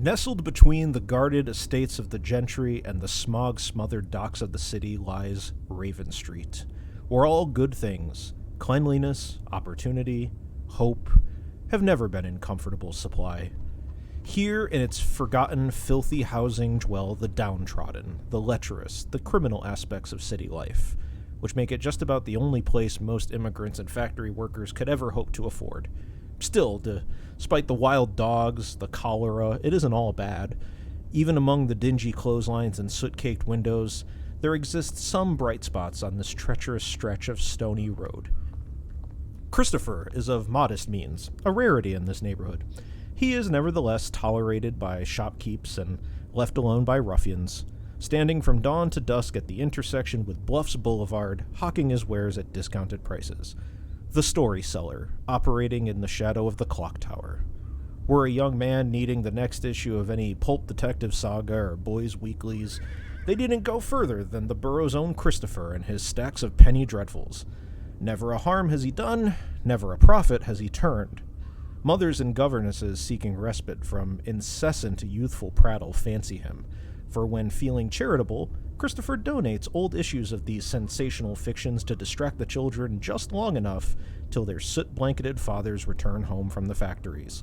Nestled between the guarded estates of the gentry and the smog-smothered docks of the city lies Raven Street, where all good things, cleanliness, opportunity, hope, have never been in comfortable supply. Here in its forgotten, filthy housing dwell the downtrodden, the lecherous, the criminal aspects of city life, which make it just about the only place most immigrants and factory workers could ever hope to afford. Still, despite the wild dogs, the cholera, it isn't all bad. Even among the dingy clotheslines and soot-caked windows, there exist some bright spots on this treacherous stretch of stony road. Christopher is of modest means, a rarity in this neighborhood. He is nevertheless tolerated by shopkeepers and left alone by ruffians, standing from dawn to dusk at the intersection with Bluffs Boulevard, hawking his wares at discounted prices. The Storyteller, operating in the shadow of the Clocktower. Were a young man needing the next issue of any pulp detective saga or boys' weeklies, they didn't go further than the borough's own Christopher and his stacks of penny dreadfuls. Never a harm has he done, never a profit has he turned. Mothers and governesses seeking respite from incessant youthful prattle fancy him, for when feeling charitable, Christopher donates old issues of these sensational fictions to distract the children just long enough till their soot-blanketed fathers return home from the factories.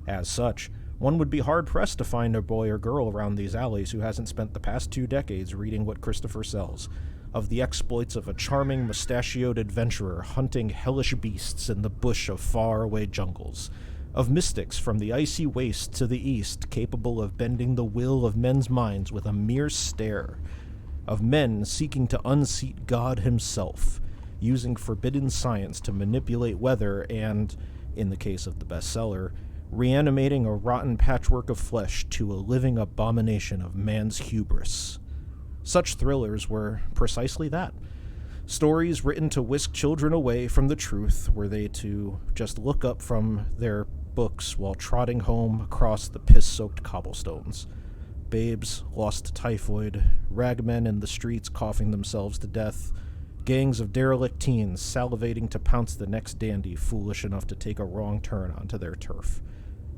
As such, one would be hard-pressed to find a boy or girl around these alleys who hasn't spent the past 2 decades reading what Christopher sells, of the exploits of a charming mustachioed adventurer hunting hellish beasts in the bush of far-away jungles, of mystics from the icy waste to the east capable of bending the will of men's minds with a mere stare, of men seeking to unseat God himself, using forbidden science to manipulate weather and, in the case of the bestseller, reanimating a rotten patchwork of flesh to a living abomination of man's hubris. Such thrillers were precisely that. Stories written to whisk children away from the truth were they to just look up from their books while trotting home across the piss-soaked cobblestones. Babes lost to typhoid, ragmen in the streets coughing themselves to death, gangs of derelict teens salivating to pounce the next dandy foolish enough to take a wrong turn onto their turf.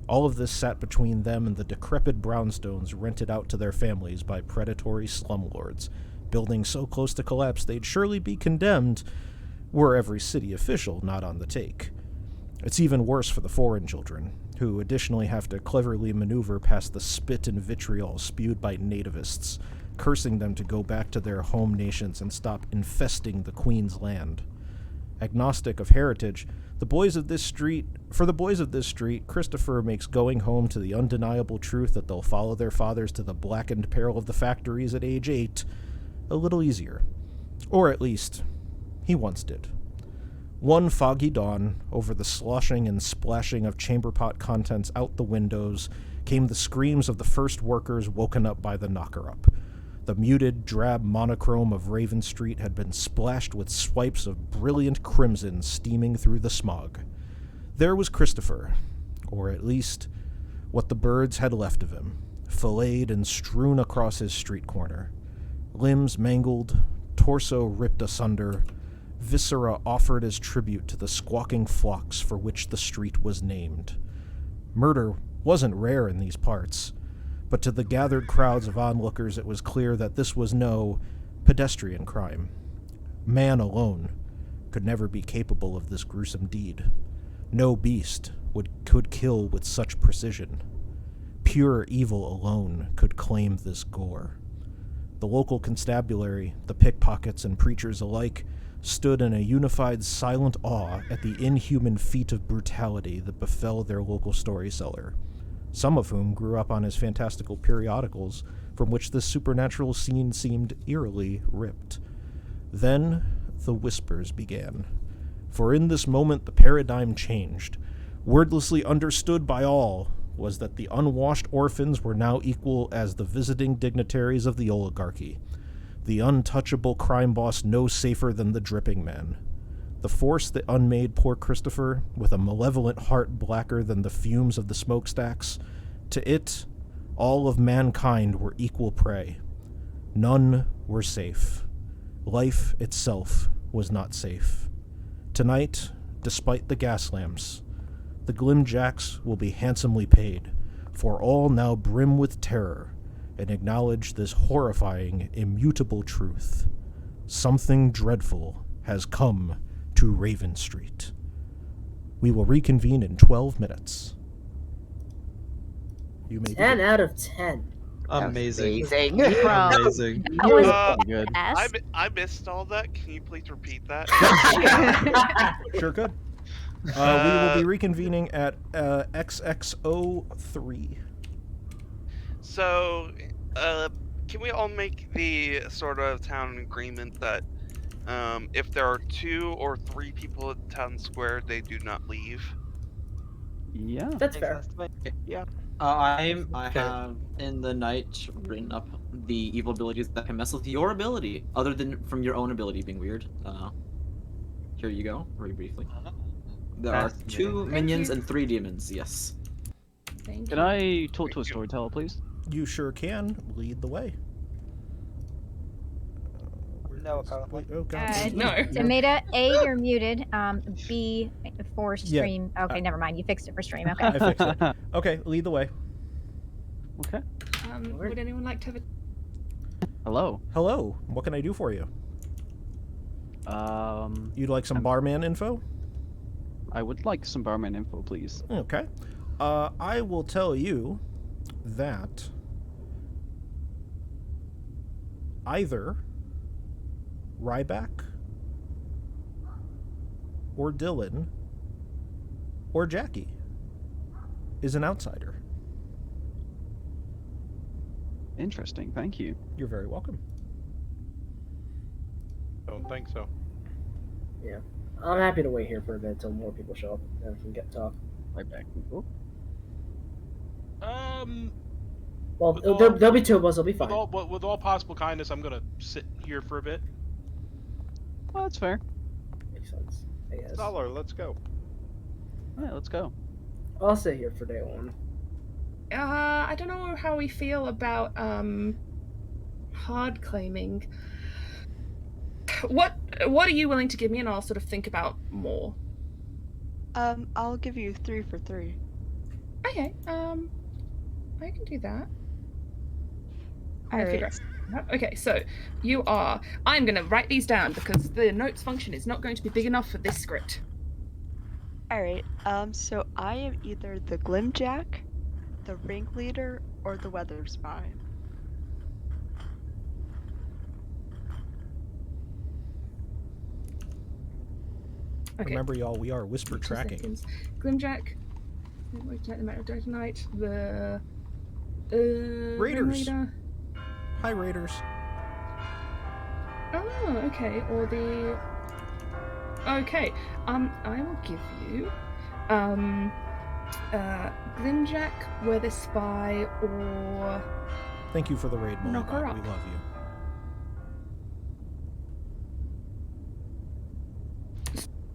All of this sat between them and the decrepit brownstones rented out to their families by predatory slumlords, building so close to collapse they'd surely be condemned were every city official not on the take. It's even worse for the foreign children, who additionally have to cleverly maneuver past the spit and vitriol spewed by nativists, cursing them to go back to their home nations and stop infesting the Queen's land. Agnostic of heritage, for the boys of this street, Christopher makes going home to the undeniable truth that they'll follow their fathers to the blackened peril of the factories at age 8 a little easier. Or at least, he once did. One foggy dawn, over the sloshing and splashing of chamber pot contents out the windows, came the screams of the first workers woken up by the knocker-up. The muted, drab monochrome of Raven Street had been splashed with swipes of brilliant crimson steaming through the smog. There was Christopher, or at least what the birds had left of him, filleted and strewn across his street corner. Limbs mangled, torso ripped asunder, viscera offered as tribute to the squawking flocks for which the street was named. Murder wasn't rare in these parts, but to the gathered crowds of onlookers it was clear that this was no pedestrian crime. Man alone could never be capable of this gruesome deed. No beast could kill with such precision. Pure evil alone could claim this gore. The local constabulary, the pickpockets and preachers alike, stood in a unified silent awe at the inhuman feat of brutality that befell their local storyteller, some of whom grew up on his fantastical periodicals from which this supernatural scene seemed eerily ripped. Then the whispers began, for in this moment the paradigm changed. Wordlessly understood by all was that the unwashed orphans were now equal as the visiting dignitaries of the oligarchy, the untouchable crime boss no safer than the dripping man. The force that unmade poor Christopher, with a malevolent heart blacker than the fumes of the smokestacks, to it, all of mankind were equal prey. None were safe. Life itself was not safe. Tonight, despite the gas lamps, the Glimjacks will be handsomely paid, for all now brim with terror and acknowledge this horrifying, immutable truth. Something dreadful has come to Raven Street. We will reconvene in 12 minutes. You may 10 begin. out of 10. Amazing. Amazing. Amazing. That was I, fast. I missed all that. Can you please repeat that? Sure could. We will be reconvening at XX03. So, can we all make the sort of town agreement that if there are 2 or 3 people at the town square, they do not leave? Yeah. That's fair. Yeah. I have in the night written up the evil abilities that can mess with your ability, other than from your own ability being weird. Here you go, very briefly. There are 2 minions and 3 demons, yes. Thank Can you. I talk to a storyteller, please? You sure can. Lead the way. No, apparently. Oh, God. No. Tomato, A, you're muted. B, for stream. Okay, never mind. You fixed it for stream. Okay. I fixed it. Okay, lead the way. Okay. Would anyone like to have a... Hello. Hello. What can I do for you? You'd like some barman info? I would like some barman info, please. Okay. I will tell you that either Ryback or Dylan or Jackie is an outsider. Interesting, thank you. You're very welcome. Don't think so. Yeah. I'm happy to wait here for a bit until more people show up and we can get to talk. Right back. Oh. Well, With all- there'll be 2 of us. It'll be fine. With all possible kindness, I'm gonna sit here for a bit. Well, that's fair. Makes sense, I guess. Dollar, let's go. Yeah, let's go. I'll sit here for day 1. I don't know how we feel about, hard claiming. What are you willing to give me, and I'll sort of think about more. I'll give you 3 for 3. Okay, I can do that. Alright. Okay, so you are... I'm going to write these down because the notes function is not going to be big enough for this script. Alright, so I am either the Glimjack, the Ringleader, or the Weather Spy. Okay. Remember, y'all, we are whisper 2 tracking. seconds. Glimjack, the Matter of Day Tonight, the... Raiders. Ringleader. Hi, Raiders. Oh, okay. Or the... Okay. I will give you... Glimjack, Weather Spy, or... Thank you for the raid, Knock her Molly. We up. love you.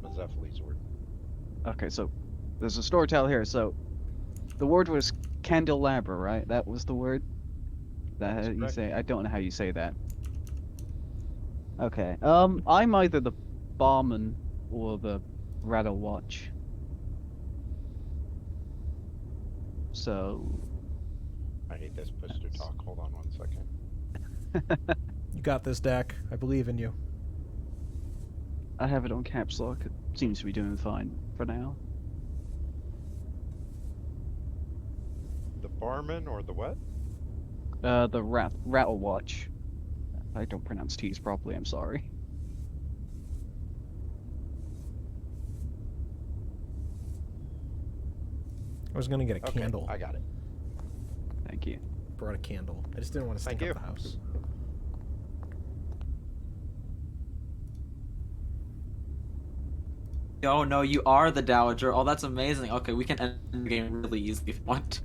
Mazephi's word. Okay, so there's a storyteller here. So the word was candelabra, right? That was the word that That's you correct. say. I don't know how you say that. Okay. I'm either the barman or the Rattle watch. So I hate this push to talk. Hold on 1 second. You got this, Dak. I believe in you. I have it on caps lock. It seems to be doing fine for now. The barman or the what? The Rattle watch. I don't pronounce T's properly. I'm sorry. I was gonna get a Okay, candle. I got it. Thank you. Brought a candle. I just didn't want to stink Thank up the house. Oh no, you are the Dowager. Oh, that's amazing. Okay, we can end the game really easily if you want.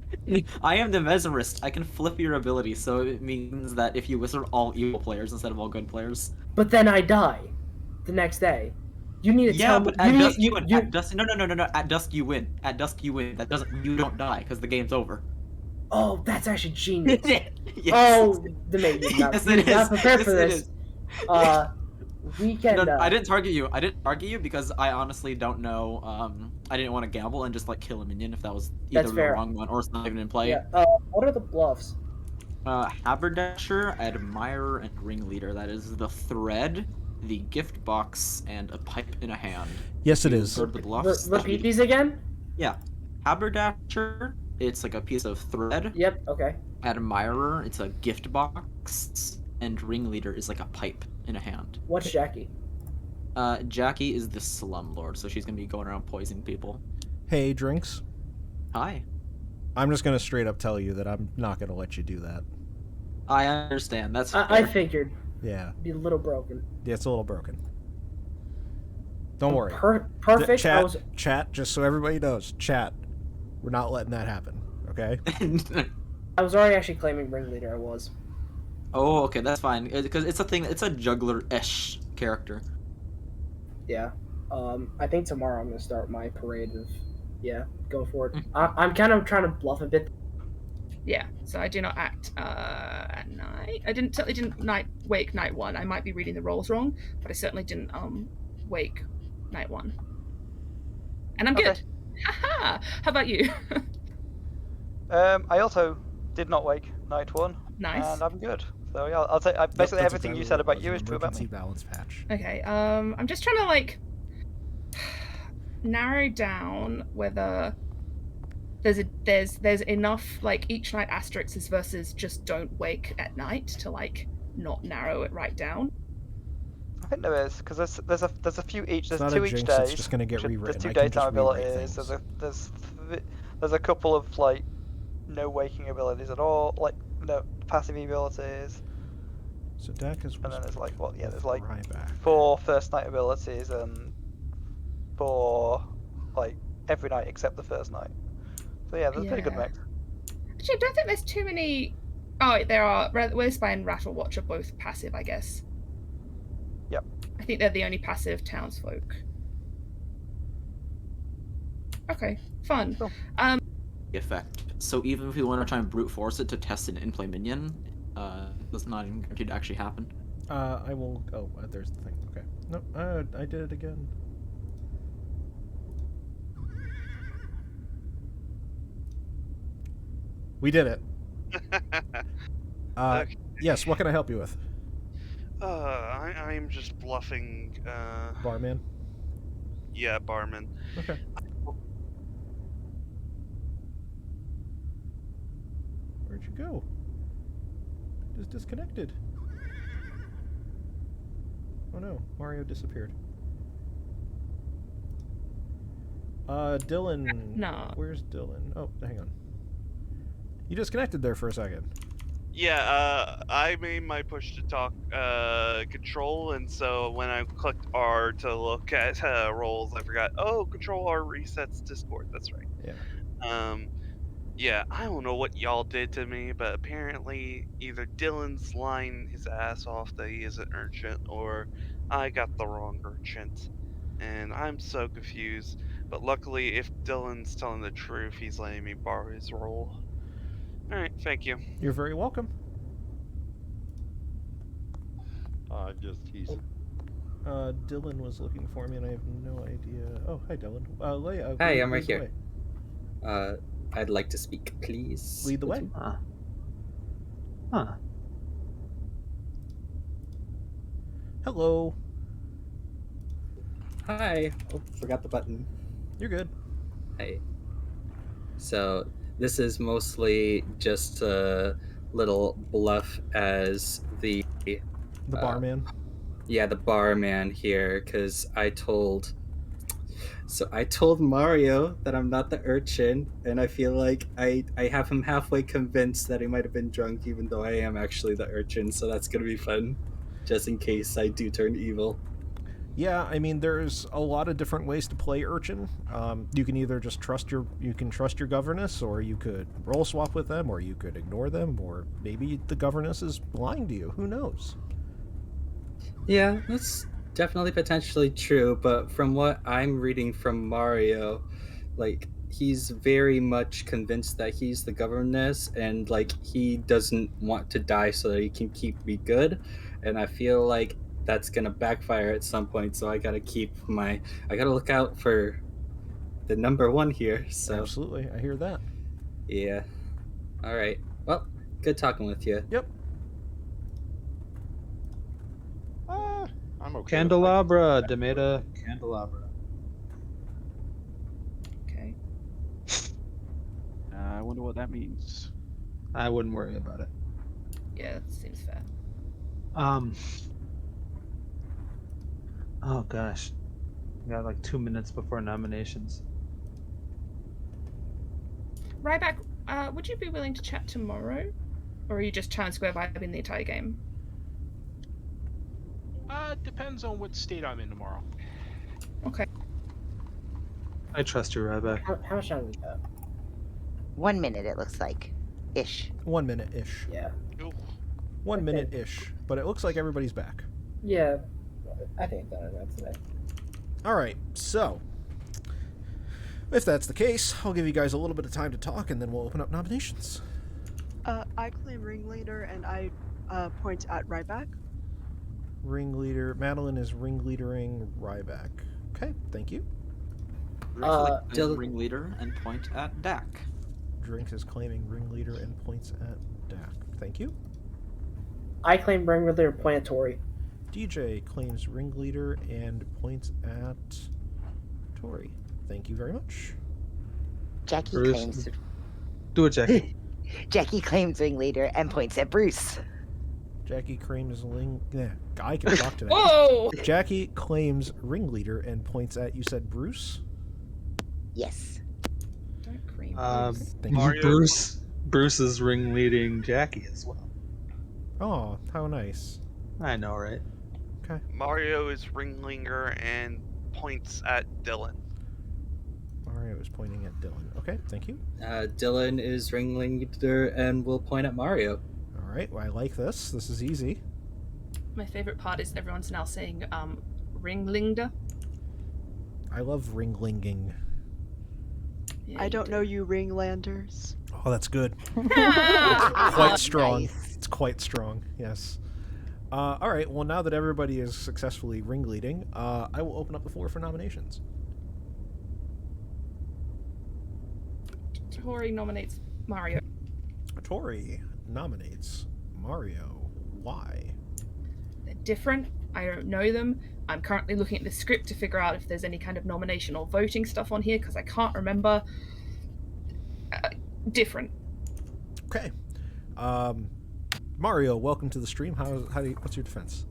I am the Mesmerist. I can flip your ability, so it means that if you whisper all evil players instead of all good players. But then I die the next day. You need to Yeah, tell me. but at dusk you win. At dusk, no. At dusk you win. At dusk you win. That doesn't. You don't die because the game's over. Oh, that's actually genius. Yes. Oh, the mate, you're not, Yes, you're it not is. prepared Yes, for it this. is. We can. No, I didn't target you. I didn't target you because I honestly don't know. I didn't want to gamble and just like kill a minion if that was either That's the fair. wrong one or it's not even in play. Yeah. What are the bluffs? Haberdasher, Admirer, and Ringleader. That is the thread, the gift box, and a pipe in a hand. Yes, it You is. go to the bluffs. that Repeat would- these again? Yeah. Haberdasher, it's like a piece of thread. Yep. Okay. Admirer, it's a gift box. And Ringleader is like a pipe in a hand. What's Jackie? Jackie is the slumlord, so she's gonna be going around poisoning people. Hey, Drinks. Hi. I'm just gonna straight up tell you that I'm not gonna let you do that. I understand. That's I fair. figured. Yeah. Be a little broken. Yeah, it's a little broken. Don't worry. Perfect. Chat, chat, just so everybody knows, chat, we're not letting that happen, okay? I was already actually claiming Ringleader. I was. Oh, okay, that's fine. Because it's a thing. It's a juggler-ish character. Yeah. I think tomorrow I'm gonna start my parade of. Yeah, go for it. I'm kind of trying to bluff a bit. Yeah, so I do not act at night. I certainly didn't wake night one. I might be reading the rolls wrong, but I certainly didn't wake night one. And I'm good. Haha! How about you? I also did not wake night one. Nice. And I'm good. So yeah, I'll say basically everything you said about you is true about me. Balance patch. Okay, I'm just trying to like narrow down whether there's enough like each night asterisks versus just don't wake at night to like not narrow it right down. I think there is because there's a few each. It's There's not a two each jinx, day. it's just gonna get There's rewritten. two I can just daytime rewrite abilities. things. There's a couple of like no waking abilities at all, like no passive abilities. So Dak is. And then there's like what? Yeah, there's like Ryback. 4 first night abilities and 4 like every night except the first night. So yeah, there's a pretty good mix. Actually, I don't think there's too many. Oh, there are. Whisper and Rattle Watch are both passive, I guess. Yep. I think they're the only passive townsfolk. Okay, fun. Cool. Effect. So even if we want to try and brute force it to test an in-play minion, that's not even guaranteed to actually happen. I will. Oh, there's the thing. Okay. No, I did it again. We did it. Okay. Yes. What can I help you with? I'm just bluffing. Barman. Yeah, barman. Okay. Where'd you go? Just disconnected. Oh no, Mario disappeared. Dylan. No. Where's Dylan? Oh, hang on. You disconnected there for a second. Yeah, I made my push to talk control, and so when I clicked R to look at roles, I forgot. Oh, control R resets Discord. That's right. Yeah. Yeah, I don't know what y'all did to me, but apparently either Dylan's lying his ass off that he is an urchin, or I got the wrong urchin, and I'm so confused. But luckily, if Dylan's telling the truth, he's letting me borrow his role. Alright, thank you. You're very welcome. Just teasing. Dylan was looking for me, and I have no idea. Oh, hi, Dylan. Leia, Hi, I'm right lead the here. way. I'd like to speak, please. Lead the way. Huh. Hello. Hi. Oh, forgot the button. You're good. Hey. So this is mostly just a little bluff as the barman. Yeah, the barman here, because I told Mario that I'm not the urchin, and I feel like I have him halfway convinced that he might have been drunk, even though I am actually the urchin. So that's gonna be fun, just in case I do turn evil. Yeah, I mean, there's a lot of different ways to play urchin. You can either just trust your governess, or you could roll swap with them, or you could ignore them, or maybe the governess is lying to you. Who knows? Yeah, that's definitely potentially true, but from what I'm reading from Mario, like, he's very much convinced that he's the governess, and like he doesn't want to die so that he can keep me good. And I feel like that's gonna backfire at some point. So I gotta look out for the number one here. So Absolutely, I hear that. yeah. All right. Well, good talking with you. Yep. I'm okay. Candelabra, Demeta, Candelabra. Okay. I wonder what that means. I wouldn't worry about it. Yeah, that seems fair. Oh gosh, we got like 2 minutes before nominations. Ryback, would you be willing to chat tomorrow? Or are you just trying to square vibe in the entire game? Depends on what state I'm in tomorrow. Okay. I trust you, Ryback. How much time we got? 1 minute, it looks like. Ish. 1 minute-ish. Yeah. 1 minute-ish. But it looks like everybody's back. Yeah. I think that's today. All right, so if that's the case, I'll give you guys a little bit of time to talk, and then we'll open up nominations. I claim Ringleader, and I point at Ryback. Ringleader. Madeline is ringleadering Ryback. Okay, thank you. Ringleader and point at Dak. Drink is claiming ringleader and points at Dak. Thank you. I claim Ringleader and point at Tori. DJ claims ringleader and points at Tori. Thank you very much. Jackie Bruce. claims. Do it, Jackie. Jackie claims Ringleader and points at Bruce. Jackie claims I can talk to that. Whoa! Jackie claims ringleader and points at, you said Bruce? Yes. Don't cream Thank you. Bruce is ringleading Jackie as well. Oh, how nice. I know, right? Okay. Mario is Ringlinger and points at Dylan. Mario is pointing at Dylan. Okay, thank you. Dylan is ringleader and will point at Mario. All right, well, I like this. This is easy. My favorite part is everyone's now saying Ringleader. I love ringlinging. Yeah, I don't know you Ringlanders. Oh, that's good. Quite strong. Nice. It's quite strong, yes. All right, well, now that everybody is successfully ringleading, I will open up the floor for nominations. Tori nominates Mario. Tori nominates Mario. Why? They're different. I don't know them. I'm currently looking at the script to figure out if there's any kind of nomination or voting stuff on here because I can't remember. Different. Okay. Mario, welcome to the stream. What's your defense?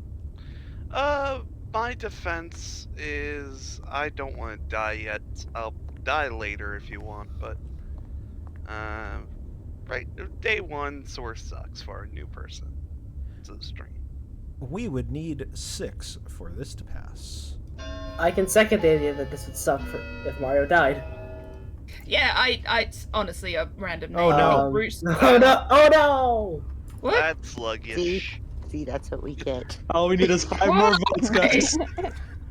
My defense is I don't want to die yet. I'll die later if you want, but right, day one sort of sucks for a new person to the stream. We would need 6 for this to pass. I can second the idea that this would suck if Mario died. Yeah, I honestly a random name. Oh, no. Bruce. Oh no! Oh no! What? That's sluggish. See, that's what we get. All we need is 5 more votes, guys.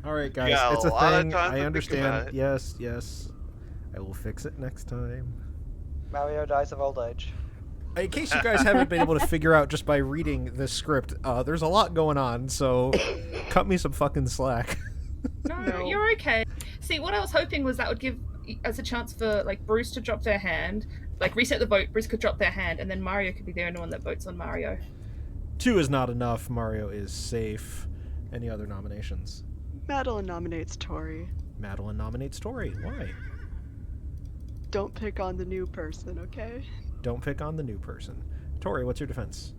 All right, guys, Yeah, it's a lot of thing. time to I think understand. about it. Yes. I will fix it next time. Mario dies of old age. In case you guys haven't been able to figure out just by reading this script, there's a lot going on, so cut me some fucking slack. No, you're okay. See, what I was hoping was that would give us a chance for like Bruce to drop their hand, like reset the vote. Bruce could drop their hand, and then Mario could be the only one that votes on Mario. 2 is not enough. Mario is safe. Any other nominations? Madeline nominates Tori. Madeline nominates Tori. Why? Don't pick on the new person, okay? Don't pick on the new person. Tori, what's your defense?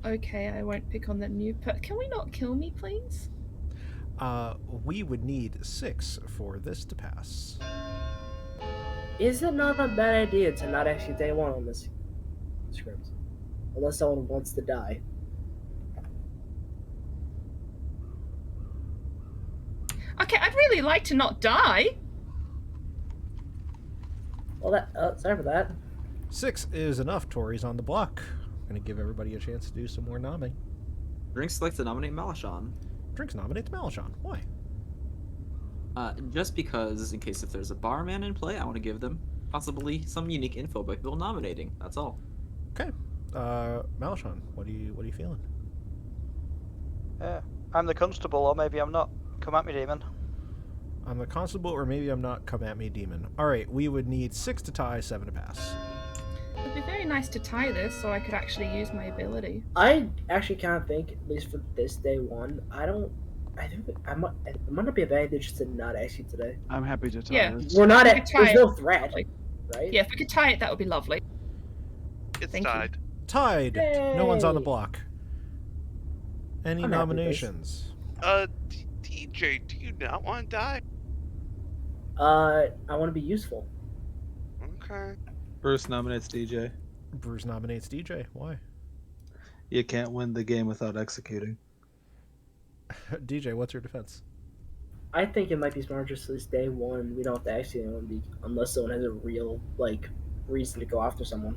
Okay, I won't pick on the new Can we not kill me, please? We would need 6 for this to pass. Is it not a bad idea to not actually day one on this script? Unless someone wants to die. Okay, I'd really like to not die. Well, sorry for that. 6 is enough. Tori's on the block. I'm gonna give everybody a chance to do some more nomming. Drinks likes to nominate Malachon. Drinks nominates Malachon. Why? Just because, in case if there's a barman in play, I want to give them possibly some unique info by people nominating. That's all. Okay. Malachon, what are you feeling? Yeah. I'm the constable, or maybe I'm not. Come at me, demon. I'm the constable, or maybe I'm not. Come at me, demon. All right, we would need 6 to tie, 7 to pass. It'd be very nice to tie this so I could actually use my ability. I actually kind of think, at least for this day one, I think it might not be advantage to not execute today. I'm happy to tie Yeah. this. We're not If we at. could tie There's it, no threat, lovely. right? Yeah, if we could tie it, that would be lovely. It's Thank you. tied. Tied. No one's on the Yay. block. Any I'm happy with this. nominations? TJ, do you not want to die? I want to be useful. Okay. Bruce nominates DJ. Bruce nominates DJ. Why? You can't win the game without executing. DJ, what's your defense? I think it might be smart just this day one. We don't have to execute anyone unless someone has a real reason to go after someone.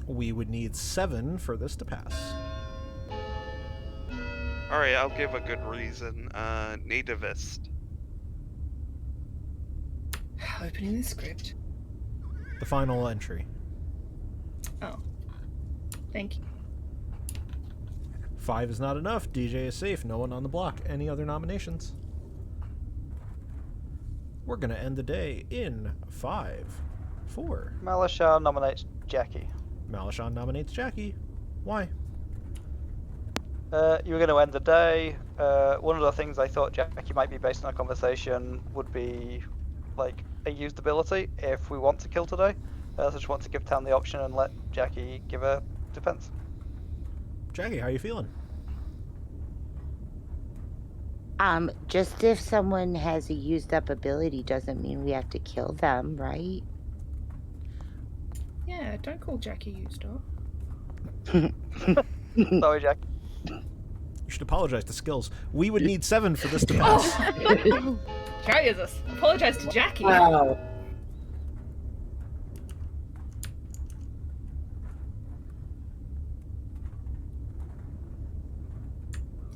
We would need 7 for this to pass. Alright, I'll give a good reason. Nativist. Opening the script. The final entry. Oh. Thank you. 5 is not enough. DJ is safe. No one on the block. Any other nominations? We're going to end the day in 5, 4. Malashar nominates Jackie. Malashon nominates Jackie. Why? You were going to end the day. One of the things I thought Jackie might be based on a conversation would be a used ability if we want to kill today. So I just want to give Tam the option and let Jackie give a defense. Jackie, how you feeling? Just if someone has a used up ability doesn't mean we have to kill them, right? Yeah, don't call Jackie used up. Sorry, Jackie. You should apologize to Skills. We would need 7 for this to pass. Jesus. Apologize to Jackie. Wow.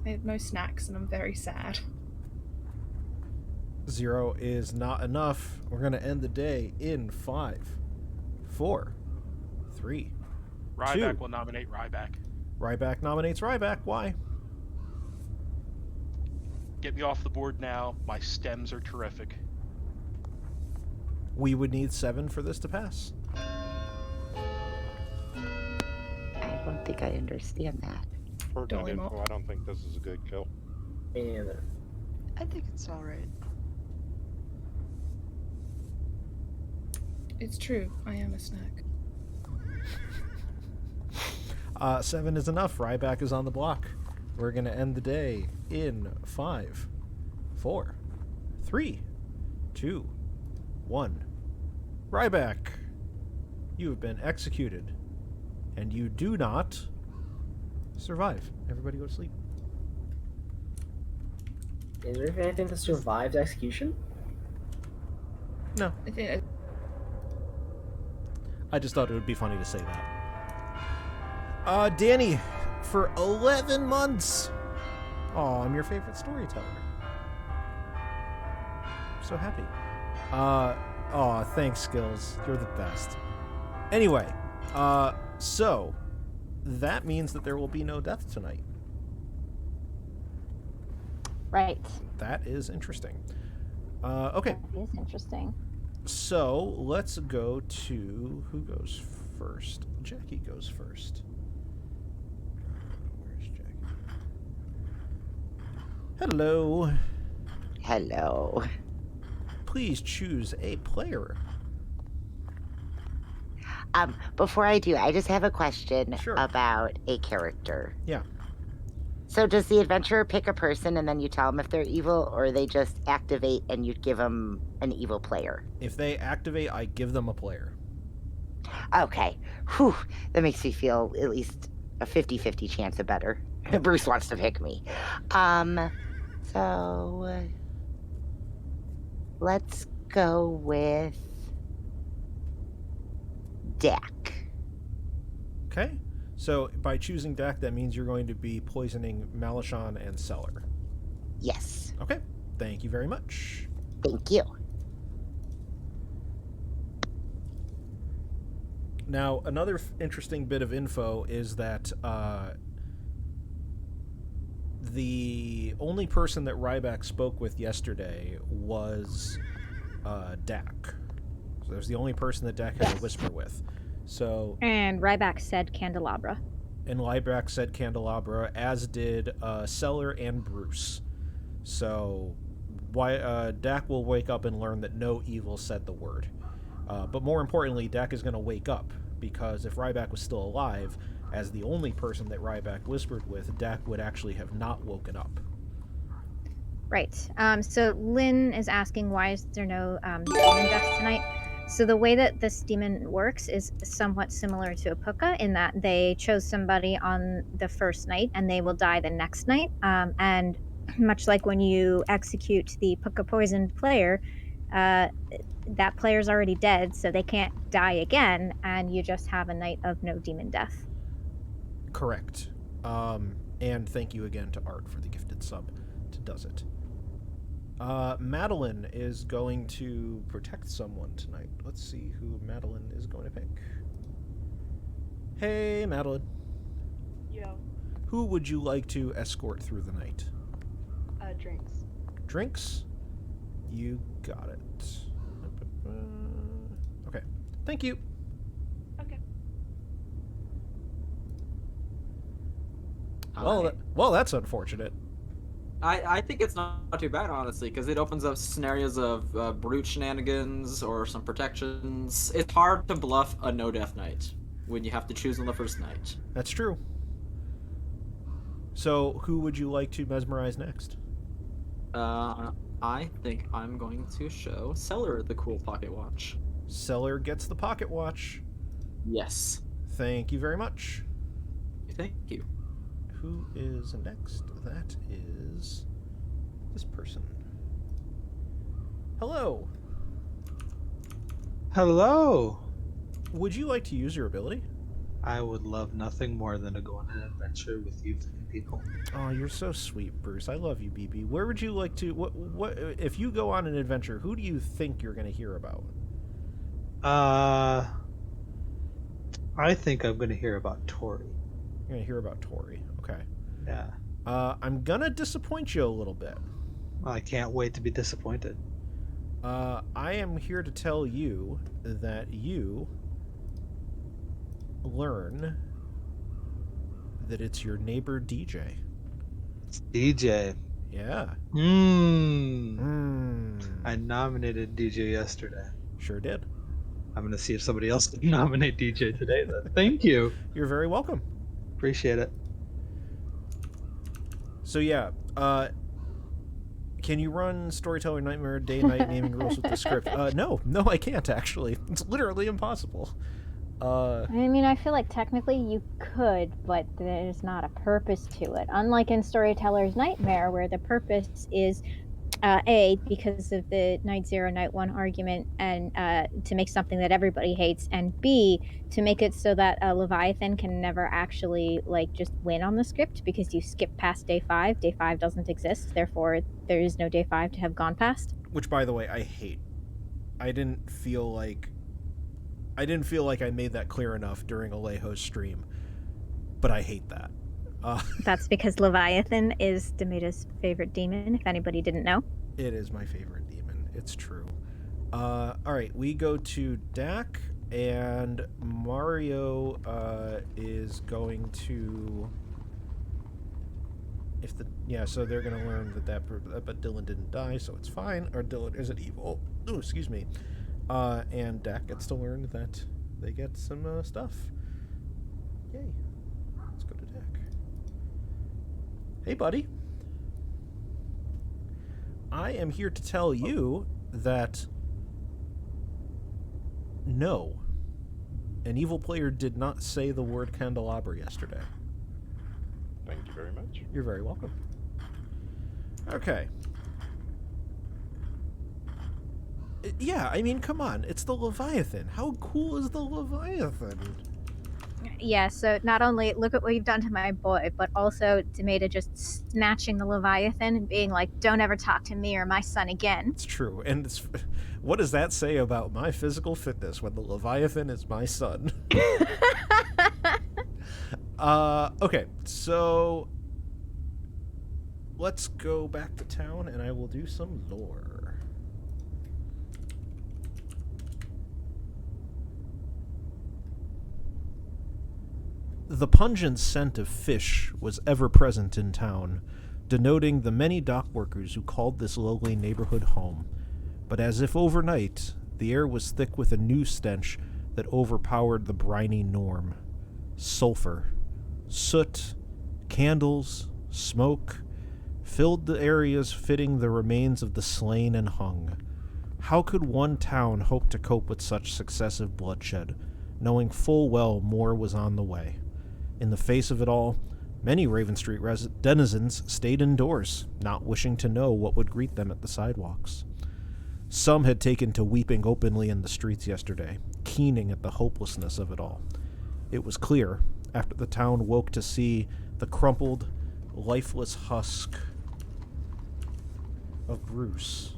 I have no snacks and I'm very sad. 0 is not enough. We're going to end the day in 5, 4, 3, Ryback 2. will nominate Ryback. Ryback nominates Ryback. Why? Get me off the board now. My stems are terrific. We would need 7 for this to pass. I don't think I understand that. For Dolly good Mop. info, I don't think this is a good kill. Me neither. I think it's alright. It's true. I am a snack. 7 is enough. Ryback is on the block. We're going to end the day in 5, 4, 3, 2, 1. Ryback, you have been executed, and you do not survive. Everybody go to sleep. Is there anything that survives execution? No. I think I just thought it would be funny to say that. Danny, for 11 months. Oh, I'm your favorite storyteller. I'm so happy. Oh, thanks, Skills. You're the best. Anyway, so that means that there will be no death tonight. Right. That is interesting. Okay. That is interesting. So let's go to who goes first. Jackie goes first. Where's Jackie? Hello. Hello. Please choose a player. Before I do, I just have a question Sure. about a character. Yeah. So does the adventurer pick a person and then you tell them if they're evil, or they just activate and you give them an evil player? If they activate, I give them a player. Okay. Whew. That makes me feel at least a 50-50 chance of better. Bruce wants to pick me. So let's go with Dak. Okay. So by choosing Dak, that means you're going to be poisoning Malashon and Cellar. Yes. Okay. Thank you very much. Thank you. Now, another interesting bit of info is that The only person that Ryback spoke with yesterday was Dak. So there's the only person that Dak had a whisper with. So And Ryback said candelabra. And Ryback said candelabra, as did Seller and Bruce. So Dak will wake up and learn that no evil said the word. But more importantly, Dak is going to wake up, because if Ryback was still alive, as the only person that Ryback whispered with, Dak would actually have not woken up. Right. So Lynn is asking, why is there no demon deaths tonight? So the way that this demon works is somewhat similar to a puka, in that they chose somebody on the first night and they will die the next night. And much like when you execute the puka poisoned player, that player's already dead, so they can't die again, and you just have a night of no demon death. Correct. And thank you again to Art for the gifted sub to Does It. Madeline is going to protect someone tonight. Let's see who Madeline is going to pick. Hey, Madeline. Yo. Who would you like to escort through the night? Drinks. Drinks? You got it. Okay. Thank you. Okay. Well, that's unfortunate. I think it's not too bad, honestly, because it opens up scenarios of brute shenanigans or some protections. It's hard to bluff a no-death night when you have to choose on the first night. That's true. So, who would you like to mesmerize next? I think I'm going to show Seller the cool pocket watch. Seller gets the pocket watch. Yes. Thank you very much. Thank you. Who is next? That is this person. Hello. Hello. Would you like to use your ability? I would love nothing more than to go on an adventure with you three people. Oh, you're so sweet, Bruce. I love you, BB. Where would you like to... What if you go on an adventure, who do you think you're going to hear about? I think I'm going to hear about Tori. You're going to hear about Tori. Okay. Yeah. I'm going to disappoint you a little bit. I can't wait to be disappointed. I am here to tell you that you learn that it's your neighbor DJ. It's DJ. Yeah. I nominated DJ yesterday. Sure did. I'm going to see if somebody else can nominate DJ today then. Thank you. You're very welcome. Appreciate it. So yeah, can you run Storyteller Nightmare day-night naming rules with the script? No, I can't actually. It's literally impossible. I mean, I feel like technically you could, but there's not a purpose to it. Unlike in Storyteller's Nightmare, where the purpose is A, because of the Night 0, Night 1 argument, and to make something that everybody hates, and B, to make it so that Leviathan can never actually, just win on the script, because you skip past day 5. Day 5 doesn't exist, therefore there is no day 5 to have gone past. Which, by the way, I hate. I didn't feel like I made that clear enough during Alejo's stream, but I hate that. That's because Leviathan is Demeta's favorite demon, if anybody didn't know. It is my favorite demon. It's true. Alright, we go to Dak, and Mario is going to... so they're going to learn but Dylan didn't die, so it's fine. Or Dylan isn't evil. Oh, excuse me. And Dak gets to learn that they get some stuff. Yay. Let's go to Dak. Hey, buddy. I am here to tell you that no, an evil player did not say the word candelabra yesterday. Thank you very much. You're very welcome. Okay. Yeah, I mean, come on. It's the Leviathan. How cool is the Leviathan? Yeah, so not only look at what you've done to my boy, but also Demeta just snatching the Leviathan and being like, don't ever talk to me or my son again. It's true. And what does that say about my physical fitness when the Leviathan is my son? Okay, so let's go back to town and I will do some lore. The pungent scent of fish was ever present in town, denoting the many dock workers who called this lowly neighborhood home. But as if overnight, the air was thick with a new stench that overpowered the briny norm. Sulfur, soot, candles, smoke, filled the areas fitting the remains of the slain and hung. How could one town hope to cope with such successive bloodshed, knowing full well more was on the way? In the face of it all, many Raven Street denizens stayed indoors, not wishing to know what would greet them at the sidewalks. Some had taken to weeping openly in the streets yesterday, keening at the hopelessness of it all. It was clear, after the town woke to see the crumpled, lifeless husk of Bruce,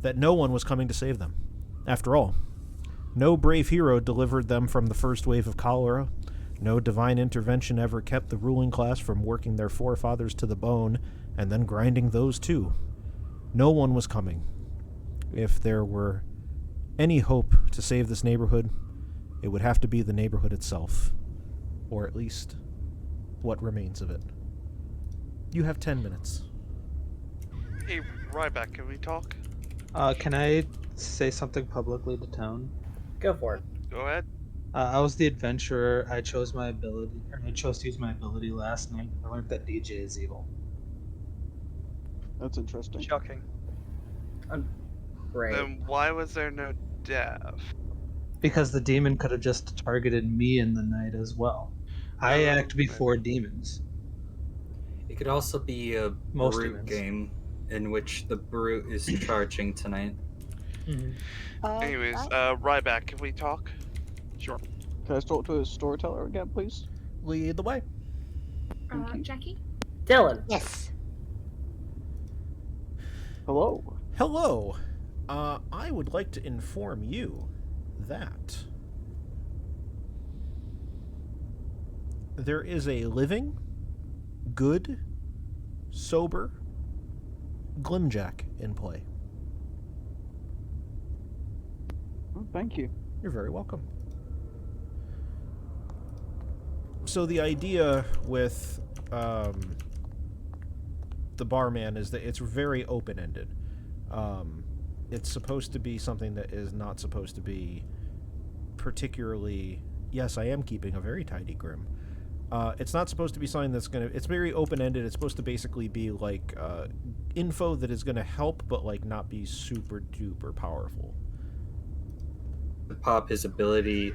that no one was coming to save them. After all, no brave hero delivered them from the first wave of cholera. No divine intervention ever kept the ruling class from working their forefathers to the bone and then grinding those too. No one was coming. If there were any hope to save this neighborhood, it would have to be the neighborhood itself, or at least what remains of it. You have 10 minutes. Hey, Ryback, can we talk? Can I say something publicly to town? Go for it. Go ahead. I was the adventurer. I chose my ability, or I chose to use my ability last night. I learned that DJ is evil. That's interesting. Shocking. Great. Then why was there no death? Because the demon could have just targeted me in the night as well. I act before demons. It could also be a Most brute demons. game in which the brute is charging tonight. Anyways, Ryback, can we talk? Sure. Can I talk to a storyteller again, please? Lead the way. Jackie? Dylan. Yes. Hello. Hello. I would like to inform you that there is a living, good, sober Glimjack in play. Oh, thank you. You're very welcome. So the idea with the barman is that it's very open-ended. It's supposed to be something that is not supposed to be particularly... Yes, I am keeping a very tidy Grim. It's not supposed to be something that's going to... It's very open-ended. It's supposed to basically be, like, info that is going to help, but, like, not be super-duper powerful. Pop his ability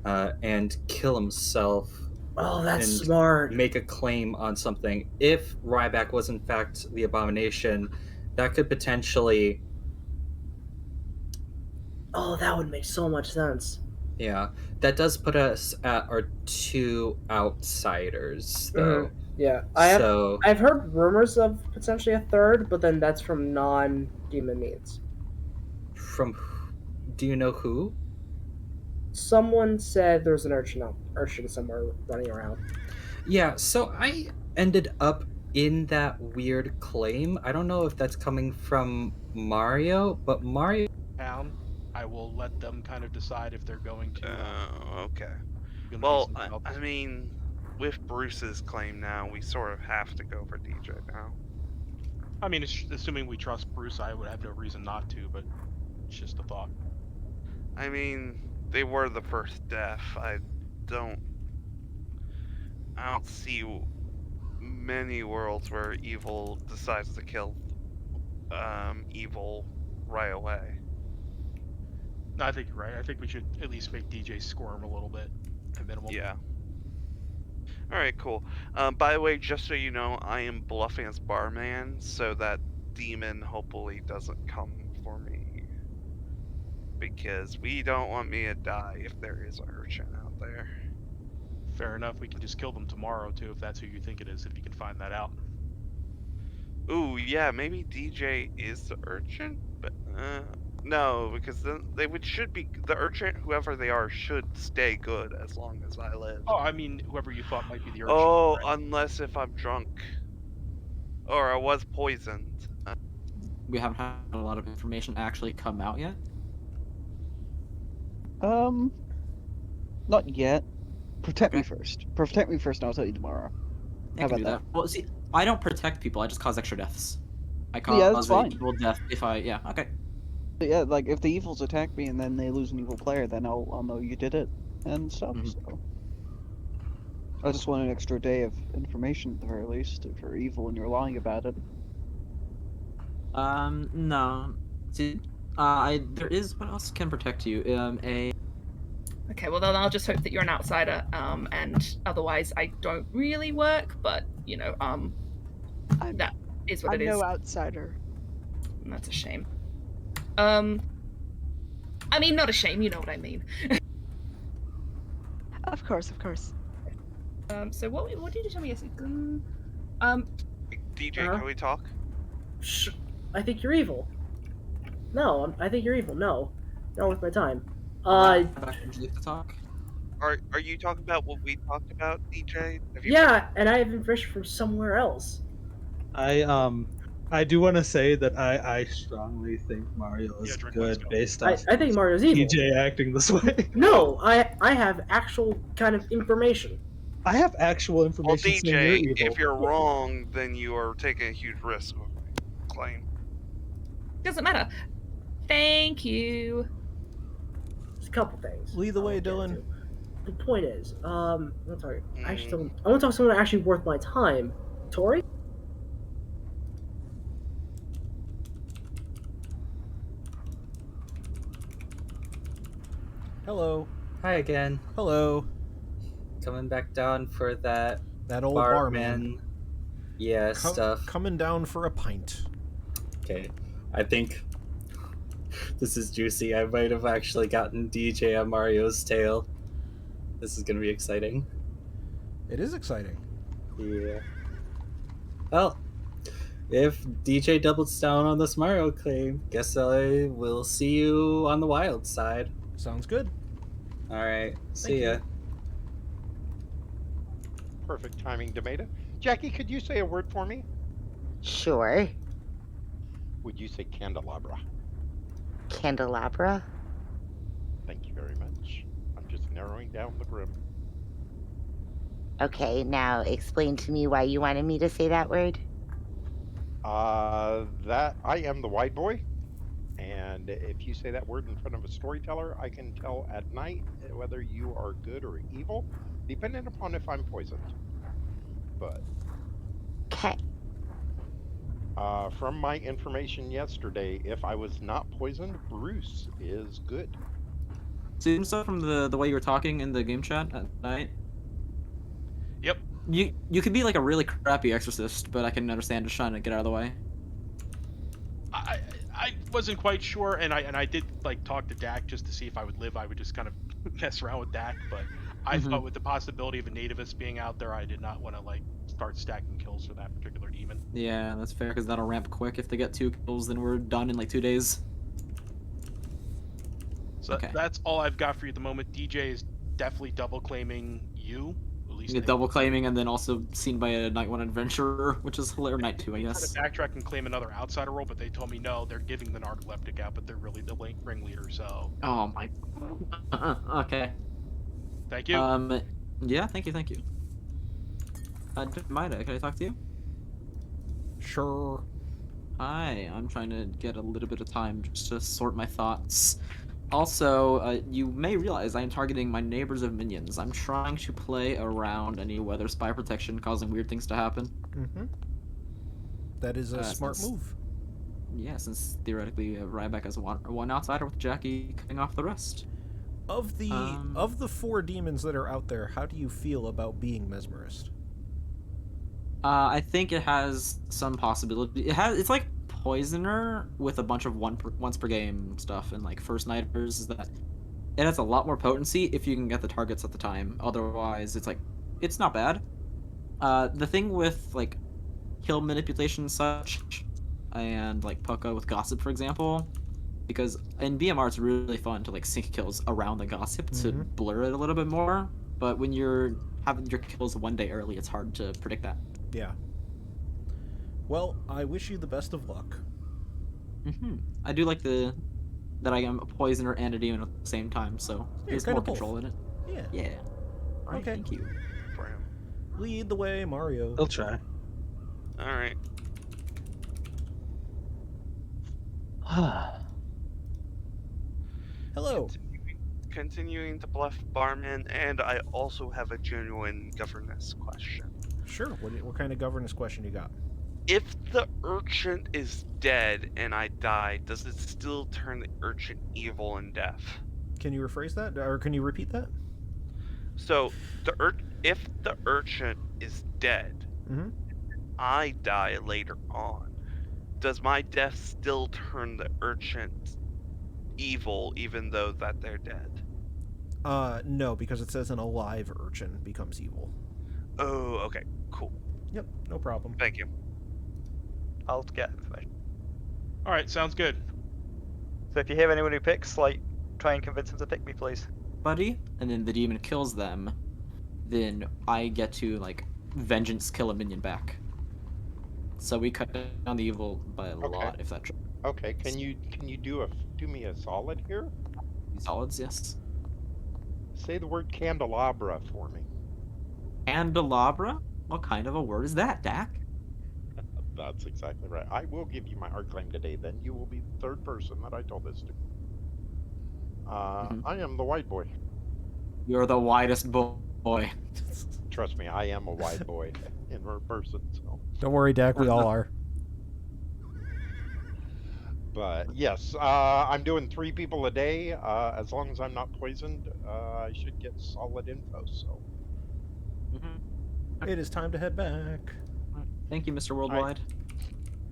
and kill himself. Oh, that's and smart. Make a claim on something. If Ryback was in fact the abomination, that could potentially... Oh, that would make so much sense. Yeah, that does put us at our two outsiders, though. Yeah, So I've heard rumors of potentially a third, but then that's from non-demon means. from... Do you know who? Someone said there's an urchin somewhere running around. Yeah, so I ended up in that weird claim. I don't know if that's coming from Mario, but Mario... Town, I will let them kind of decide if they're going to. Okay. gonna Well, do something else. I mean, with Bruce's claim now, we sort of have to go for DJ now. I mean, assuming we trust Bruce, I would have no reason not to, but it's just a thought. I mean, they were the first death. I don't see many worlds where evil decides to kill evil right away. No, I think you're right. I think we should at least make DJ squirm a little bit, at minimum. Yeah. Alright, cool. By the way, just so you know, I am bluffing as barman, so that demon hopefully doesn't come for me. Because we don't want me to die if there is an urchin out there. Fair enough. We can just kill them tomorrow, too, if that's who you think it is, if you can find that out. Ooh, yeah, maybe DJ is the urchin? But, No, because then should be the urchin, whoever they are, should stay good as long as I live. Oh, I mean, whoever you thought might be the urchin. Oh, right? unless if I'm drunk. Or I was poisoned. We haven't had a lot of information actually come out yet. Not yet. Protect me first. Protect me first, and I'll tell you tomorrow. I How can about do that? that. Well, see, I don't protect people. I just cause extra deaths. I cause Yeah, that's fine. evil death if I. Yeah. Okay. But yeah, like if the evils attack me and then they lose an evil player, then I'll know you did it and stuff. So I just want an extra day of information at the very least if you're evil and you're lying about it. No. See, there is what else can protect you? Okay, well then I'll just hope that you're an outsider, and otherwise I don't really work. But you know, that is what I'm it is. no outsider. And that's a shame. I mean, not a shame. You know what I mean. Of course, of course. So what did you tell me yesterday? DJ, can we talk? Shh. I think you're evil. No, I think you're evil. No, not worth my time. Would you like to talk? Are you talking about what we talked about, DJ? Yeah, and I have information from somewhere else. I do want to say that I strongly think Mario is good based off I think Mario's evil. DJ acting this way. No, I have actual kind of information. I have actual Well, information saying you're DJ, evil. if you're wrong, then you are taking a huge risk with my claim. Doesn't matter. Thank you. Just a couple things. Lead the way, Dylan. The point is, I'm sorry. I want to talk to someone actually worth my time. Tori? Hello. Hi again. Hello. Coming back down for that old barman. Yeah, stuff. Coming down for a pint. Okay. I think this is juicy. I might have actually gotten DJ on Mario's tail. This is gonna be exciting. It is exciting. Yeah. Well, if DJ doubles down on this Mario claim, guess I will see you on the wild side. Sounds good. Alright, see ya. Perfect timing, Demeta. Jackie, could you say a word for me? Sure. Would you say candelabra? Candelabra? Thank you very much. I'm just narrowing down the grim. Okay, now explain to me why you wanted me to say that word. That I am the wide boy, and if you say that word in front of a storyteller, I can tell at night whether you are good or evil, depending upon if I'm poisoned. But okay. From my information yesterday, if I was not poisoned, Bruce is good. Seems so from the way you were talking in the game chat at night. Yep. You could be like a really crappy exorcist, but I can understand just trying to get out of the way. I wasn't quite sure, and I did like talk to Dak just to see if I would live. I would just kind of mess around with Dak, but I thought with the possibility of a nativist being out there, I did not want to like start stacking kills for that particular demon. Yeah, that's fair because that'll ramp quick. If they get 2 kills, then we're done in like 2 days. So that's all I've got for you at the moment. DJ is definitely double claiming you. At least You get double claiming and then also seen by a Night 1 adventurer, which is hilarious. Night 2, I guess. I'm trying to backtrack and claim another outsider role, but they told me no, they're giving the narcoleptic out, but they're really the ringleader. So. Oh my. Okay. Thank you. Yeah, thank you. Maida, can I talk to you? Sure. Hi, I'm trying to get a little bit of time just to sort my thoughts. Also, you may realize I am targeting my neighbors of minions. I'm trying to play around any weather spy protection causing weird things to happen. Mm-hmm. That is a smart move. Yeah, since theoretically Ryback has one outsider with Jackie cutting off the rest. Of the 4 demons that are out there, how do you feel about being mesmerist? I think it has some possibility. It's like Poisoner with a bunch of once per game stuff, and like First Nighters is that it has a lot more potency if you can get the targets at the time. Otherwise, it's not bad. The thing with like kill manipulation and such, and like Pucka with Gossip, for example, because in BMR it's really fun to like sync kills around the gossip to blur it a little bit more. But when you're having your kills one day early, it's hard to predict that. Yeah. Well, I wish you the best of luck. I do like that I am a poisoner and a demon at the same time, so there's more control in it. Yeah. Yeah. All right, Okay. Thank you. Lead the way, Mario. He'll try. All right. Hello. Continuing to bluff barman, and I also have a genuine governess question. Sure. What kind of governance question you got? If the urchin is dead and I die, does it still turn the urchin evil and deaf? Can you rephrase that, or can you repeat that? So if the urchin is dead, I die later on, does my death still turn the urchin evil even though that they're dead? No, because it says an alive urchin becomes evil. Oh, okay, cool. Yep, no problem. Thank you. I'll get information. All right, sounds good. So if you hear anyone who picks, like, try and convince them to pick me, please. Buddy, and then the demon kills them, then I get to like vengeance kill a minion back. So we cut down the evil by a lot, if that's true. Okay, can you do me a solid here? Solids, yes. Say the word candelabra for me. Candelabra? What kind of a word is that, Dak? That's exactly right. I will give you my art claim today, then. You will be the third person that I told this to. I am the white boy. You're the widest boy. Trust me, I am a white boy in person, so. Don't worry, Dak, we all are. But yes, I'm doing 3 people a day. As long as I'm not poisoned, I should get solid info, so. It is time to head back. Thank you, Mr. Worldwide.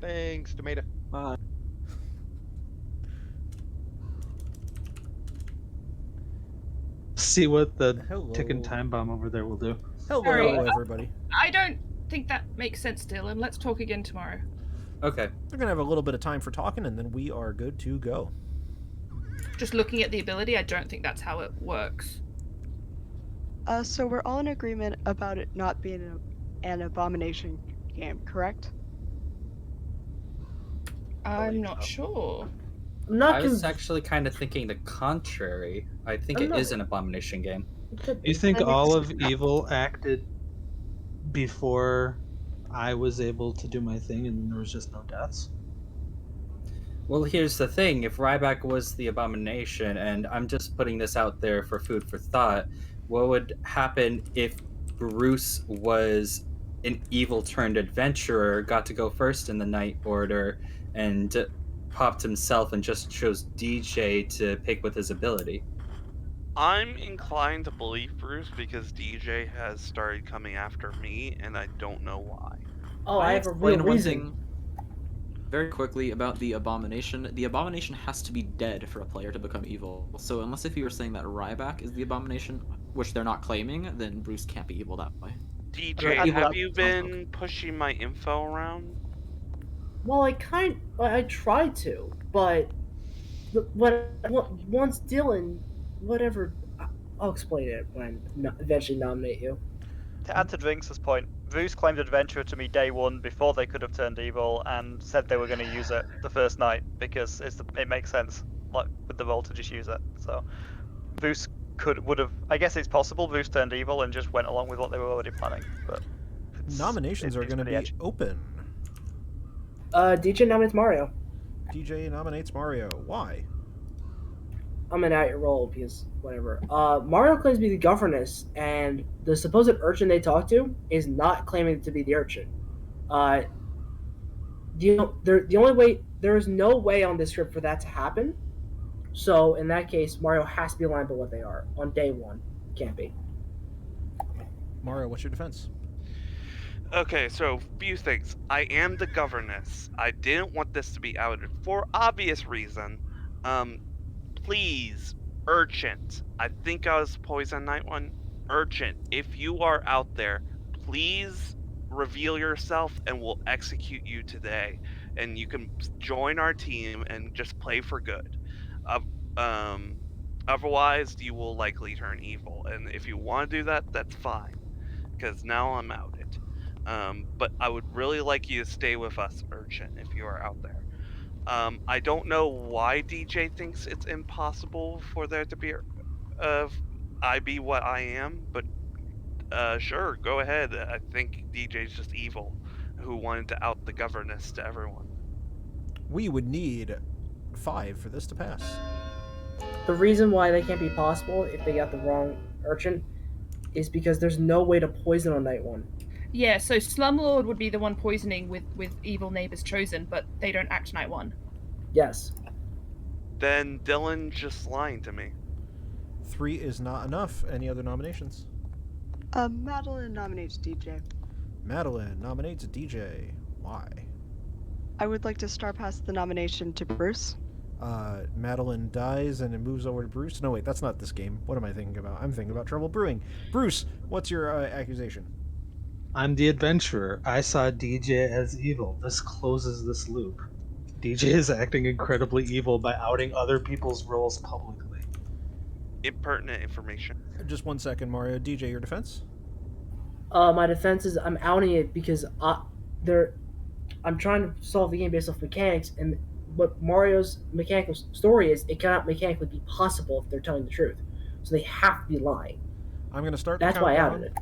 Thanks, Tomato. Bye. See what the ticking time bomb over there will do. Hello, everybody. I don't think that makes sense, Dylan. Let's talk again tomorrow. Okay. We're gonna have a little bit of time for talking, and then we are good to go. Just looking at the ability, I don't think that's how it works. So we're all in agreement about it not being an abomination game, correct? I'm not sure. I was actually kind of thinking the contrary. I think it is an abomination game. You think all of evil acted before I was able to do my thing and there was just no deaths? Well, here's the thing. If Ryback was the abomination, and I'm just putting this out there for food for thought, what would happen if Bruce was an evil-turned adventurer, got to go first in the Night Order, and popped himself and just chose DJ to pick with his ability? I'm inclined to believe Bruce because DJ has started coming after me, and I don't know why. Oh, I have a real reason. Very quickly about the abomination. The abomination has to be dead for a player to become evil. So unless if you were saying that Ryback is the abomination, which they're not claiming, then Bruce can't be evil that way. DJ, have you been pushing my info around? Well, I tried to, but once Dylan, whatever, I'll explain it when eventually nominate you. To add to Drinks' point, Bruce claimed adventurer to me day one before they could have turned evil and said they were going to use it the first night because it makes sense, like with the role to just use it. So Bruce would have. I guess it's possible Bruce turned evil and just went along with what they were already planning. But nominations are going to be open. DJ nominates Mario. DJ nominates Mario. Why? I'm gonna out your role because whatever. Mario claims to be the governess, and the supposed urchin they talk to is not claiming to be the urchin. The only way there is no way on this script for that to happen. So in that case, Mario has to be aligned with what they are on day one. Can't be. Mario, what's your defense? Okay, so few things. I am the governess. I didn't want this to be outed for obvious reason. Please, urchin. I think I was poison night one. Urchin, if you are out there, please reveal yourself and we'll execute you today. And you can join our team and just play for good. Otherwise, you will likely turn evil. And if you want to do that, that's fine, because now I'm outed. But I would really like you to stay with us, Urchin, if you are out there. I don't know why DJ thinks it's impossible for there to be I be what I am, but sure, go ahead. I think DJ's just evil, who wanted to out the governess to everyone. We would need 5 for this to pass. The reason why they can't be possible if they got the wrong urchin is because there's no way to poison on night 1. Yeah, so Slumlord would be the one poisoning with evil neighbors chosen, but they don't act night 1. Yes. Then Dylan's just lying to me. 3 is not enough. Any other nominations? Madeline nominates DJ. Madeline nominates DJ. Why? I would like to star pass the nomination to Bruce. Madeline dies and it moves over to Bruce. No, wait, that's not this game. What am I thinking about? I'm thinking about Trouble Brewing. Bruce, what's your accusation? I'm the adventurer. I saw DJ as evil. This closes this loop. DJ is acting incredibly evil by outing other people's roles publicly. Impertinent information. Just 1 second, Mario. DJ, your defense? My defense is I'm outing it because I'm trying to solve the game based off mechanics, and what Mario's mechanical story is, it cannot mechanically be possible if they're telling the truth. So they have to be lying. I'm going to start That's the countdown. why I outed it.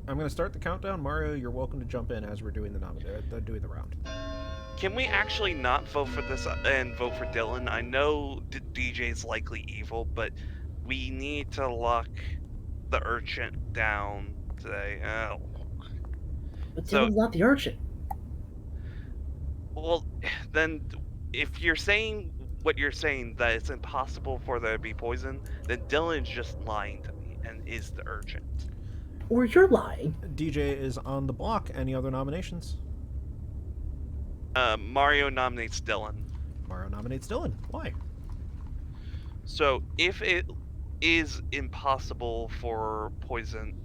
I'm going to start the countdown. Mario, you're welcome to jump in as we're doing doing the round. Can we actually not vote for this and vote for Dylan? I know DJ's likely evil, but we need to lock the urchin down today. But Dylan's not the urchin. Well, then, if you're saying what you're saying, that it's impossible for there to be poison, then Dylan's just lying to me and is the urchin. Or you're lying. DJ is on the block. Any other nominations? Mario nominates Dylan. Mario nominates Dylan. Why? So, if it is impossible for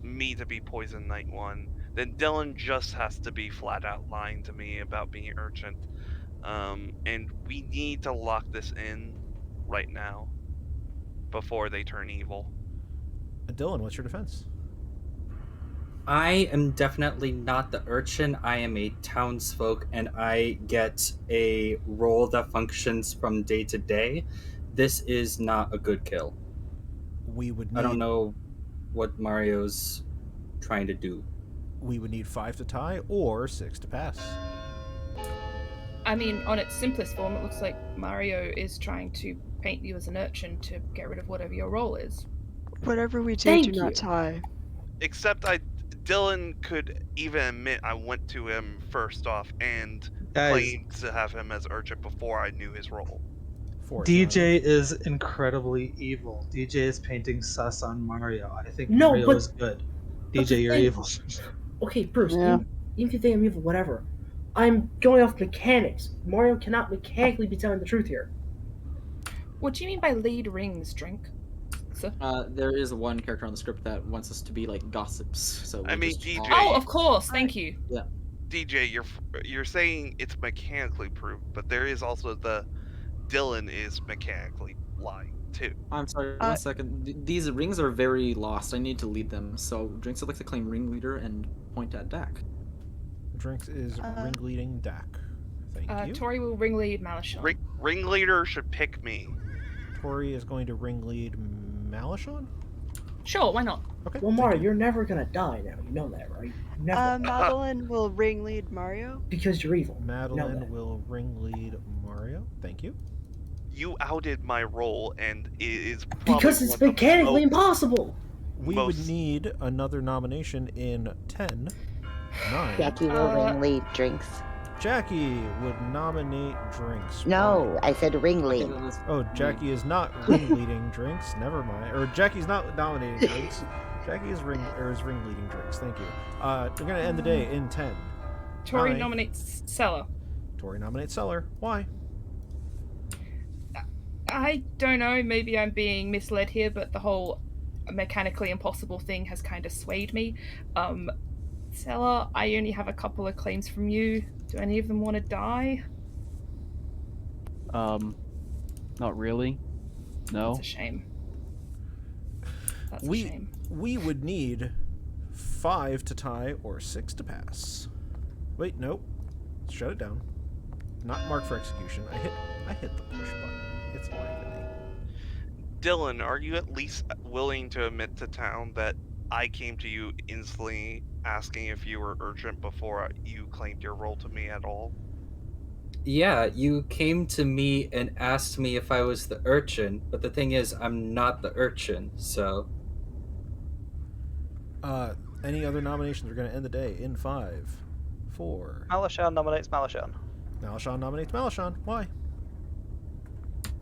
me to be poisoned night 1, then Dylan just has to be flat out lying to me about being urgent. And we need to lock this in right now before they turn evil. Dylan, what's your defense? I am definitely not the urchin. I am a townsfolk, and I get a role that functions from day to day. This is not a good kill. We would need... I don't know what Mario's trying to do. We would need 5 to tie or 6 to pass. I mean, on its simplest form, it looks like Mario is trying to paint you as an urchin to get rid of whatever your role is. Whatever we do, do not tie. Except Dylan could even admit I went to him first off and claimed to have him as urchin before I knew his role. DJ is incredibly evil. DJ is painting sus on Mario. I think Mario is good. DJ, you're evil. Okay, Bruce, even if you think I'm evil, whatever. I'm going off mechanics. Mario cannot mechanically be telling the truth here. What do you mean by lead rings, Drink? There is one character on the script that wants us to be like gossips. So I mean, DJ. Oh, of course. Thank you. Yeah. DJ, you're saying it's mechanically proved, but there is also the Dylan is mechanically lying too. I'm sorry. 1 second. These rings are very lost. I need to lead them. So Drinks would like to claim ringleader and point at Dak. Drinks is ringleading Dak. Thank you. Tori will ringlead Malishon. Ringleader should pick me. Tori is going to ringlead Malishon? Sure, why not? Okay. Well, Mario, you're never gonna die now. You know that, right? Never. Madeline will ringlead Mario. Because you're evil. Madeline will ringlead Mario. Thank you. You outed my role, and it is probably because it's mechanically impossible. We would need another nomination in 10, 9. Jackie will ringlead Drinks. Jackie would nominate Drinks. No, I said ringlead. Oh, Jackie is not ringleading Drinks. Never mind. Or Jackie's not nominating Drinks. Jackie is ringleading Drinks. Thank you. We're gonna end the day in 10. Tori nominates Cellar. Tori nominates Cellar. Why? I don't know. Maybe I'm being misled here, but the whole mechanically impossible thing has kind of swayed me. Cellar, I only have a couple of claims from you. Do any of them want to die? Not really. No. That's a shame. That's a We shame. we would need 5 to tie or 6 to pass. Wait, nope. Shut it down. Not marked for execution. I hit the push button. It's likening. Dylan, are you at least willing to admit to town that I came to you instantly asking if you were urgent before you claimed your role to me at all? Yeah, you came to me and asked me if I was the urchin, but the thing is, I'm not the urchin, so. Any other nominations are going to end the day in 5, 4. Malashan nominates Malashan. Malashan nominates Malashan. Why?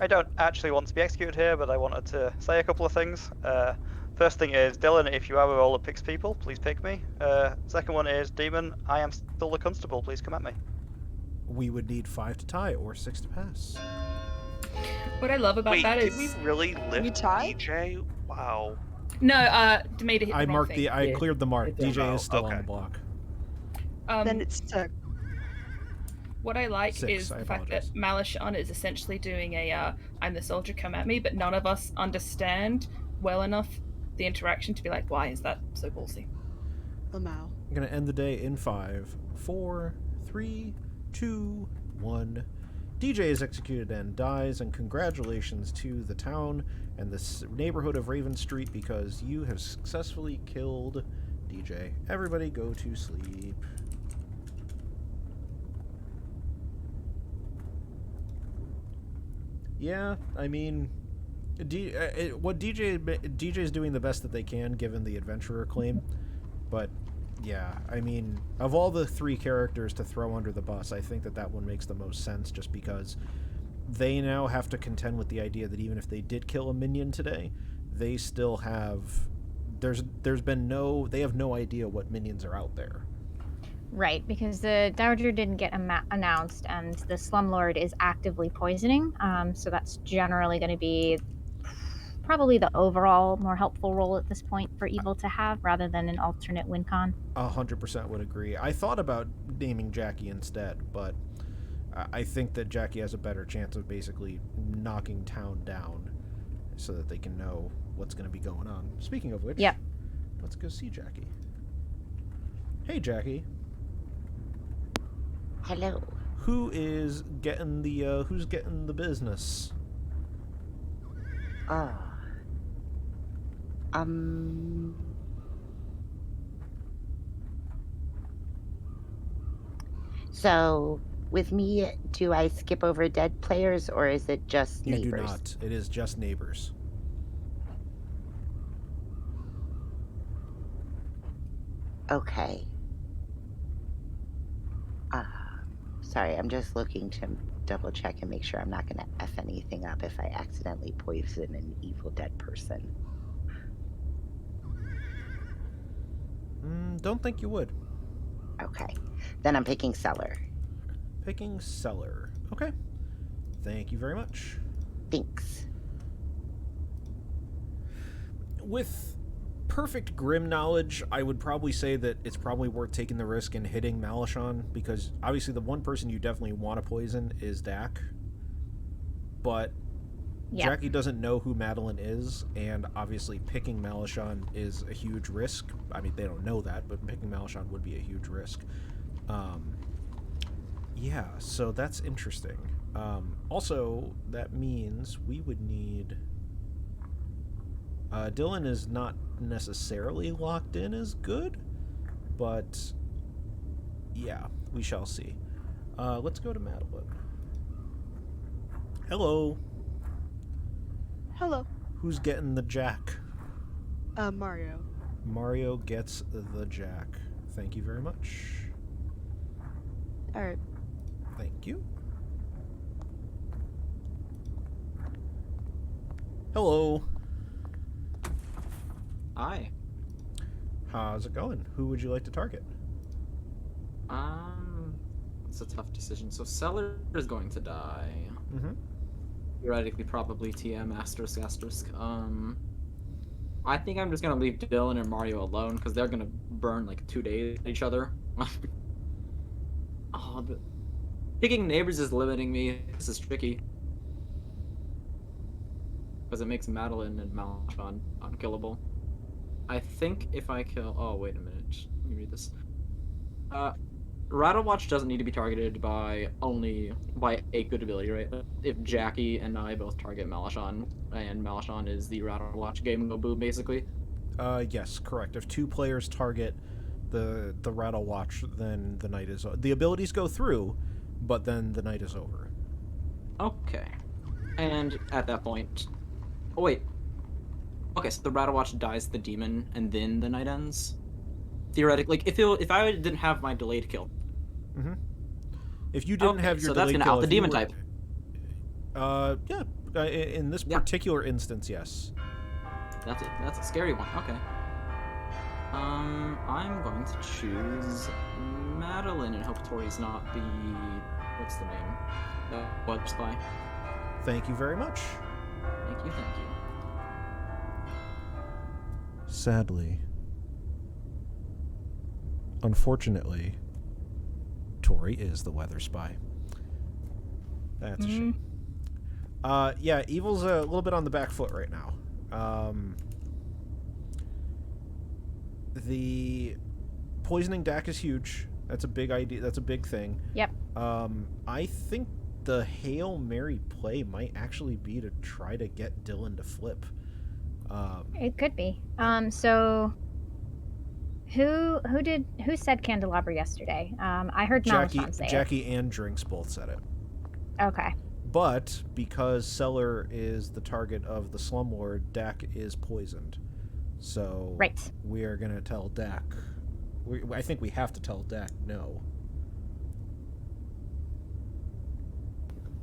I don't actually want to be executed here, but I wanted to say a couple of things. First thing is, Dylan, if you have a role that picks people, please pick me. Second one is, Demon, I am still the constable, please come at me. We would need 5 to tie or 6 to pass. What I love about Wait, that did is we really lift tie? DJ? Wow. no. Demeter hit the I wrong marked thing. I Yeah, cleared the mark. hit the- DJ is still on okay. the block. Then it's stuck. What I like 6, is I the fact that apologize. Malashan is essentially doing a I'm the soldier, come at me, but none of us understand well enough the interaction to be like, why is that so ballsy? Lamau. I'm going to end the day in 5, 4, 3, 2, 1. DJ is executed and dies, and congratulations to the town and the neighborhood of Raven Street because you have successfully killed DJ. Everybody go to sleep. Yeah, I mean, what DJ is doing the best that they can given the adventurer claim, but yeah, I mean, of all the 3 characters to throw under the bus, I think that one makes the most sense just because they now have to contend with the idea that even if they did kill a minion today, they still have they have no idea what minions are out there. Right, because the Dowager didn't get announced, and the Slumlord is actively poisoning. So that's generally going to be probably the overall more helpful role at this point for Evil to have, rather than an alternate win con. 100% would agree. I thought about naming Jackie instead, but I think that Jackie has a better chance of basically knocking town down so that they can know what's going to be going on. Speaking of which, yep. Let's go see Jackie. Hey, Jackie. Hello. Who's getting the business? Oh. So, with me, do I skip over dead players, or is it just neighbors? You do not. It is just neighbors. Okay. Sorry, I'm just looking to double check and make sure I'm not going to F anything up if I accidentally poison an evil dead person. Don't think you would. Okay. Then I'm picking Cellar. Picking Cellar. Okay. Thank you very much. Thanks. With perfect Grim knowledge, I would probably say that it's probably worth taking the risk and hitting Malashan, because obviously the one person you definitely want to poison is Dak. But Jackie doesn't know who Madeline is, and obviously picking Malashan is a huge risk. I mean, they don't know that, but picking Malashan would be a huge risk. Yeah, so that's interesting. Also, that means we would need... Dylan is not necessarily locked in as good, but yeah, we shall see. Let's go to Madeline. Hello. Hello. Who's getting the jack? Mario. Mario gets the jack. Thank you very much. All right. Thank you. Hello. Hi. How's it going? Who would you like to target? It's a tough decision. So Cellar is going to die. Mm-hmm. Theoretically, probably TM ****. I think I'm just gonna leave Dylan and Mario alone because they're gonna burn like 2 days at each other. But picking neighbors is limiting me. This is tricky. because it makes Madeline and Malachon unkillable. I think if I kill... Oh, wait a minute. Let me read this. Rattle Watch doesn't need to be targeted by a good ability, right? If Jackie and I both target Malachon, and Malachon is the Rattle Watch game go boom, basically. Yes, correct. If 2 players target the Rattle Watch, then the night is... The abilities go through, but then the night is over. Okay. And at that point... Oh, wait. Okay, so the Rattle Watch dies the demon, and then the night ends? Theoretically, like, if I didn't have my delayed kill... Mm-hmm. If you didn't have your so that's delayed gonna kill... out the demon type. Yeah. In this particular instance, yes. That's a scary one. Okay. I'm going to choose Madeline and hope Tori's not the... What's the name? Web spy. Thank you very much. Thank you. Sadly, unfortunately, Tori is the weather spy. That's a shame. Yeah, Evil's a little bit on the back foot right now. The poisoning Dak is huge. That's a big idea. That's a big thing. Yep. I think the Hail Mary play might actually be to try to get Dylan to flip. It could be. So who said candelabra yesterday? I heard Malachon say Jackie and Drinks both said it. Okay. But because Cellar is the target of the Slumlord, Dak is poisoned. So right. We are gonna tell Dak. I think we have to tell Dak no.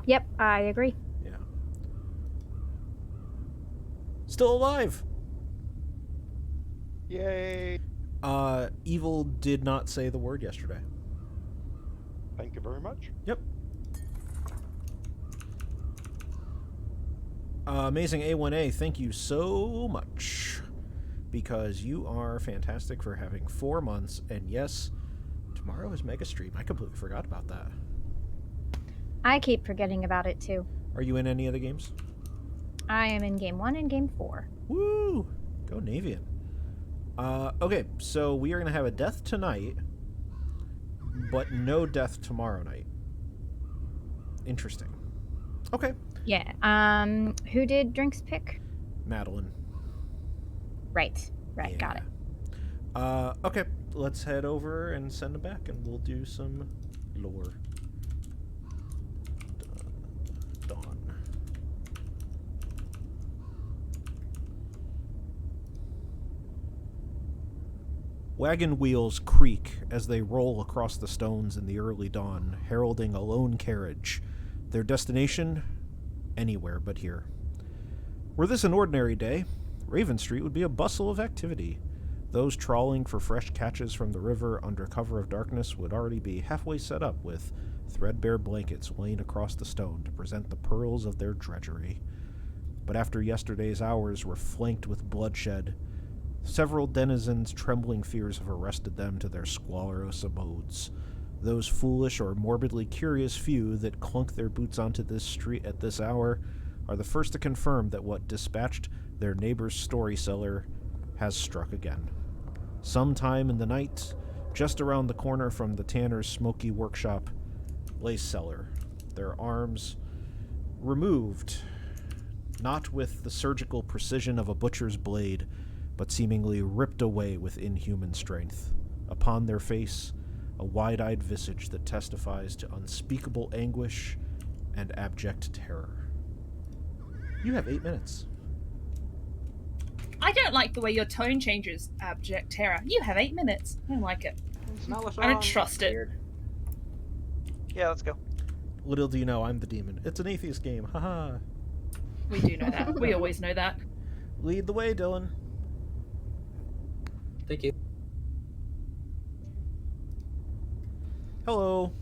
Yep, I agree. Yeah. Still alive. Yay. Evil did not say the word yesterday. Thank you very much. Yep. Amazing A1A, thank you so much. Because you are fantastic for having 4 months. And yes, tomorrow is Mega Stream. I completely forgot about that. I keep forgetting about it too. Are you in any of the games? I am in Game 1 and Game 4. Woo! Go Navean. Okay, so we are going to have a death tonight, but no death tomorrow night. Interesting. Okay. Yeah. Who did Drinks pick? Madeline. Right. Yeah. Got it. Okay, let's head over and send them back, and we'll do some lore. Dawn. Wagon wheels creak as they roll across the stones in the early dawn, heralding a lone carriage. Their destination? Anywhere but here. Were this an ordinary day, Raven Street would be a bustle of activity. Those trawling for fresh catches from the river under cover of darkness would already be halfway set up with threadbare blankets laying across the stone to present the pearls of their drudgery. But after yesterday's hours were flanked with bloodshed, several denizens' trembling fears have arrested them to their squalorous abodes. Those foolish or morbidly curious few that clunk their boots onto this street at this hour are the first to confirm that what dispatched their neighbor's story seller has struck again. Sometime in the night, just around the corner from the tanner's smoky workshop, lay Cellar, their arms removed, not with the surgical precision of a butcher's blade, but seemingly ripped away with inhuman strength. Upon their face, a wide-eyed visage that testifies to unspeakable anguish and abject terror. You have 8 minutes. I don't like the way your tone changes, abject terror. You have 8 minutes. I don't like it. I don't trust it. Yeah, let's go. Little do you know, I'm the demon. It's an atheist game. Haha. We do know that. We always know that. Lead the way, Dylan. Thank you. Hello.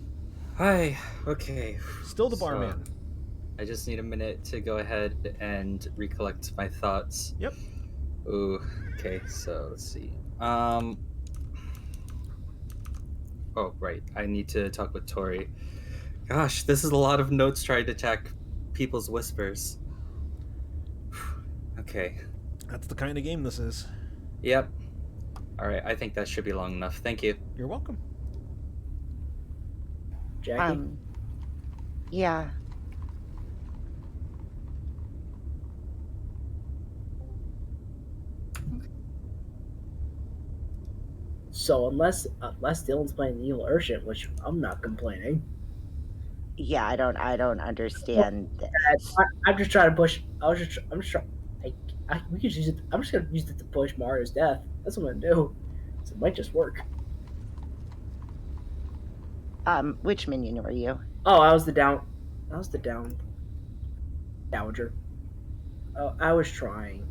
Hi. Okay. Still the barman. I just need a minute to go ahead and recollect my thoughts. Yep. Ooh. Okay. So let's see. Oh, right. I need to talk with Tori. Gosh, this is a lot of notes trying to check people's whispers. Okay. That's the kind of game this is. Yep. All right. I think that should be long enough. Thank you. You're welcome. Jackie? Yeah. So unless Dylan's playing the evil urchin, which I'm not complaining. Yeah, I don't understand. I'm just trying to push. I'm just trying. We could use it. I'm just gonna use it to push Mario's death. That's what I'm gonna do. So it might just work. Which minion were you? Oh, I was the down dowager. Oh, I was trying.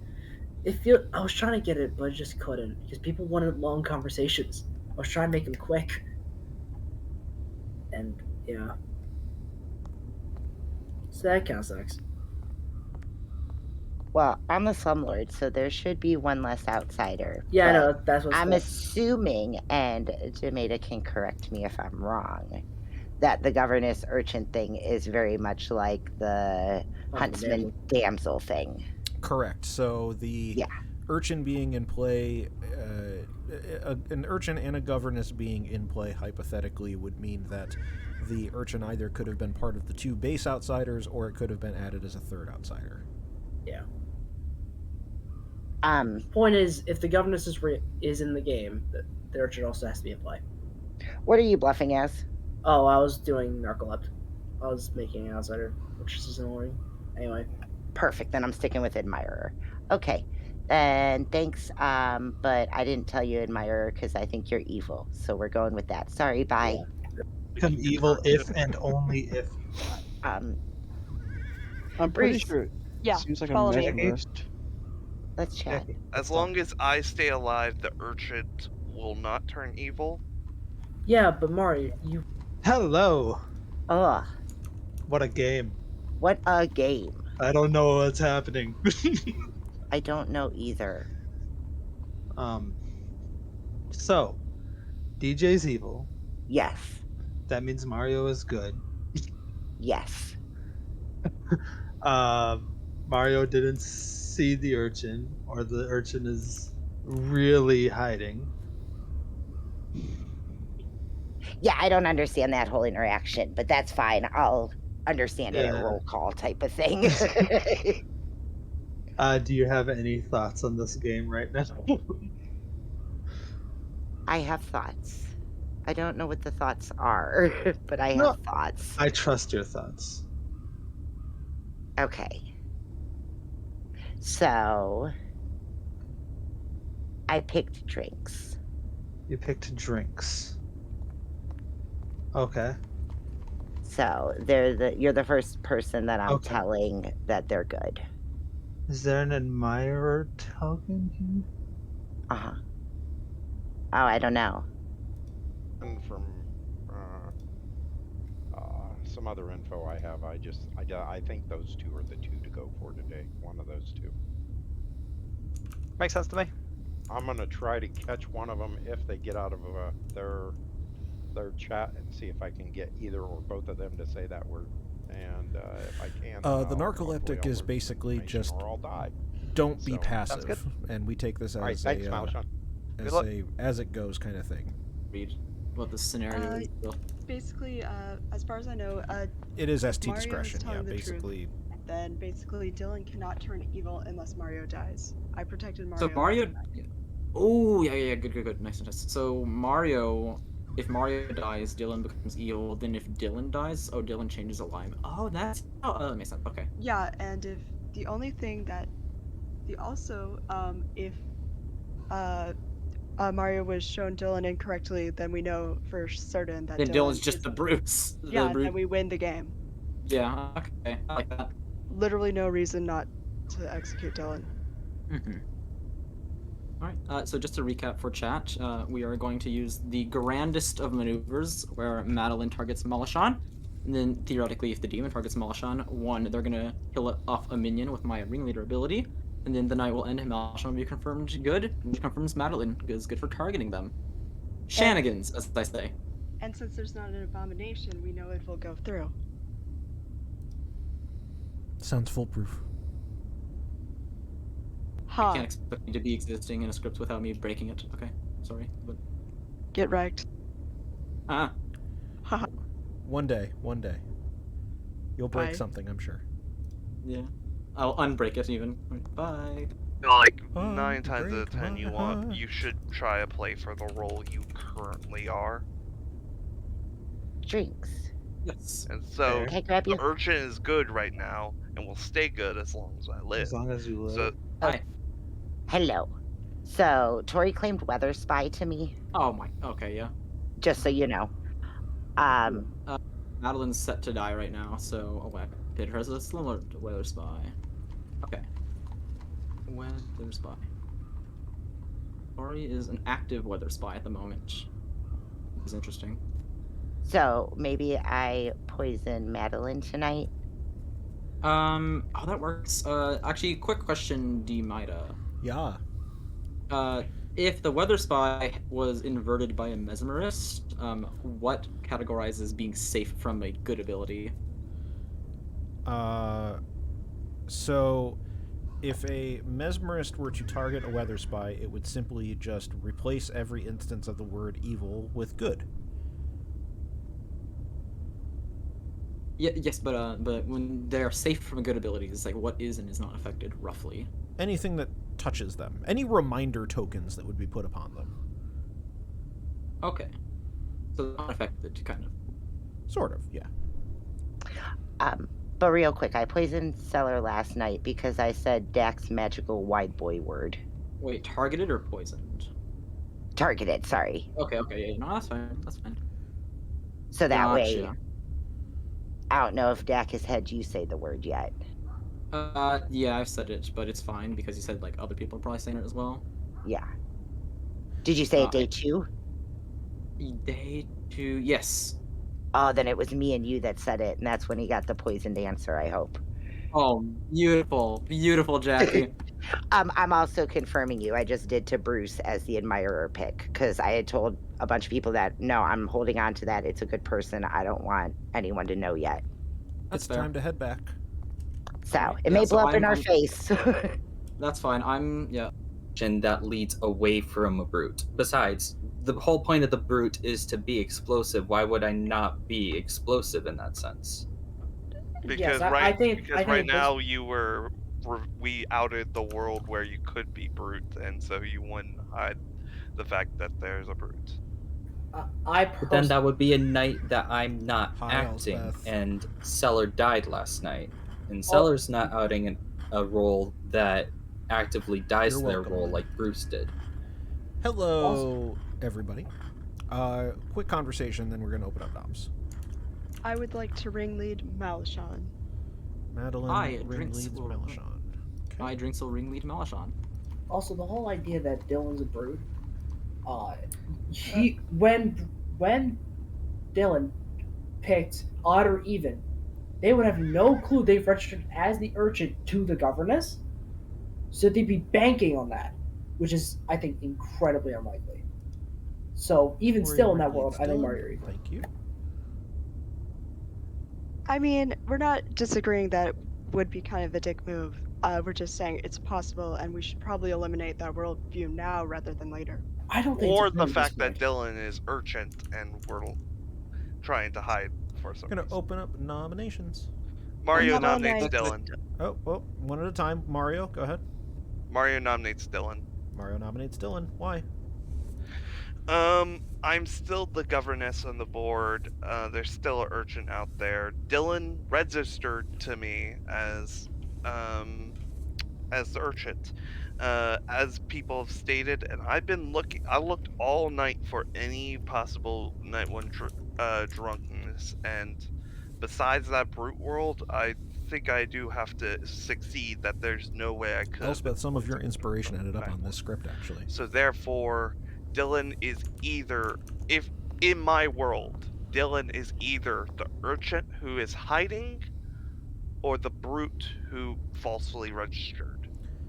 I was trying to get it, but I just couldn't because people wanted long conversations. I was trying to make them quick, and yeah. So that kind of sucks. Well, I'm a slumlord, so there should be one less outsider. Yeah, I know. That's what I'm assuming, and Jameda can correct me if I'm wrong, that the governess urchin thing is very much like the huntsman damsel thing. Correct. So the urchin being in play, an urchin and a governess being in play hypothetically would mean that the urchin either could have been part of the two base outsiders or it could have been added as a third outsider. Yeah. Point is, if the governess is in the game, the urchin also has to be in play. What are you bluffing as? Oh, I was doing narcolept. I was making an outsider, which is annoying. Anyway. Perfect. Then I'm sticking with admirer. Okay. And thanks. But I didn't tell you admirer because I think you're evil. So we're going with that. Sorry. Bye. Become evil if and only if. I'm pretty sure. Yeah. Seems like follow a me. mesmerist. Let's chat. As long as I stay alive, the urchin will not turn evil. Yeah, but Mario, you. Hello. Ugh. What a game. What a game. I don't know what's happening. I don't know either. So, DJ's evil. Yes. That means Mario is good. Yes. Mario didn't see the urchin, or the urchin is really hiding. Yeah, I don't understand that whole interaction, but that's fine. I'll understand it at roll call type of thing. Do you have any thoughts on this game right now? I have thoughts. I don't know what the thoughts are, but I have thoughts. I trust your thoughts. Okay. So, I picked drinks. You picked drinks. Okay. So, you're the first person that I'm telling that they're good. Is there an admirer token here? Uh-huh. Oh, I don't know. And from some other info I have, I think those two are the two to go for today. One of those two. Makes sense to me. I'm gonna try to catch one of them if they get out of their chat and see if I can get either or both of them to say that word. And if I can, the narcoleptic is basically just or I'll die. Don't be passive, and we take this as thanks, as it goes kind of thing. Read what the scenario is. Basically, as far as I know, it is ST Mario discretion. is telling Yeah, the basically. Truth. Then basically, Dylan cannot turn evil unless Mario dies. I protected Mario. So Mario. Oh yeah, good, nice. So Mario. If Mario dies, Dylan becomes evil. Then if Dylan dies, Dylan changes alignment. Oh, that makes sense. Okay. Yeah, and if the only thing that, if Mario was shown Dylan incorrectly, then we know for certain that then Dylan's just the Bruce. Yeah, then we win the game. Yeah. Okay, I like that. Literally no reason not to execute Dylan. Mm-hmm. Alright, so just to recap for chat, we are going to use the grandest of maneuvers, where Madeline targets Melashan, and then theoretically if the demon targets Melashan, they're going to kill it off a minion with my Ringleader ability, and then the night will end and Melashan will be confirmed good, which confirms Madeline is good for targeting them. Shenanigans, as I say. And since there's not an abomination, we know it will go through. Sounds foolproof. You can't expect me to be existing in a script without me breaking it. Okay, sorry, but Get wrecked. One day. You'll break Bye. something, I'm sure. Yeah, I'll unbreak it even. Bye. Like 9 times out of 10, you should try to play for the role you currently are. Drinks. Yes. And so Can I grab you? the urchin is good right now and will stay good as long as I live. As long as you live. So Hi. Hello. So Tori claimed weather spy to me. Oh my. Okay, yeah. Just so you know. Madeline's set to die right now, so I'll pit her as a similar weather spy. Okay. Weather spy. Tori is an active weather spy at the moment. It's interesting. So maybe I poison Madeline tonight. Oh, that works. Actually, quick question, Dmida. Yeah. If the weather spy was inverted by a mesmerist, what categorizes being safe from a good ability? So, if a mesmerist were to target a weather spy, it would simply just replace every instance of the word evil with good. Yeah, yes, but when they're safe from good abilities, like what is and is not affected, roughly? Anything that touches them. Any reminder tokens that would be put upon them. Okay. So not affected, kind of. Sort of, yeah. But real quick, I poisoned Cellar last night because I said Dak's magical wide boy word. Wait, targeted or poisoned? Targeted, sorry. Okay, yeah, no, that's fine, that's fine. So that way, Gotcha. I don't know if Dak has had you say the word yet. Yeah, I've said it, but it's fine because you said like other people are probably saying it as well. Yeah. Did you say it day 2? Day 2, yes. Oh, then it was me and you that said it, and that's when he got the poisoned answer, I hope. Oh, beautiful, Jackie. I'm also confirming you. I just did to Bruce as the admirer pick, because I had told a bunch of people that, no, I'm holding on to that. It's a good person. I don't want anyone to know yet. It's time to head back. So, it may blow up in our face. That's fine, yeah. And that leads away from a brute. Besides, the whole point of the brute is to be explosive. Why would I not be explosive in that sense? Because right now we outed the world where you could be brute, and so you wouldn't hide the fact that there's a brute. But then that would be a night that I'm not acting, Elspeth. and Cellar died last night. And Cellar's not outing a role that actively dies to their role like Bruce did. Hello, everybody. Quick conversation, then we're going to open up noms. I would like to ringlead Malishon. Madeline ringleads Malishon. I Drinksel ringlead Malishon. Also, the whole idea that Dylan's a brute. When Dylan picked odd or even, they would have no clue they've registered as the urchin to the governess, so they'd be banking on that, which is, I think, incredibly unlikely. So even still in that world, I think Mario evil. Thank you. I mean, we're not disagreeing that it would be kind of a dick move. We're just saying it's possible, and we should probably eliminate that worldview now rather than later. I don't think. Or the fact that Dylan is urchin and we're trying to hide for some reason. We're gonna open up nominations. Mario nominates Dylan. Oh, one at a time. Mario, go ahead. Mario nominates Dylan. Mario nominates Dylan. Why? I'm still the governess on the board. There's still an urchin out there. Dylan registered to me as the urchin. As people have stated, and I've been looking. I looked all night for any possible night one drunkenness, and besides that brute world, I think I do have to succeed. That there's no way I could. Elspeth, some of your inspiration ended up on this script, actually. So therefore, Dylan is either, if in my world, Dylan is either the urchin who is hiding, or the brute who falsely registered.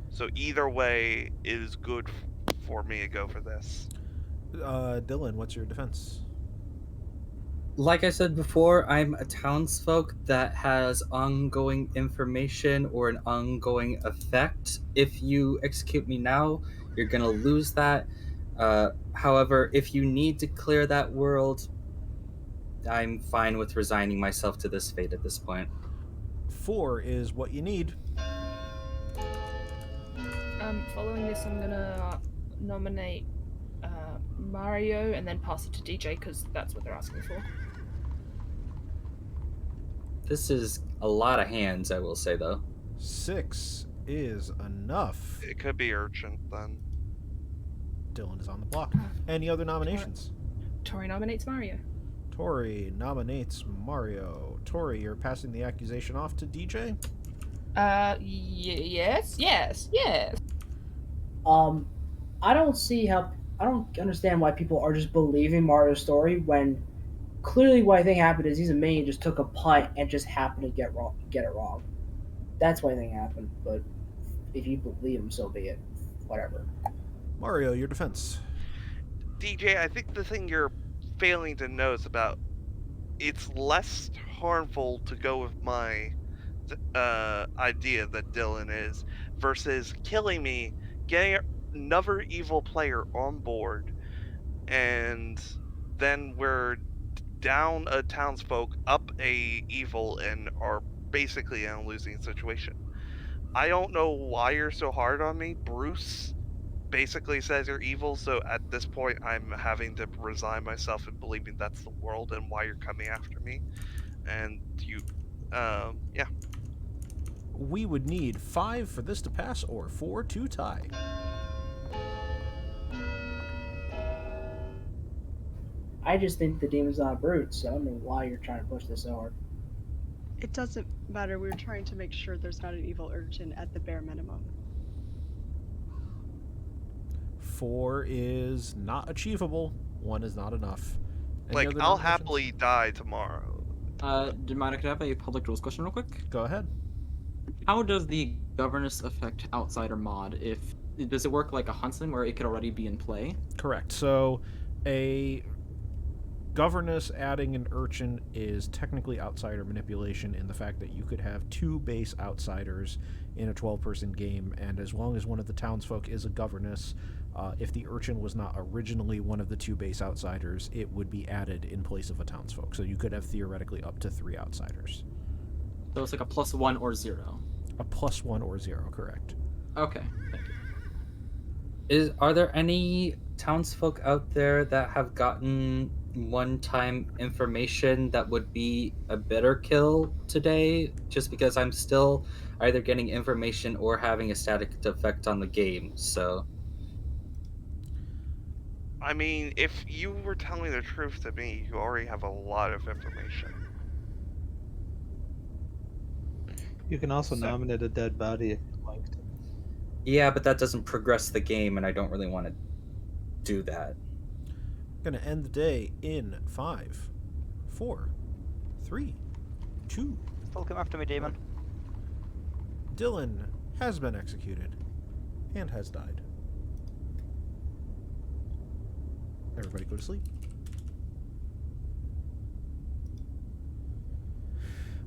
So either way is good for me to go for this. Dylan, what's your defense? like I said before, I'm a townsfolk that has ongoing information or an ongoing effect. If you execute me now, you're gonna lose that. However, if you need to clear that world, I'm fine with resigning myself to this fate at this point. 4 is what you need. Following this, I'm gonna nominate Mario and then pass it to DJ because that's what they're asking for. This is a lot of hands, I will say, though. 6 is enough. It could be Urchin then. Dylan is on the block. Any other nominations? Tori nominates Mario. Tori nominates Mario. Tori, you're passing the accusation off to DJ? Yes. I don't understand why people are just believing Mario's story when clearly what I think happened is he's a minion, just took a punt and just happened to get it wrong. That's what I think happened, but if you believe him, so be it. Whatever. Mario, your defense. DJ, I think the thing you're failing to know is about it's less harmful to go with my idea that Dylan is versus killing me, getting another evil player on board, and then we're down a townsfolk, up a evil, and are basically in a losing situation. I don't know why you're so hard on me. Bruce basically says you're evil, so at this point I'm having to resign myself and believing that's the world and why you're coming after me. And you, yeah. We would need 5 for this to pass or 4 to tie. I just think the demon's not a brute, so I don't know why you're trying to push this so hard. It doesn't matter. We're trying to make sure there's not an evil urchin at the bare minimum. 4 is not achievable. 1 is not enough. Like, I'll happily die tomorrow. Do you mind if I have a public rules question real quick? Go ahead. How does the governance affect outsider mod? Does it work like a huntsman where it could already be in play? Correct. So a governess adding an urchin is technically outsider manipulation in the fact that you could have 2 base outsiders in a 12-person game, and as long as one of the townsfolk is a governess, if the urchin was not originally one of the 2 base outsiders, it would be added in place of a townsfolk. So you could have theoretically up to 3 outsiders. So it's like a +1 or 0. A +1 or 0, correct. Okay, thank you. Are there any townsfolk out there that have gotten one-time information that would be a better kill today? Just because I'm still either getting information or having a static effect on the game, so... I mean, if you were telling the truth to me, you already have a lot of information. You can also nominate a dead body if you'd like to. Yeah, but that doesn't progress the game, and I don't really want to do that. Gonna end the day in 5, 4, 3, 2. Still come after me, demon. Dylan has been executed and has died. Everybody go to sleep.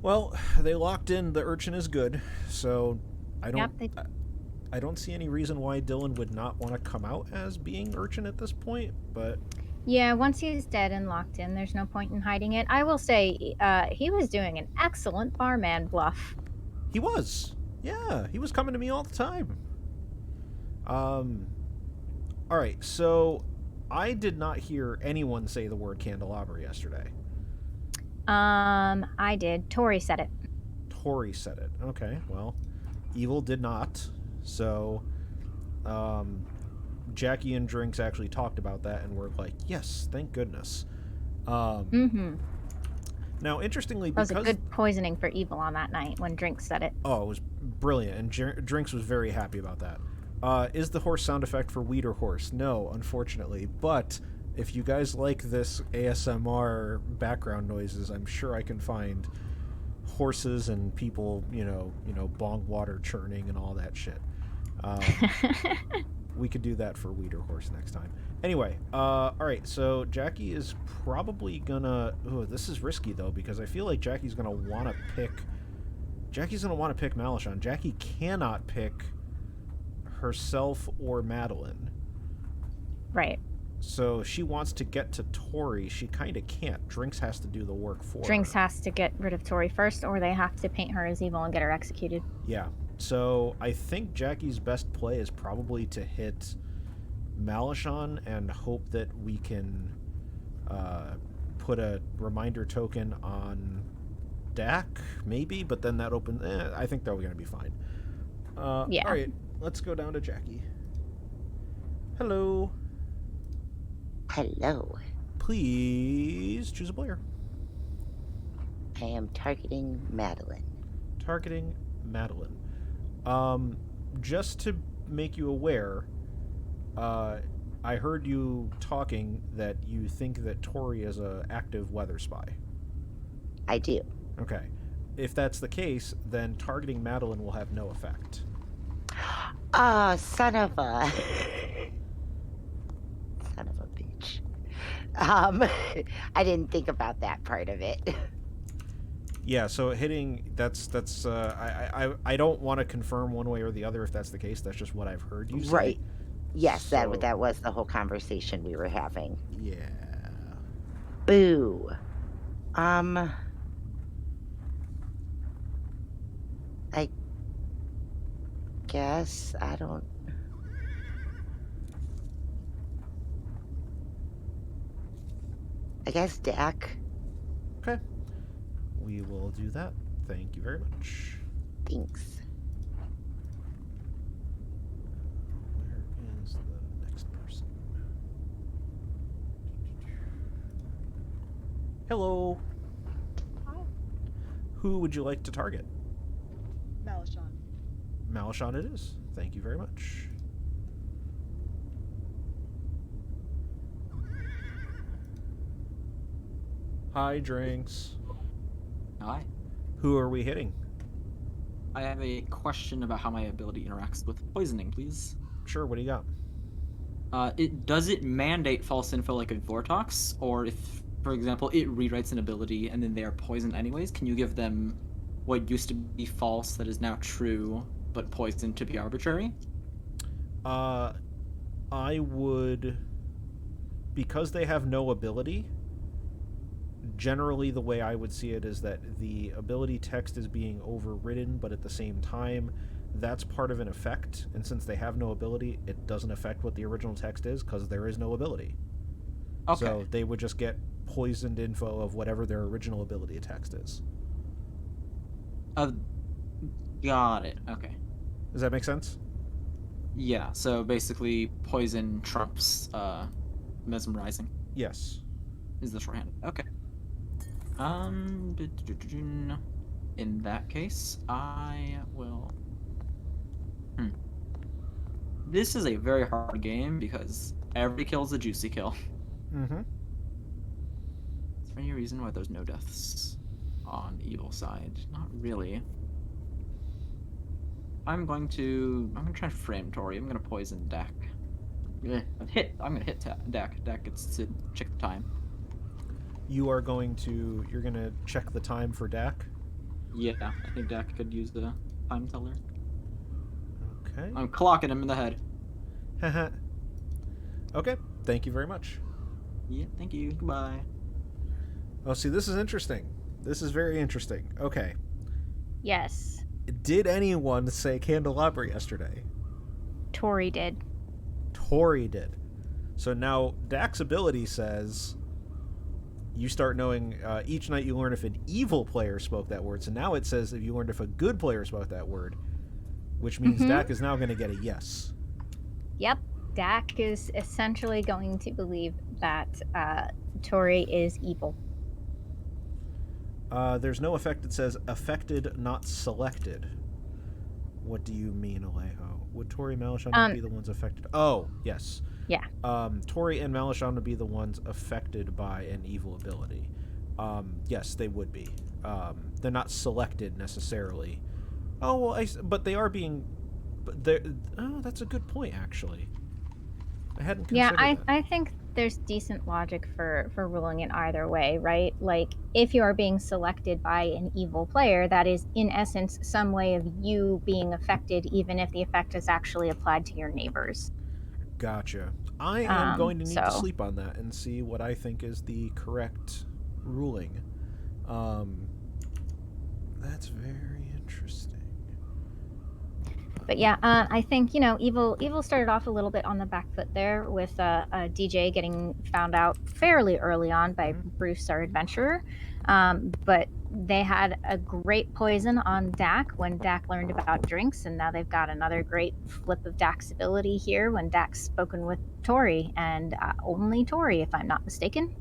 Well, they locked in the urchin is good, so I don't see any reason why Dylan would not want to come out as being urchin at this point, but... Yeah, once he's dead and locked in, there's no point in hiding it. I will say, he was doing an excellent barman bluff. He was. Yeah, he was coming to me all the time. Alright, so I did not hear anyone say the word candelabra yesterday. I did. Tori said it. Tori said it. Okay, well, Evil did not. So, Jackie and Drinks actually talked about that and were like, yes, thank goodness. Now, interestingly, because... That was a good poisoning for Evil on that night when Drinks said it. Oh, it was brilliant, and Drinks was very happy about that. Is the horse sound effect for Weeder Horse? No, unfortunately, but... if you guys like this ASMR background noises, I'm sure I can find horses and people, you know, bong water churning and all that shit. we could do that for Weeder Horse next time. Anyway, all right, so Jackie is probably gonna... Oh, this is risky, though, because I feel like Jackie's gonna want to pick... Jackie's gonna want to pick Malachon. Jackie cannot pick herself or Madeline. Right. So she wants to get to Tori. She kind of can't. Drinks has to do the work for Drinks her. has to get rid of Tori first, or they have to paint her as evil and get her executed. Yeah. So I think Jackie's best play is probably to hit Malachon and hope that we can put a reminder token on Dak, maybe, but then that opens... I think they're going to be fine. Yeah. All right, let's go down to Jackie. Hello. Hello. Please choose a player. I am targeting Madeline. Targeting Madeline. Just to make you aware, I heard you talking that you think that Tori is an active weather spy. I do. Okay. If that's the case, then targeting Madeline will have no effect. Oh, son of a bitch. I didn't think about that part of it. Yeah, so hitting I don't want to confirm one way or the other if that's the case. That's just what I've heard you say. Right. Yes, So- that was the whole conversation we were having. Yeah. Boo. I guess I don't. I guess Dak. Okay. We will do that. Thank you very much. Thanks. Where is the next person? Hello. Hi. Who would you like to target? Malachon. Malachon it is. Thank you very much. Hi, Drinks. Hi. Who are we hitting? I have a question about how my ability interacts with poisoning, please. Sure, what do you got? Does it mandate false info like a Vortox, or if, for example, it rewrites an ability and then they are poisoned anyways, can you give them what used to be false that is now true, but poisoned to be arbitrary? I would, because they have no ability, generally the way I would see it is that the ability text is being overridden, but at the same time, that's part of an effect, and since they have no ability, it doesn't affect what the original text is, because there is no ability. Okay. So they would just get poisoned info of whatever their original ability text is. Got it. Okay. Does that make sense? Yeah, so basically poison trumps mesmerizing Yes. is the shorthand. Okay. In that case, I will... This is a very hard game because every kill is a juicy kill. Mm-hmm. Is there any reason why there's no deaths on evil side? Not really. I'm gonna try and frame Tori. I'm gonna poison Dak. I'm gonna hit Dak. Dak gets to check the time. You're gonna check the time for Dak? Yeah, I think Dak could use the time teller. Okay. I'm clocking him in the head. Haha. Okay, thank you very much. Yeah, thank you. Goodbye. Oh, see, this is interesting. This is very interesting. Okay. Yes. Did anyone say candelabra yesterday? Tori did. Tori did. So now Dak's ability says you start knowing each night you learn if an evil player spoke that word. So now it says if you learned if a good player spoke that word, which means Dak is now going to get a yes. Yep. Dak is essentially going to believe that Tori is evil. There's no effect that says affected, not selected. What do you mean, Alejo? Would Tori and Malachon not be the ones affected? Oh, yes. Yeah. Tori and Malachon would be the ones affected by an evil ability. Yes, they would be. They're not selected necessarily. Oh, well, but they are being... Oh, that's a good point, actually. I hadn't Yeah, considered that. I think there's decent logic for ruling it either way, right? Like, if you are being selected by an evil player, that is in essence some way of you being affected, even if the effect is actually applied to your neighbors. Gotcha. I am going to need to So- sleep on that and see what I think is the correct ruling. That's very interesting. But yeah, I think, you know, Evil started off a little bit on the back foot there with DJ getting found out fairly early on by Bruce, our adventurer. But they had a great poison on Dak when Dak learned about drinks, and now they've got another great flip of Dak's ability here when Dak's spoken with Tori, and only Tori, if I'm not mistaken.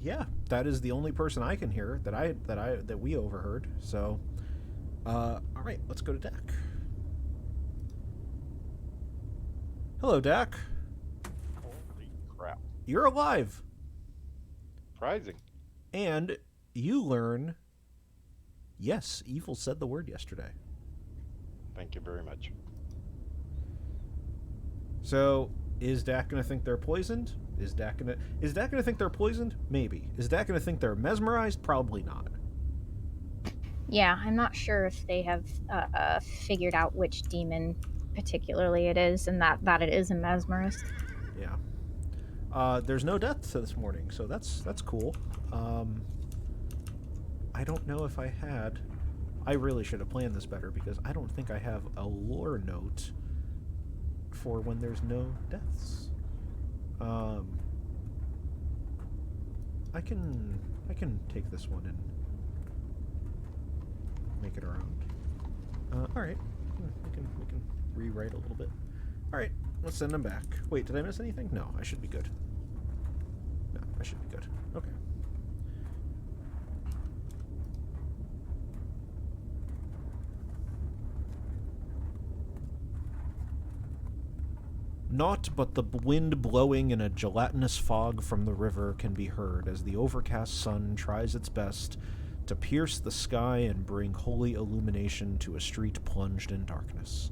Yeah, that is the only person I can hear that we overheard. So, all right, let's go to Dak. Hello, Dak. Holy crap! You're alive, Surprising. and you learn. Yes, Evil said the word yesterday. Thank you very much. So, is Dak gonna think they're poisoned? Is Dak gonna think they're poisoned? Maybe. Is Dak gonna think they're mesmerized? Probably not. Yeah, I'm not sure if they have figured out which demon particularly it is, and that it is a mesmerist. Yeah. There's no death this morning, so that's cool. I don't know if I had. I really should have planned this better because I don't think I have a lore note for when there's no deaths. I can take this one and make it around. All right, we can rewrite a little bit. All right, let's send them back. Wait, did I miss anything? No, I should be good. No, I should be good. Okay. Naught but the wind blowing in a gelatinous fog from the river can be heard as the overcast sun tries its best to pierce the sky and bring holy illumination to a street plunged in darkness.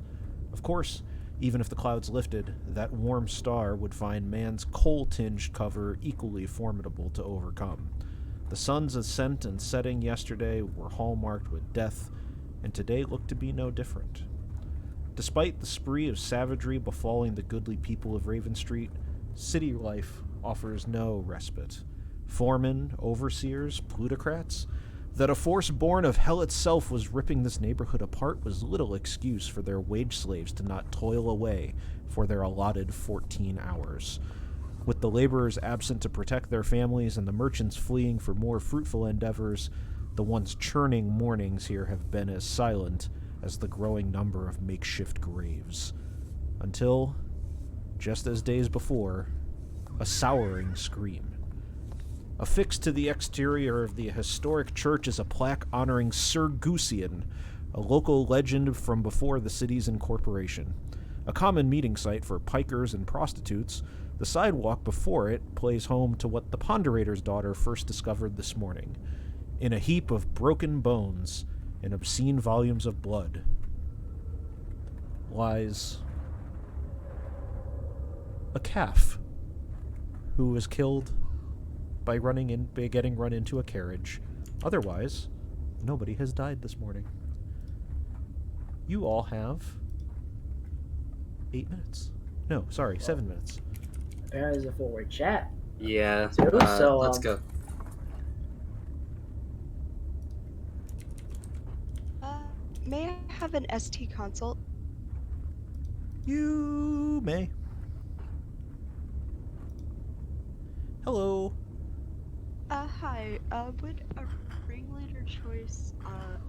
Of course, even if the clouds lifted, that warm star would find man's coal-tinged cover equally formidable to overcome. The sun's ascent and setting yesterday were hallmarked with death, and today looked to be no different. Despite the spree of savagery befalling the goodly people of Raven Street, city life offers no respite. Foremen, overseers, plutocrats, that a force born of hell itself was ripping this neighborhood apart was little excuse for their wage slaves to not toil away for their allotted 14 hours. With the laborers absent to protect their families and the merchants fleeing for more fruitful endeavors, the once churning mornings here have been as silent as the growing number of makeshift graves. Until, just as days before, a souring scream. Affixed to the exterior of the historic church is a plaque honoring Sir Gusian, a local legend from before the city's incorporation. A common meeting site for pikers and prostitutes, the sidewalk before it plays home to what the Ponderator's daughter first discovered this morning. In a heap of broken bones and obscene volumes of blood lies a calf who was killed by getting run into a carriage. Otherwise, nobody has died this morning. You all have 8 minutes. No, sorry, 7 minutes. Apparently, there's a four-way chat. Yeah. So, Let's go. May I have an ST consult? You may. Hello. Hi. Would a ringleader choice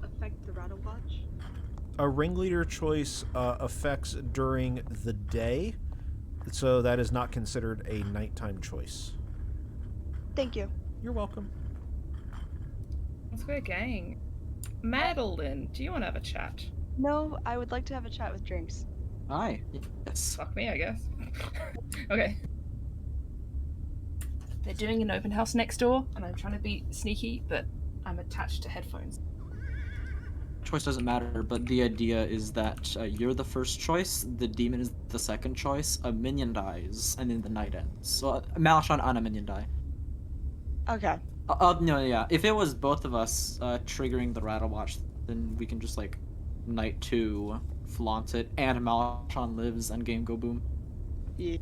affect the Rattle Watch? A ringleader choice affects during the day, so that is not considered a nighttime choice. Thank you. You're welcome. Let's go, gang. Madeline, do you want to have a chat? No, I would like to have a chat with Drinks. Hi. Yes. Fuck me, I guess. Okay. They're doing an open house next door, and I'm trying to be sneaky, but I'm attached to headphones. choice doesn't matter, but the idea is that you're the first choice, the demon is the second choice, a minion dies, and then the night ends. So Malashon and a minion die. Okay. No, yeah. If it was both of us triggering the Rattle Watch, then we can just like night 2, flaunt it, and Malashon lives and game go boom. Yeah.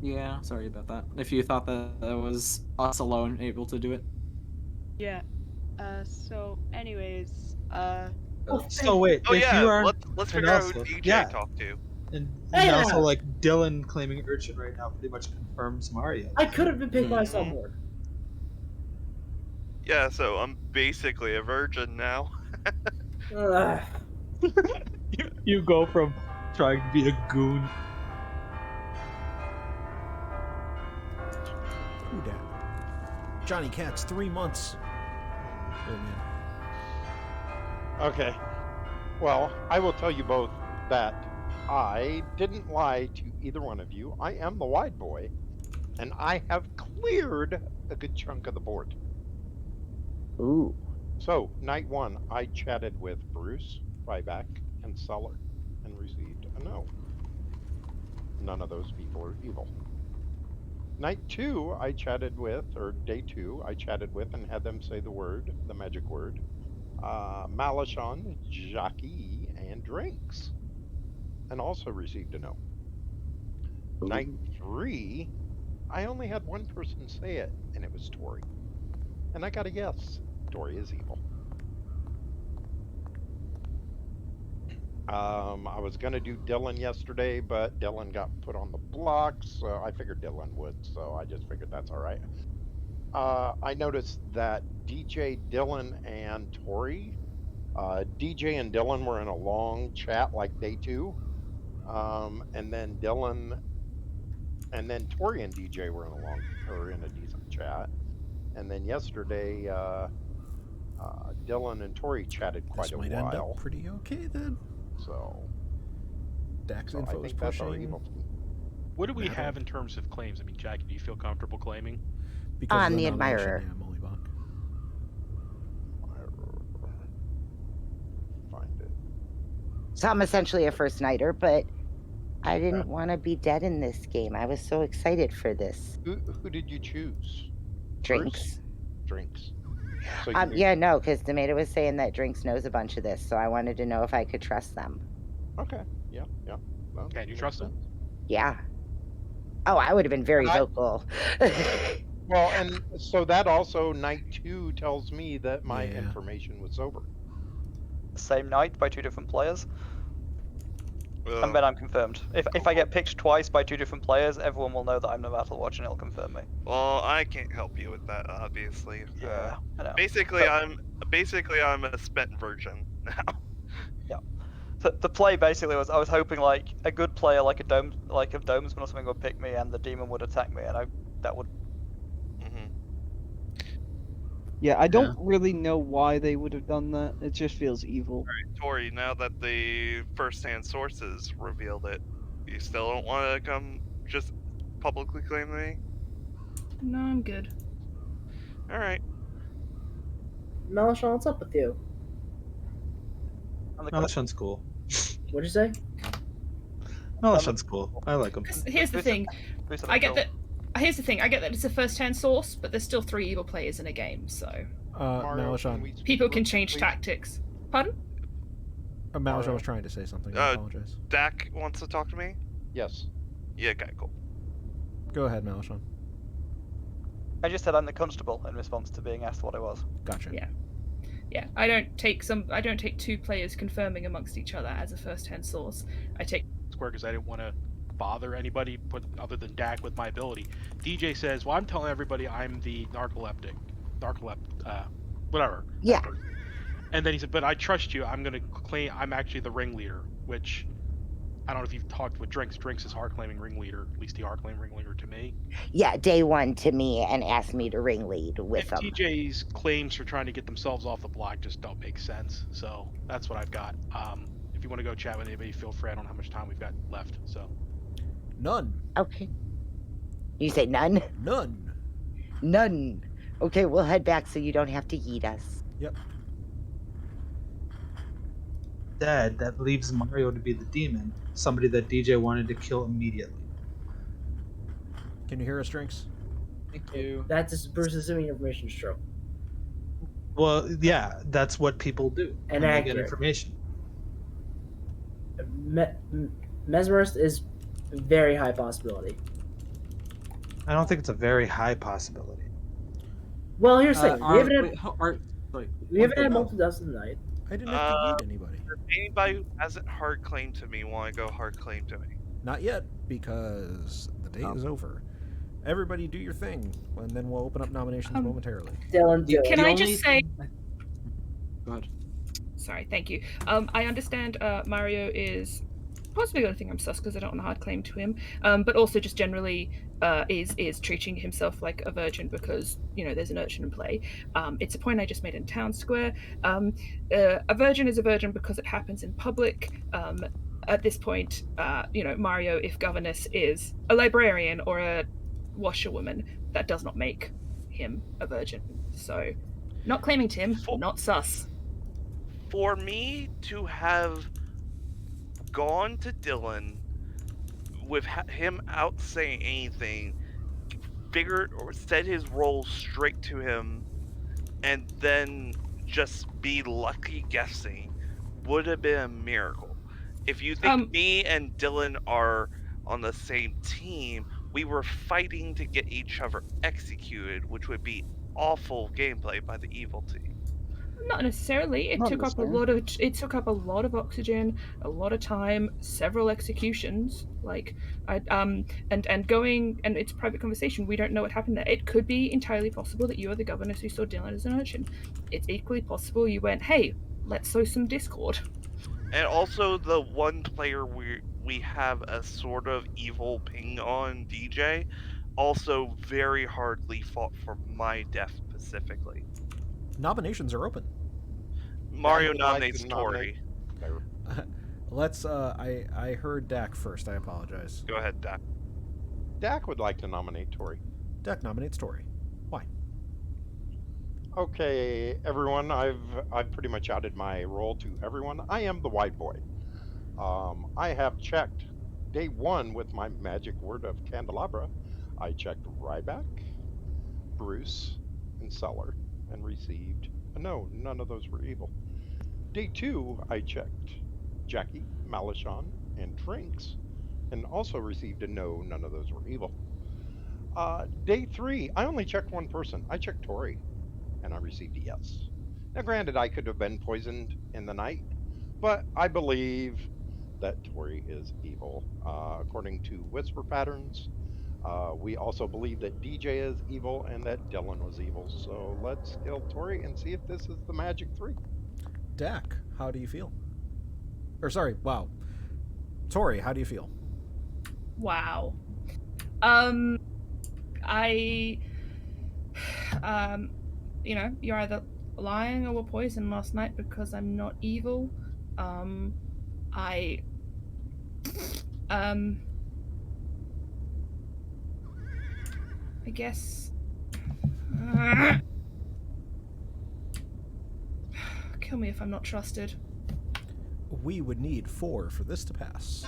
Yeah, sorry about that. If you thought that was us alone able to do it. Yeah. So, anyways, So wait, Oh if yeah, you are, let's and figure out who also, DJ yeah, talked to. and Yeah. also like Dylan claiming urchin right now pretty much confirms Mario. I could have been picked by someone. Yeah, so I'm basically a virgin now. You go from trying to be a goon. Who dat? Johnny Cat's 3 months. Oh man. Okay. Well, I will tell you both that I didn't lie to either one of you. I am the wide boy, and I have cleared a good chunk of the board. Ooh. So, night 1, I chatted with Bruce, Ryback, and Seller, and received a no. None of those people are evil. Night 2, I chatted with, or day 2, I chatted with and had them say the magic word, Malashon, Jackie, and Drinks, and also received a no. Ooh. Night 3, I only had one person say it, and it was Tori. And I got a yes. Tori is evil. I was going to do Dylan yesterday, but Dylan got put on the block, so I figured Dylan would, so I just figured that's all right. I noticed that DJ, Dylan, and Tori, DJ and Dylan were in a long chat like day 2, and then Tori and DJ were in a decent chat, and then yesterday, Dylan and Tori chatted quite This a might while. end up pretty okay then. So, Dax I info is think that's our pushing. evil team. What do we Matter. have in terms of claims? I mean, Jackie, do you feel comfortable claiming? Because I'm of the nomination, admirer. Yeah, Mollybach. Find it. So I'm essentially a first nighter, but I didn't want to be dead in this game. I was so excited for this. Who did you choose? Drinks. Bruce? Drinks. So Yeah, no, because Tomato was saying that Drinks knows a bunch of this, so I wanted to know if I could trust them. Okay. Yeah. Well, Can you makes trust them? sense. Yeah. Oh, I would have been very vocal. Well, and so that also night 2 tells me that my Yeah. information was sober. Same night by 2 different players. And then I'm confirmed. If I get picked twice by 2 different players, everyone will know that I'm the Rattle Watch and it'll confirm me. Well, I can't help you with that, obviously. Yeah, I know. Basically, I'm a spent virgin now. Yeah. The play basically was I was hoping like a good player like a Domesman or something would pick me and the demon would attack me and that would. Yeah, I don't really know why they would have done that. It just feels evil. Alright, Tori, now that the first-hand sources revealed it, you still don't want to come just publicly claim me? No, I'm good. Alright. Malashon, what's up with you? Malashon's cool. What'd you say? Malashon's cool. I like him. Here's the thing. I get that. Here's the thing. I get that it's a first-hand source, but there's still 3 evil players in a game, so Malashon. people can change tactics. Pardon? Malashon was trying to say something. I apologize. Dak wants to talk to me? Yes. Yeah, okay, cool. Go ahead, Malashon. I just said I'm the constable in response to being asked what I was. Gotcha. Yeah. I don't take 2 players confirming amongst each other as a first-hand source. I take Square because I didn't want to bother anybody other than Dak with my ability. DJ says, well, I'm telling everybody I'm the whatever. Yeah. And then he said, but I trust you. I'm going to claim I'm actually the ringleader, which I don't know if you've talked with Drinks. Drinks is hard claiming ringleader. At least he hard claimed ringleader to me. Yeah, day 1 to me and asked me to ringlead with them. TJ's claims for trying to get themselves off the block just don't make sense. So that's what I've got. If you want to go chat with anybody, feel free. I don't know how much time we've got left. So None. Okay. You say none? None. Okay, we'll head back so you don't have to eat us. Yep. dead, that leaves Mario to be the demon, somebody that DJ wanted to kill immediately. Can you hear us, Drinks? Thank you. That's just Bruce assuming information is true. Well, yeah, that's what people do And when they get accurate. information. Mesmerist is a very high possibility. I don't think it's a very high possibility. Well, here's the thing. We haven't had, Wait, sorry. we haven't had multiple deaths tonight. I didn't have to eat anybody. Does anybody who hasn't hard claim to me want to go hard claim to me? Not yet, because the day is over. Everybody do your thing, and then we'll open up nominations momentarily. Dylan, Can I just say? Go ahead. Sorry, thank you. I understand Mario is possibly going to think I'm sus because I don't want to hard claim to him, but also just generally is treating himself like a virgin because, you know, there's an urchin in play. It's a point I just made in Town Square. A virgin is a virgin because it happens in public. At this point, you know, Mario, if governess, is a librarian or a washerwoman, that does not make him a virgin. So, not claiming to him, not sus. For me to have gone to Dylan with him out saying anything, figured or said his role straight to him, and then just be lucky guessing would have been a miracle. If you think me and Dylan are on the same team, we were fighting to get each other executed, which would be awful gameplay by the evil team. Not necessarily. It took up a lot of oxygen, a lot of time, several executions. Like, and it's a private conversation. We don't know what happened there. It could be entirely possible that you are the governess who saw Dylan as an urchin. It's equally possible you went, hey, let's sow some discord. And also the one player we have a sort of evil ping on, DJ, also very hardly fought for my death specifically. Nominations are open. Mario nominates Tori. Let's, I heard Dak first. I apologize. Go ahead, Dak. Dak would like to nominate Tori. Dak nominates Tori. Why? Okay, everyone, I've pretty much outed my role to everyone. I am the white boy. I have checked day one with my magic word of candelabra. I checked Ryback, Bruce, and Seller, and received a no. None of those were evil. Day two, I checked Jackie, Malishon, and Drinks, and also received a no. None of those were evil. Day three, I only checked one person. I checked Tori, and I received a yes. Now, granted, I could have been poisoned in the night, but I believe that Tori is evil. According to Whisper Patterns, we also believe that DJ is evil and that Dylan was evil. So let's kill Tori and see if this is the magic 3. Dak, how do you feel? Or sorry, wow. Tori, how do you feel? Wow. You know, you're either lying or were poisoned last night because I'm not evil. I guess. Kill me if I'm not trusted. We would need 4 for this to pass.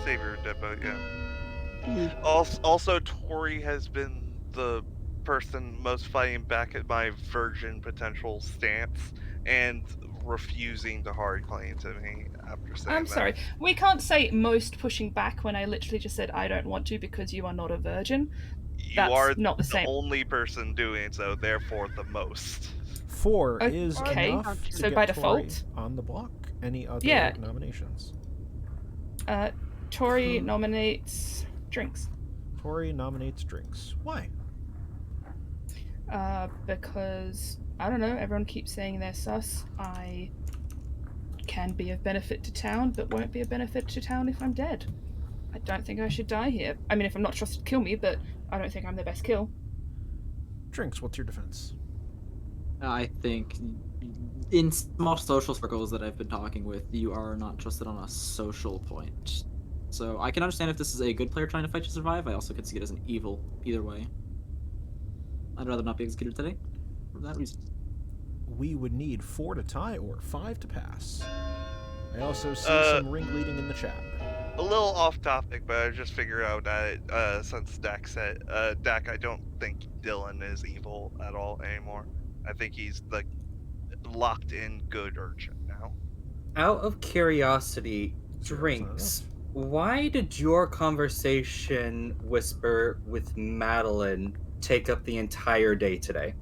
Savior Depot, yeah. Also, Tori has been the person most fighting back at my virgin potential stance and refusing to hard claim to me after saying I'm sorry. We can't say most pushing back when I literally just said I don't want to because you are not a virgin. You are not the same. Only person doing so, therefore the most. 4 is enough to so get by Tori default on the block. Any other nominations? Tori nominates Drinks. Tori nominates Drinks. Why? Because I don't know, everyone keeps saying they're sus. I can be of benefit to town, but won't be of benefit to town if I'm dead. I don't think I should die here. I mean, if I'm not trusted, kill me, but I don't think I'm the best kill. Drinks, what's your defense? I think in small social circles that I've been talking with, you are not trusted on a social point. So I can understand if this is a good player trying to fight to survive. I also could see it as an evil either way. I'd rather not be executed today for that reason. We would need 4 to tie or 5 to pass. I also see some ringleading in the chat. A little off topic, but I just figured out that since Dak said, Dak, I don't think Dylan is evil at all anymore. I think he's the locked in good urchin now. Out of curiosity, Zero's not Drinks, why did your conversation whisper with Madeline take up the entire day today?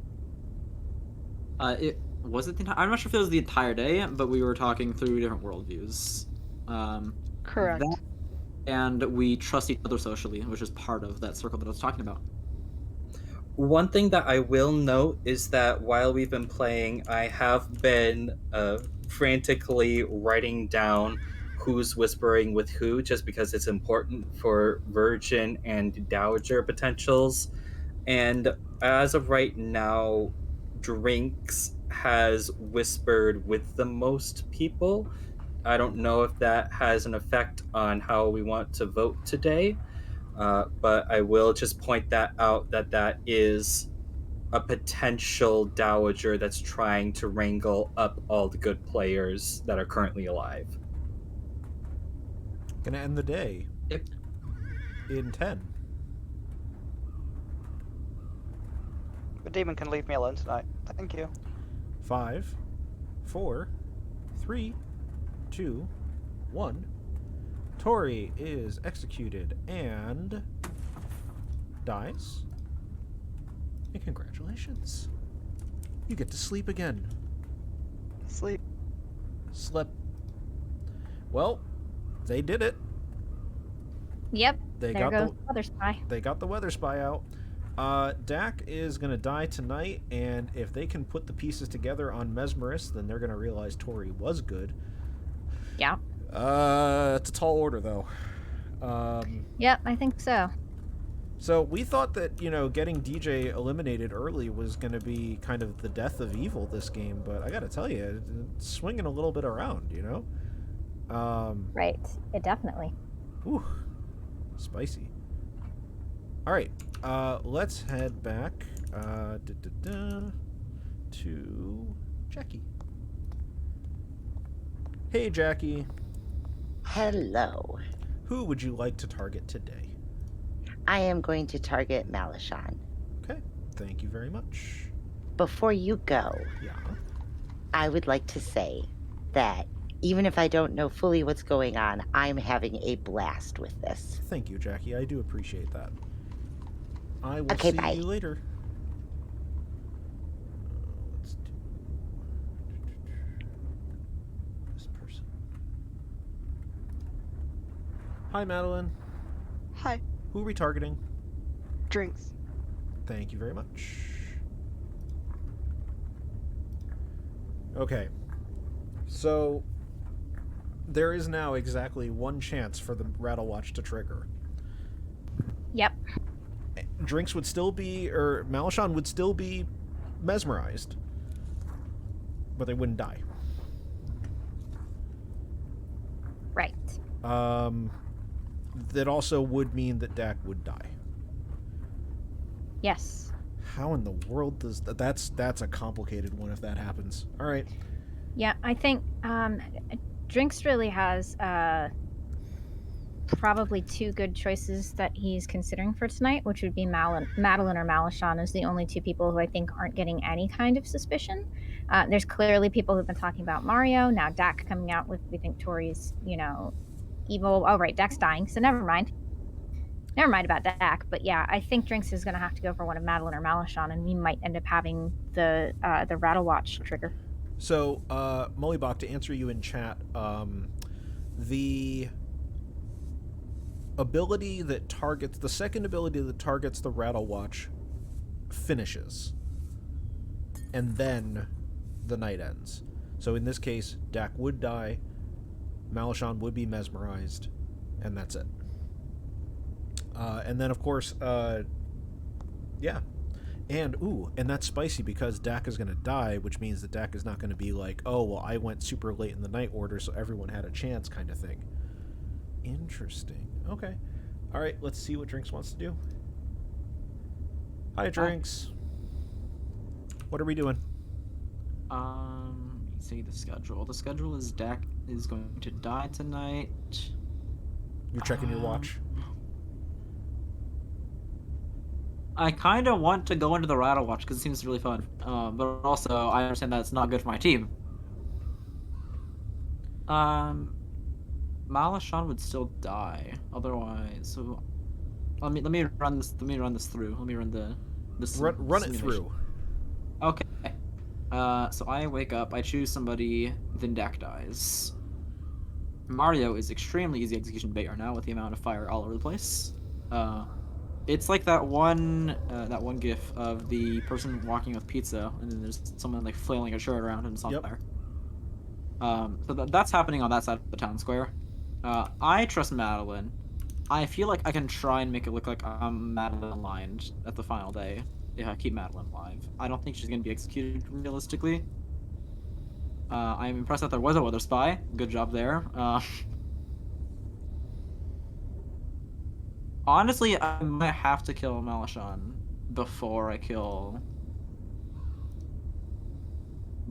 It was it the entire. I'm not sure if it was the entire day, but we were talking through different worldviews. Correct. And we trust each other socially, which is part of that circle that I was talking about. One thing that I will note is that while we've been playing, I have been frantically writing down who's whispering with who, just because it's important for Virgin and Dowager potentials. And as of right now, Drinks has whispered with the most people. I don't know if that has an effect on how we want to vote today, but I will just point that out that is a potential Dowager that's trying to wrangle up all the good players that are currently alive. Gonna end the day. Yep. In 10. The demon can leave me alone tonight. Thank you. 5, 4, 3, 2, 1. Tori is executed and dies. And congratulations. You get to sleep again. Sleep. Slept. Well, they did it. Yep. They there got goes the the weather spy. They got the weather spy out. Dak is gonna die tonight, and if they can put the pieces together on Mesmerist, then they're gonna realize Tori was good. Yeah. It's a tall order, though. Yep, I think so. So we thought that, getting DJ eliminated early was going to be kind of the death of evil this game, but I got to tell you, it's swinging a little bit around, Right. It definitely. Whew. Spicy. All right. Let's head back to Jackie. Hey, Jackie. Hello. Who would you like to target today? I am going to target Malishon. Okay, thank you very much. Before you go, Yeah. I would like to say that even if I don't know fully what's going on, I'm having a blast with this. Thank you, Jackie. I do appreciate that. I will Okay, see bye. you later. Let's do this person. Hi, Madeline. Hi. Who are we targeting? Drinks. Thank you very much. Okay. So, there is now exactly one chance for the Rattle Watch to trigger. Yep. Drinks would still be, or Malishon would still be mesmerized, but they wouldn't die. Right. That also would mean that Dak would die. Yes. How in the world does that's a complicated one if that happens. All right. Yeah, I think Drinks really has probably two good choices that he's considering for tonight, which would be Madeline or Malishon as the only two people who I think aren't getting any kind of suspicion. There's clearly people who've been talking about Mario. Now Dak coming out with, we think Tori's, evil. Oh, right, Dak's dying, so never mind. Never mind about Dak, but yeah, I think Drinks is going to have to go for one of Madeline or Malishon, and we might end up having the Rattle Watch trigger. So, Mollybach, to answer you in chat, the ability that targets, the second ability that targets the Rattle Watch finishes, and then the night ends. So in this case, Dak would die, Malishon would be mesmerized, and that's it. And then, of course, yeah. And that's spicy because Dak is going to die, which means that Dak is not going to be like, oh, well, I went super late in the night order, so everyone had a chance kind of thing. Interesting. Okay. All right, let's see what Drinks wants to do. Hi, Drinks. What are we doing? Let me see the schedule. The schedule is Dak is going to die tonight. You're checking your watch. I kind of want to go into the Rattle Watch because it seems really fun. But also, I understand that it's not good for my team. Malashan would still die otherwise. So let me run this. Let me run this through. Let me run this. Run it through. Okay. So I wake up. I choose somebody. Then Dak dies. Mario is extremely easy execution bait right now with the amount of fire all over the place. It's like that one gif of the person walking with pizza, and then there's someone like flailing a shirt around and it's on fire. So that's happening on that side of the town square. I trust Madeline. I feel like I can try and make it look like I'm Madeline aligned at the final day. Yeah, keep Madeline alive. I don't think she's gonna be executed realistically. I'm impressed that there was a weather spy. Good job there. Honestly, I might have to kill Malashan before I kill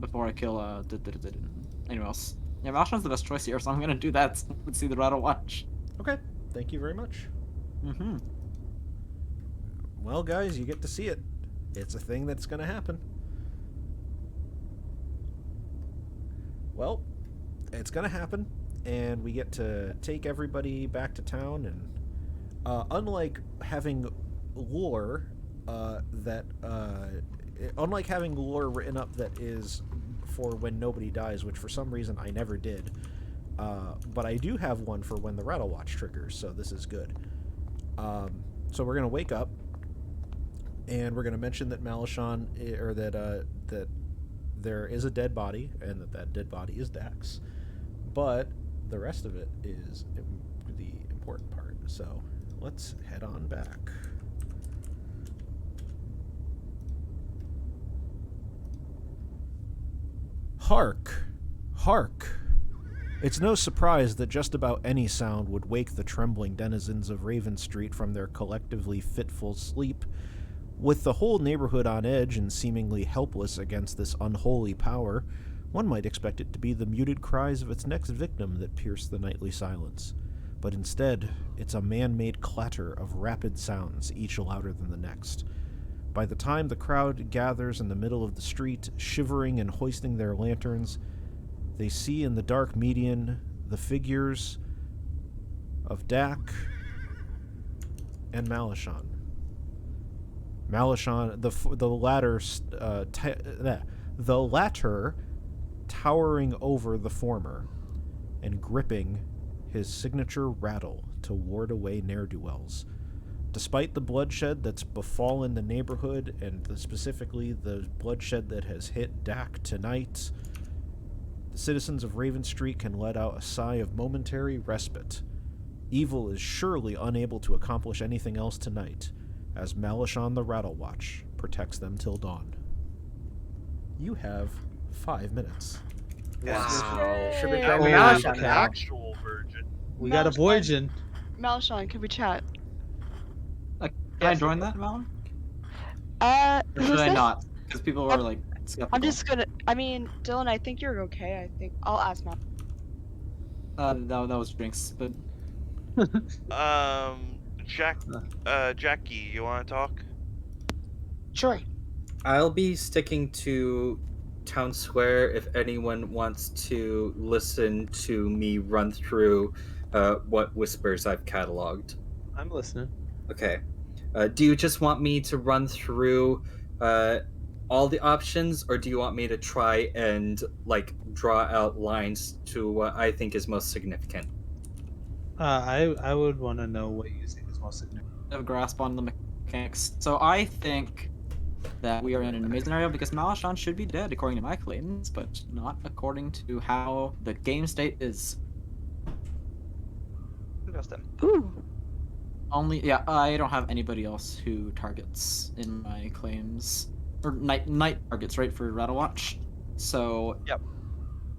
anyone else. Yeah, Malashan's the best choice here, so I'm gonna do that. Let's see the Rattle Watch. Okay, thank you very much. Mm-hmm. Well, guys, you get to see it. It's a thing that's gonna happen. Well, it's gonna happen, and we get to take everybody back to town, and unlike having lore unlike having lore written up that is for when nobody dies, which for some reason I never did, but I do have one for when the Rattle Watch triggers, so this is good. So we're gonna wake up, and we're gonna mention that Malashan, or that there is a dead body, and that dead body is Dax, but the rest of it is the important part. So let's head on back. Hark! Hark! It's no surprise that just about any sound would wake the trembling denizens of Raven Street from their collectively fitful sleep. With the whole neighborhood on edge and seemingly helpless against this unholy power, one might expect it to be the muted cries of its next victim that pierce the nightly silence. But instead, it's a man-made clatter of rapid sounds, each louder than the next. By the time the crowd gathers in the middle of the street, shivering and hoisting their lanterns, they see in the dark median the figures of Dak and Malashan. Malashan, the latter towering over the former and gripping his signature rattle to ward away ne'er-do-wells. Despite the bloodshed that's befallen the neighborhood, and specifically the bloodshed that has hit Dak tonight, the citizens of Raven Street can let out a sigh of momentary respite. Evil is surely unable to accomplish anything else tonight, as Malashan the Rattle Watch protects them till dawn. You have 5 minutes. Wow. Should be Holy playing Malashan cow. now. Actual virgin. We got a Voyagin. Malashan, could we chat? Can I join that, Malin? Or Or should I not? Because people are like skeptical. I'm just gonna. I mean, Dylan, I think you're okay. I think I'll ask Mal. That was drinks, but Jackie, you want to talk? Sure. I'll be sticking to Town Square if anyone wants to listen to me run through what whispers I've cataloged. I'm listening. Okay. Do you just want me to run through all the options, or do you want me to try and draw out lines to what I think is most significant? I would want to know what you think is most significant. a grasp on the mechanics. So I think that we are in an amazing scenario because Malashan should be dead according to my claims, but not according to how the game state is. Interesting. Ooh. I don't have anybody else who targets in my claims, or night targets, right, for Rattle Watch. So yep.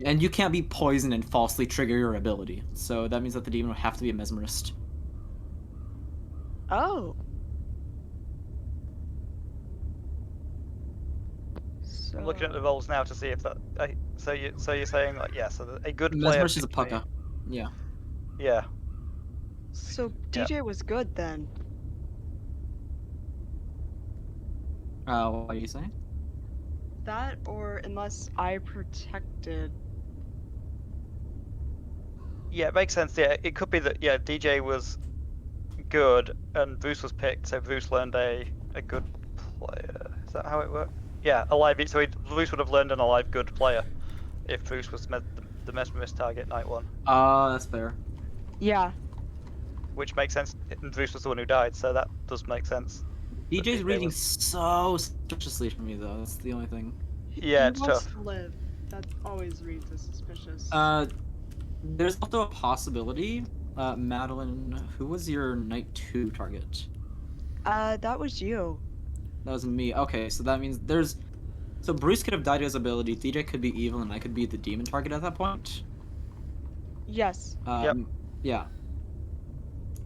And you can't be poisoned and falsely trigger your ability. So that means that the demon would have to be a mesmerist. Oh. I'm looking at the roles now to see if that. So you're saying like so a good player. Mesmerist is a pucka. Yeah. Yeah. So DJ was good then. What are you saying? That, or unless I protected. Yeah, it makes sense. Yeah, it could be that DJ was good and Bruce was picked, so Bruce learned a good player. Is that how it worked? Yeah, a live. So Bruce would have learned an alive good player if Bruce was the mesmerist target night 1. That's fair. Yeah. Which makes sense. And Bruce was the one who died, so that does make sense. DJ's reading so suspiciously for me, though. That's the only thing. Yeah, he it's wants tough. to live. That always reads as suspicious. There's also a possibility, Madeline, who was your night 2 target? That was you. That was me. Okay, so that means so Bruce could have died to his ability, DJ could be evil, and I could be the demon target at that point? Yes. Yep. Yeah.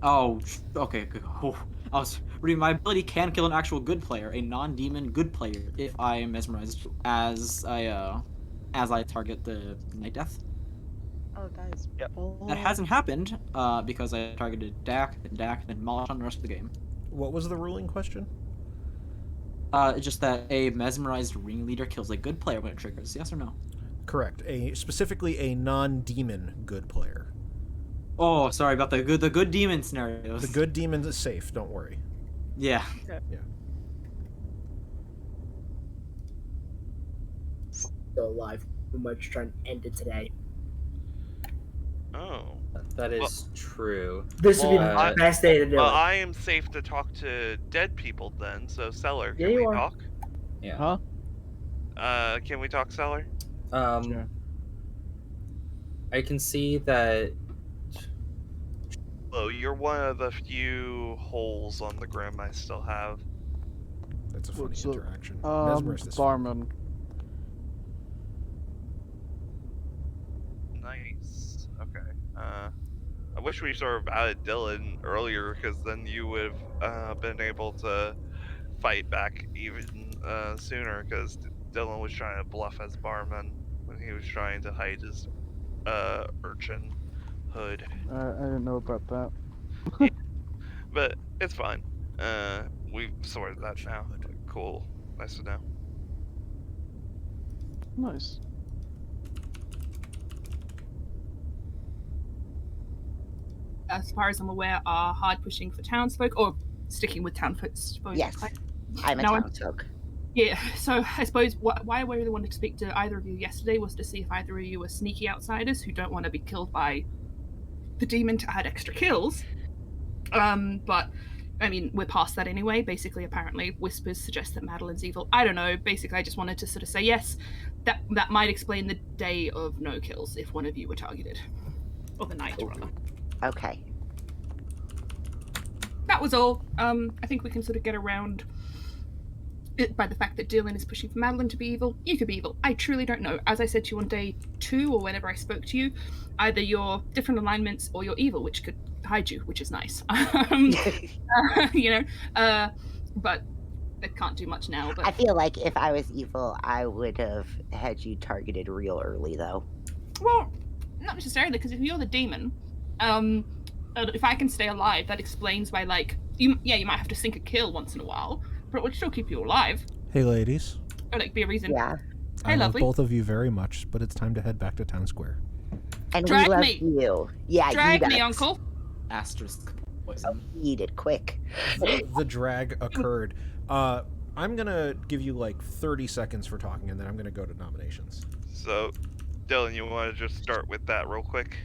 Oh, okay. Oh, I was reading. My ability can kill an actual good player, a non-demon good player, if I am mesmerized as I target the Night Death. Oh, that is. Yep. That hasn't happened because I targeted Dak, then Molotov the rest of the game. What was the ruling question? Just that a mesmerized ringleader kills a good player when it triggers. Yes or no? Correct. Specifically a non-demon good player. Oh, sorry about the good demon scenarios. The good demon is safe. Don't worry. Yeah. Okay. Yeah. Still alive. We might just try and end it today. Oh. That is true. This would be the best day to do Well, it. I am safe to talk to dead people then, so Seller, Yeah, can we you are. talk? Yeah. Huh? Can we talk, Seller? I can see that. Oh, you're one of the few holes on the grim I still have. That's a funny What's interaction. Mesmerist is fun. barman. Nice. Okay. I wish we sort of added Dylan earlier, because then you would have been able to fight back even sooner, because Dylan was trying to bluff as barman when he was trying to hide his urchin hood. I didn't know about that. Yeah, but it's fine. We've sorted that now. Cool. Nice to know. Nice. As far as I'm aware, are hard pushing for townsfolk, or sticking with townsfolk. Yes, I'm a townsfolk. Yeah, so I suppose why I really wanted to speak to either of you yesterday was to see if either of you were sneaky outsiders who don't want to be killed by the demon to add extra kills. But I mean, we're past that anyway. Basically, apparently, whispers suggest that Madeline's evil. I don't know. Basically, I just wanted to sort of say yes, that might explain the day of no kills if one of you were targeted, or the night rather. Okay. That was all. I think we can sort of get around it by the fact that Dylan is pushing for Madeline to be evil. You could be evil. I truly don't know. As I said to you on day 2, or whenever I spoke to you, either you're different alignments or you're evil, which could hide you, which is nice. But I can't do much now. But I feel like if I was evil, I would have had you targeted real early, though. Well, not necessarily, because if you're the demon, if I can stay alive, that explains why, like, you might have to sink a kill once in a while, but it would still keep you alive. Hey, ladies. Or, like, be a reason. Yeah. I love lovely. both of you very much, but it's time to head back to Town Square. And Drag we love me. you. Yeah, Drag you me, guys. Uncle. Asterisk poison. Eat it quick. The drag occurred. I'm gonna give you like 30 seconds for talking, and then I'm gonna go to nominations. So, Dylan, you want to just start with that real quick?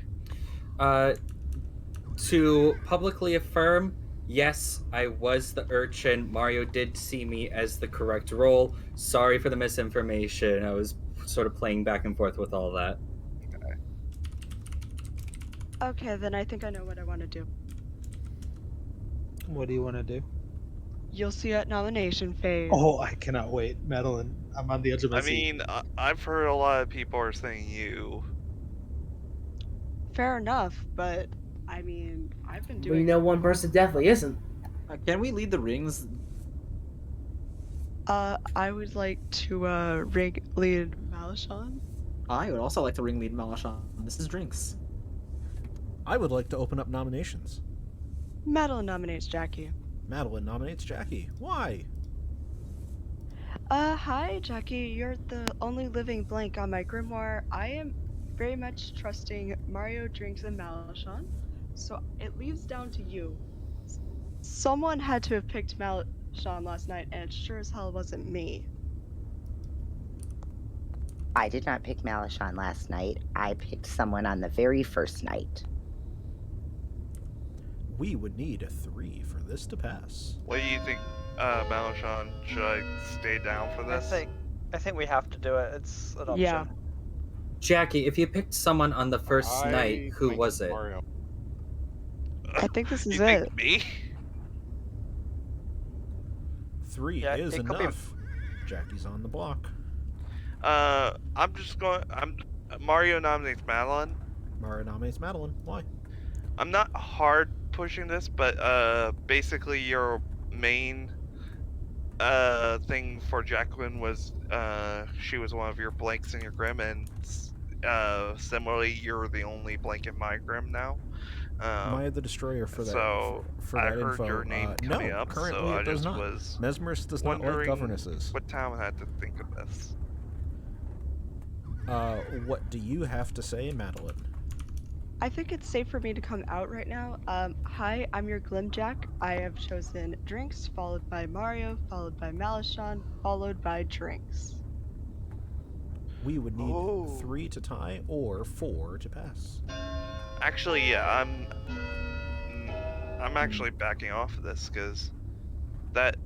To publicly affirm, yes, I was the urchin. Mario did see me as the correct role. Sorry for the misinformation. I was sort of playing back and forth with all that. Okay, then I think I know what I want to do. What do you want to do? You'll see at nomination phase. Oh, I cannot wait. Madeline, I'm on the edge of my I seat. mean, I've heard a lot of people are saying you. Fair enough, but I mean, I've been doing. We know one person definitely isn't. Can we lead the rings? I would like to Ringleader Malishon. I would also like to ringlead Malashon. This is Drinks. I would like to open up nominations. Madeline nominates Jackie. Madeline nominates Jackie. Why? Hi, Jackie. You're the only living blank on my grimoire. I am very much trusting Mario, Drinks, and Malishon, so it leaves down to you. Someone had to have picked Malishon last night, and it sure as hell wasn't me. I did not pick Malishon last night. I picked someone on the very first night. We would need a 3 for this to pass. What do you think, Malishon? Should I stay down for this? I think we have to do it. It's an option. Yeah. Jackie, if you picked someone on the first night, who think was it? Mario. I think this is You it. think me? 3 Yeah, is it could be- enough. Jackie's on the block. I'm Mario nominates Madeline. Mario nominates Madeline. Why? I'm not hard pushing this, but basically your main thing for Jacqueline was she was one of your blanks in your grim, and similarly you're the only blank in my grim now. Maya the Destroyer for that. So for I that heard info. your name coming no, up, currently so it I does just not. was Mesmerist does not like wondering governesses. what town had to think of this. What do you have to say, Madeline? I think it's safe for me to come out right now. Hi, I'm your Glimjack. I have chosen Drinks, followed by Mario, followed by Malishon, followed by Drinks. We would need 3 to tie or 4 to pass. Actually, yeah, I'm actually backing off of this because that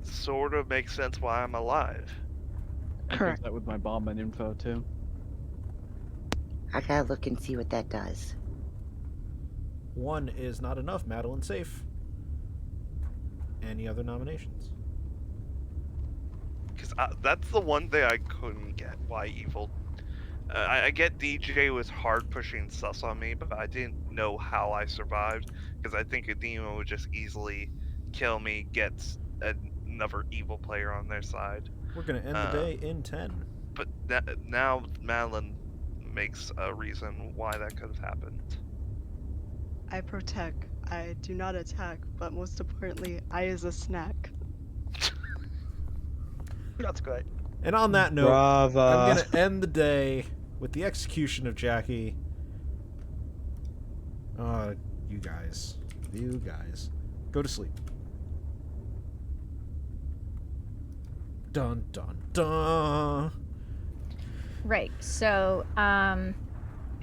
sort of makes sense why I'm alive. Correct. That with my bomb and info too. I gotta look and see what that does. 1 is not enough. Madeline safe. Any other nominations? Because that's the one thing I couldn't get. Why evil? I get DJ was hard pushing sus on me, but I didn't know how I survived. Because I think a demon would just easily kill me, get another evil player on their side. We're gonna end the day in 10. But now Madeline makes a reason why that could have happened. I protect. I do not attack, but most importantly, I is a snack. That's great. And on that note, Brava. I'm gonna end the day with the execution of Jackie. You guys. Go to sleep. Dun dun dun. Right. So,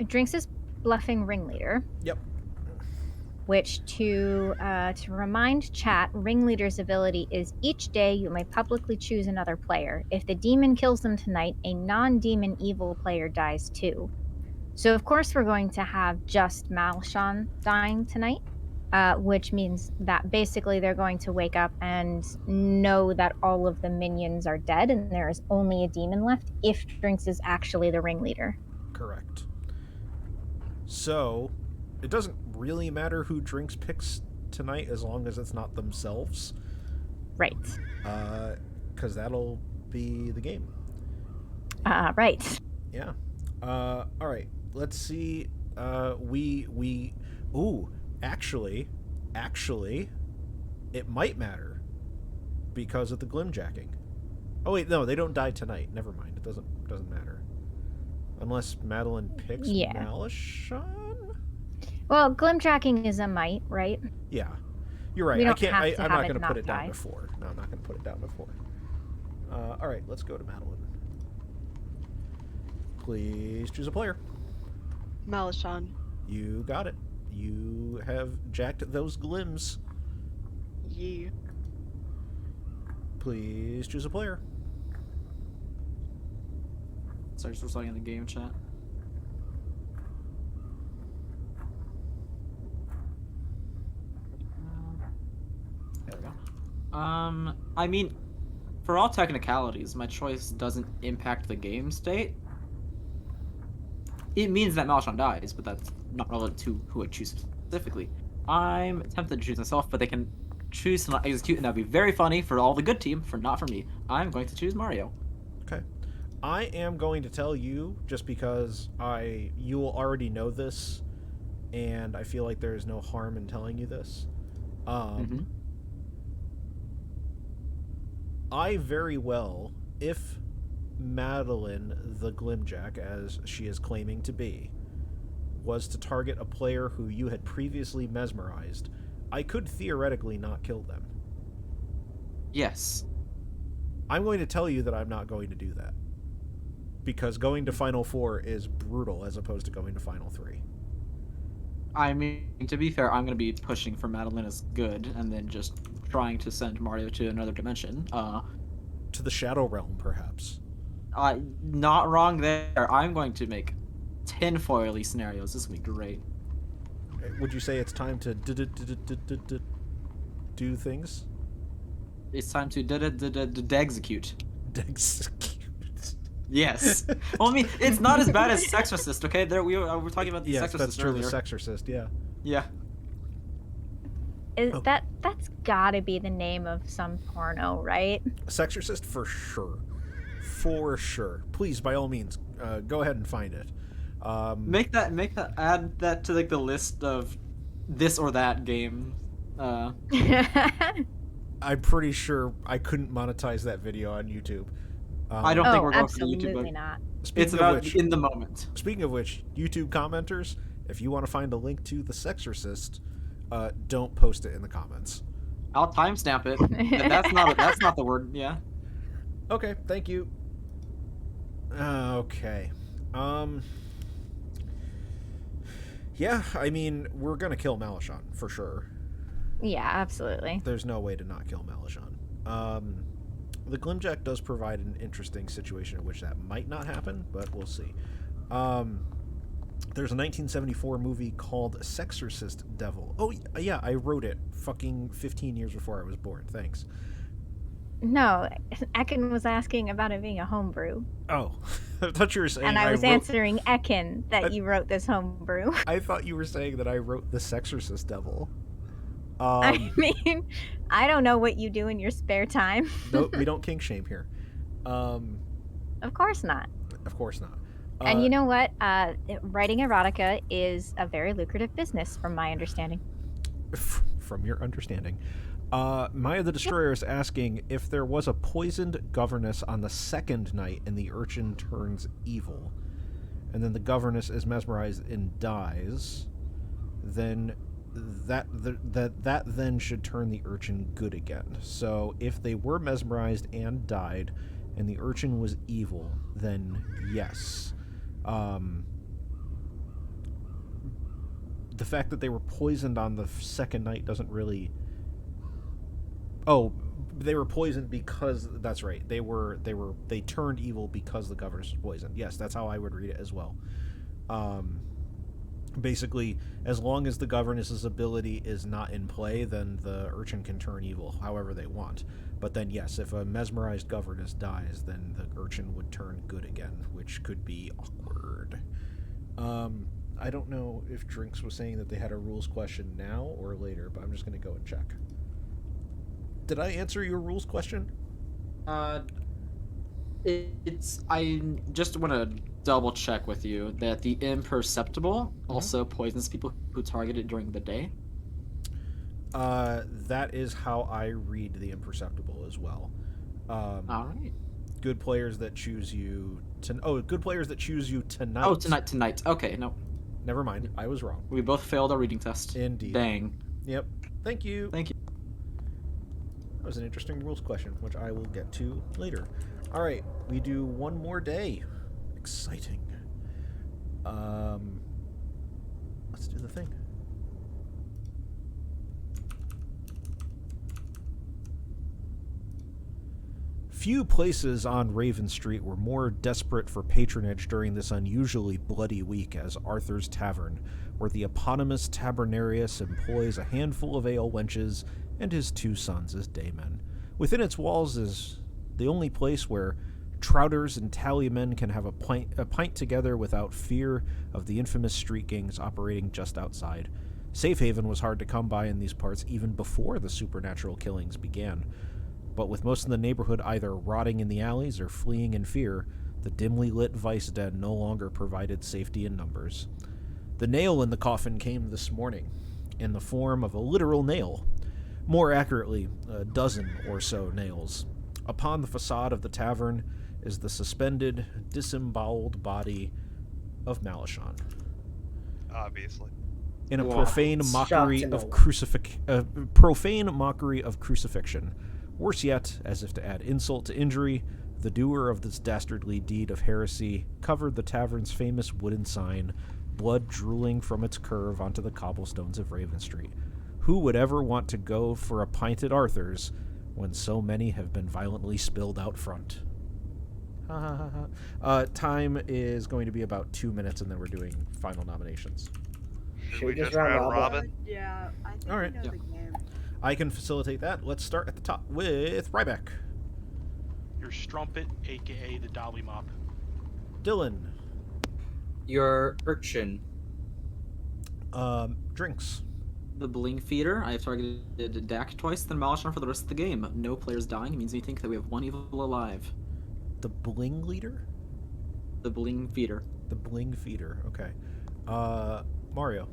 Drinks is bluffing Ringleader. Yep. Which, to remind chat, Ringleader's ability is each day you may publicly choose another player. If the demon kills them tonight, a non-demon evil player dies too. So of course we're going to have just Malishon dying tonight, which means that basically they're going to wake up and know that all of the minions are dead and there is only a demon left if Drinks is actually the Ringleader. Correct. So, it doesn't really matter who Drinks picks tonight as long as it's not themselves. Right. Because that'll be the game. Right. Yeah. All right. Let's see. Actually, it might matter because of the glimjacking. Oh wait, no, they don't die tonight. Never mind. It doesn't matter. Unless Madeline picks Malishon? Well, glimjacking is a might, right? Yeah. You're right. We I don't can't have I'm to not have going it to put not it down die. to 4. No, I'm not going to put it down to 4. All right, let's go to Madeline. Please choose a player. Malishon. You got it. You have jacked those glims. Yee. Please choose a player. Sorry, just looking in the game chat. There we go. I mean, for all technicalities, my choice doesn't impact the game state. It means that Malishon dies, but that's not relevant to who I choose specifically. I'm tempted to choose myself, but they can choose to not execute, and that'd be very funny for all the good team, not for me. I'm going to choose Mario. Okay. I am going to tell you, just because you will already know this, and I feel like there is no harm in telling you this. I very well, if Madeline the Glimjack, as she is claiming to be, was to target a player who you had previously mesmerized, I could theoretically not kill them. Yes. I'm going to tell you that I'm not going to do that. Because going to Final 4 is brutal as opposed to going to Final 3. I mean, to be fair, I'm going to be pushing for Madeline as good, and then just trying to send Mario to another dimension. To the Shadow Realm, perhaps. Not wrong there. I'm going to make tinfoil-y scenarios. This will be great. Would you say it's time to do things? It's time to execute. Execute. Yes. Well, I mean, it's not as bad as Sexorcist, okay? There we were talking about the Yes, Sexorcist that's true. earlier. The Sexorcist, yeah. Yeah. That's gotta be the name of some porno, right? Sexorcist for sure. For sure. Please, by all means, go ahead and find it. Add that to like the list of this or that game. I'm pretty sure I couldn't monetize that video on YouTube. I don't think we're going for the YouTube. Absolutely not. It's about in the moment. Speaking of which, YouTube commenters, if you want to find a link to The Sexorcist, don't post it in the comments. I'll timestamp it. That's not the word. Yeah. Okay. Thank you. Okay. Yeah. I mean, we're gonna kill Malishon for sure. Yeah, absolutely. There's no way to not kill Malishon. The Glimjack does provide an interesting situation in which that might not happen, but we'll see. There's a 1974 movie called Sexorcist Devil. Oh, yeah, I wrote it fucking 15 years before I was born. Thanks. No, Ekin was asking about it being a homebrew. Oh, I thought you were saying... And I was answering Ekin that you wrote this homebrew. I thought you were saying that I wrote The Sexorcist Devil. I mean, I don't know what you do in your spare time. No, we don't kink shame here. Of course not. Of course not. And you know what? Writing erotica is a very lucrative business, from my understanding. From your understanding. Maya the Destroyer is asking if there was a poisoned governess on the second night and the urchin turns evil, and then the governess is mesmerized and dies, then that then should turn the urchin good again. So if they were mesmerized and died and the urchin was evil, then yes. The fact that they were poisoned on the second night doesn't really... Oh, they were poisoned because... That's right. They turned evil because the governess was poisoned. Yes, that's how I would read it as well. Basically, as long as the governess's ability is not in play, then the urchin can turn evil however they want. But then, yes, if a mesmerized governess dies, then the urchin would turn good again, which could be awkward. I don't know if Drinks was saying that they had a rules question now or later, but I'm just going to go and check. Did I answer your rules question? I just want to double check with you that the imperceptible also poisons people who target it during the day. That is how I read the imperceptible as well. All right. Good players that choose you good players that choose you tonight. Oh, tonight. Okay, no. Never mind. I was wrong. We both failed our reading test. Indeed. Dang. Yep. Thank you. Thank you. That was an interesting rules question, which I will get to later. All right, we do one more day. Exciting. Let's do the thing. Few places on Raven Street were more desperate for patronage during this unusually bloody week as Arthur's Tavern, where the eponymous Tabernarius employs a handful of ale wenches and his 2 sons as daymen. Within its walls is the only place where trouters and tallymen can have a pint together without fear of the infamous street gangs operating just outside. Safe haven was hard to come by in these parts even before the supernatural killings began. But with most of the neighborhood either rotting in the alleys or fleeing in fear, the dimly lit vice den no longer provided safety in numbers. The nail in the coffin came this morning, in the form of a literal nail. More accurately, a dozen or so nails. Upon the facade of the tavern is the suspended, disemboweled body of Malishon. Obviously. In a Wow. profane Shocked mockery to know of that. profane mockery of crucifixion. Worse yet, as if to add insult to injury, the doer of this dastardly deed of heresy covered the tavern's famous wooden sign, blood drooling from its curve onto the cobblestones of Raven Street. Who would ever want to go for a pint at Arthur's when so many have been violently spilled out front? Ha ha ha ha. Time is going to be about 2 minutes, and then we're doing final nominations. Should we just round robin? Yeah, I think All right. we know the game. I can facilitate that. Let's start at the top with Ryback. Your strumpet, aka the dolly mop. Dylan. Your urchin. Drinks. The bling feeder. I have targeted Dak twice, then Malishon for the rest of the game. No players dying means we think that we have one evil alive. The bling leader? The bling feeder. The bling feeder. Okay. Mario.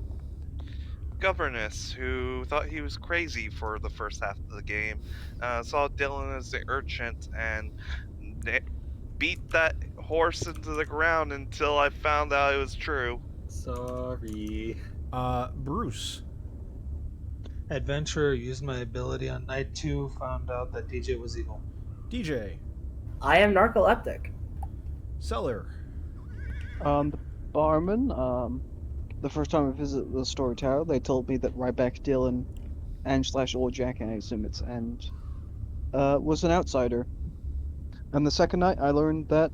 Governess, who thought he was crazy for the first half of the game, saw Dylan as the urchin and beat that horse into the ground until I found out it was true. Sorry. Bruce. Adventurer, used my ability on night 2, found out that DJ was evil. DJ. I am narcoleptic. Seller. The barman, the first time I visited the Storyteller, they told me that Ryback, Dylan, and / Old Jack, I assume it's, and was an outsider. And the second night, I learned that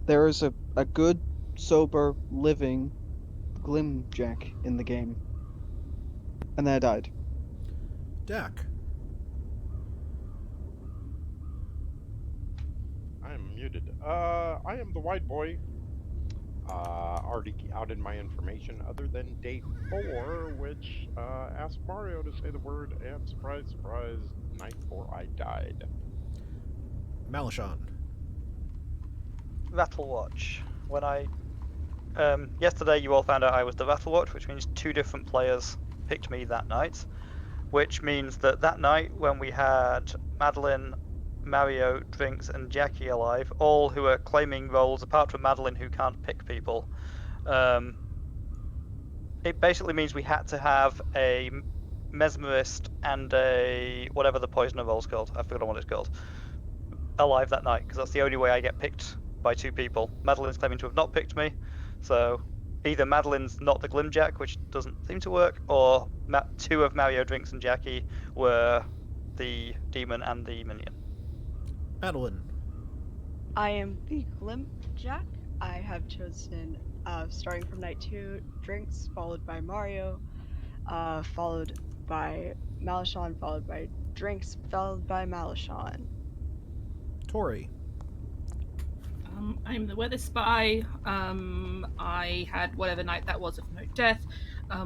there is a good, sober, living Glimjack in the game. And then I died. Dak. I am muted. I am the white boy. Already outed my information other than day 4, which asked Mario to say the word, and surprise, surprise, night 4 I died. Malishon. Rattle Watch. When I yesterday you all found out I was the Rattle Watch, which means 2 different players picked me that night, which means that night when we had Madeline, Mario, Drinks, and Jackie alive, all who are claiming roles apart from Madeline, who can't pick people, it basically means we had to have a mesmerist and a whatever the poisoner role's called, I've forgotten what it's called, alive that night, because that's the only way I get picked by 2 people. Madeline's claiming to have not picked me, so either Madeline's not the Glimjack, which doesn't seem to work, or 2 of Mario, Drinks, and Jackie were the demon and the minion. Madeline. I am the Glimjack. I have chosen, starting from night 2, Drinks, followed by Mario, followed by Malishon, followed by Drinks, followed by Malishon. Tori. I'm the weather spy. I had whatever night that was of no death,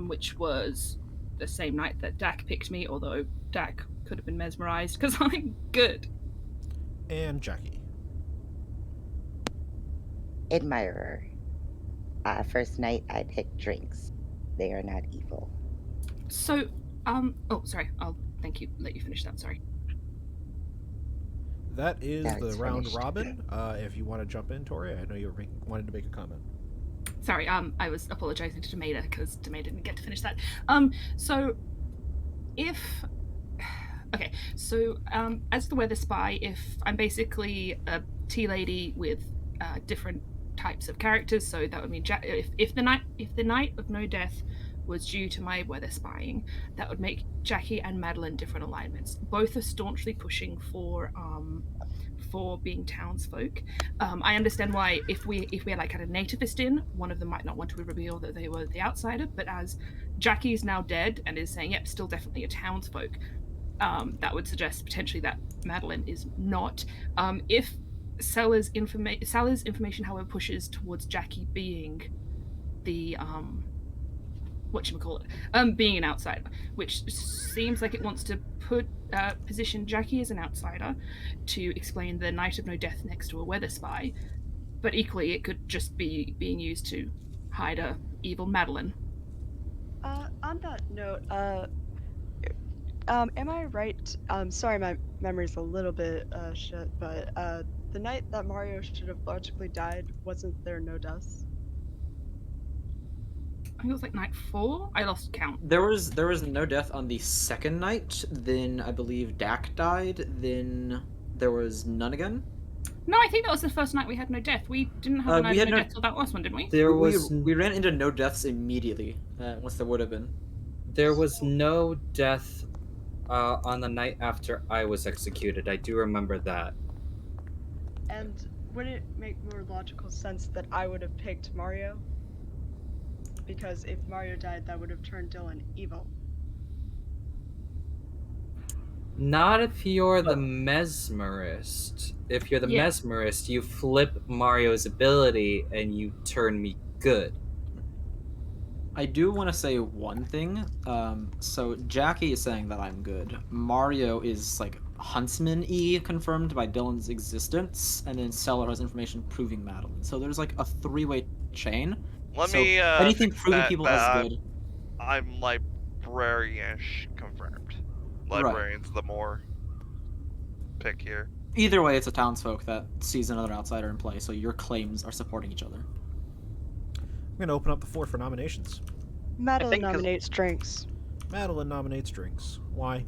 which was the same night that Dak picked me, although Dak could have been mesmerized because I'm good. And Jackie. Admirer. First night I picked Drinks. They are not evil. So, oh, sorry. I'll let you finish that. Sorry. That is Yeah, the it's round finished. robin. If you want to jump in, Tori, I know you wanted to make a comment. Sorry, I was apologizing to Tomato because Tomato didn't get to finish that. So as the weather spy, if I'm basically a tea lady with different types of characters, so that would mean if the night of no death was due to my weather spying, that would make Jackie and Madeline different alignments. Both are staunchly pushing for being townsfolk. I understand why if we had like had a nativist in, one of them might not want to reveal that they were the outsider, but as Jackie is now dead and is saying, yep, still definitely a townsfolk, that would suggest potentially that Madeline is not. If Salah's information, however, pushes towards Jackie being the being an outsider, which seems like it wants to position Jackie as an outsider to explain the night of no death next to a weather spy, but equally it could just be being used to hide a evil Madeline. On that note, am I right? Sorry, my memory's a little bit shit, but the night that Mario should have logically died, wasn't there no deaths? I think it was like night 4. I lost count. There was no death on the second night. Then I believe Dak died. Then there was none again. No, I think that was the first night we had no death. We didn't have a night of no death till that last one, didn't we? We ran into no deaths immediately. Once there would have been. There was no death on the night after I was executed. I do remember that. And would it make more logical sense that I would have picked Mario? Because if Mario died, that would have turned Dylan evil. Not if you're the mesmerist. If you're the mesmerist, you flip Mario's ability and you turn me good. I do want to say one thing. So Jackie is saying that I'm good. Mario is like Huntsman-y confirmed by Dylan's existence, and then Stellar has information proving Madeline. So there's like a three-way chain. Anything proving people as good. I'm librarian-ish confirmed. Librarian's the more pick here. Either way, it's a townsfolk that sees another outsider in play, so your claims are supporting each other. I'm going to open up the floor for nominations. Madeline nominates drinks. Madeline nominates drinks. Why?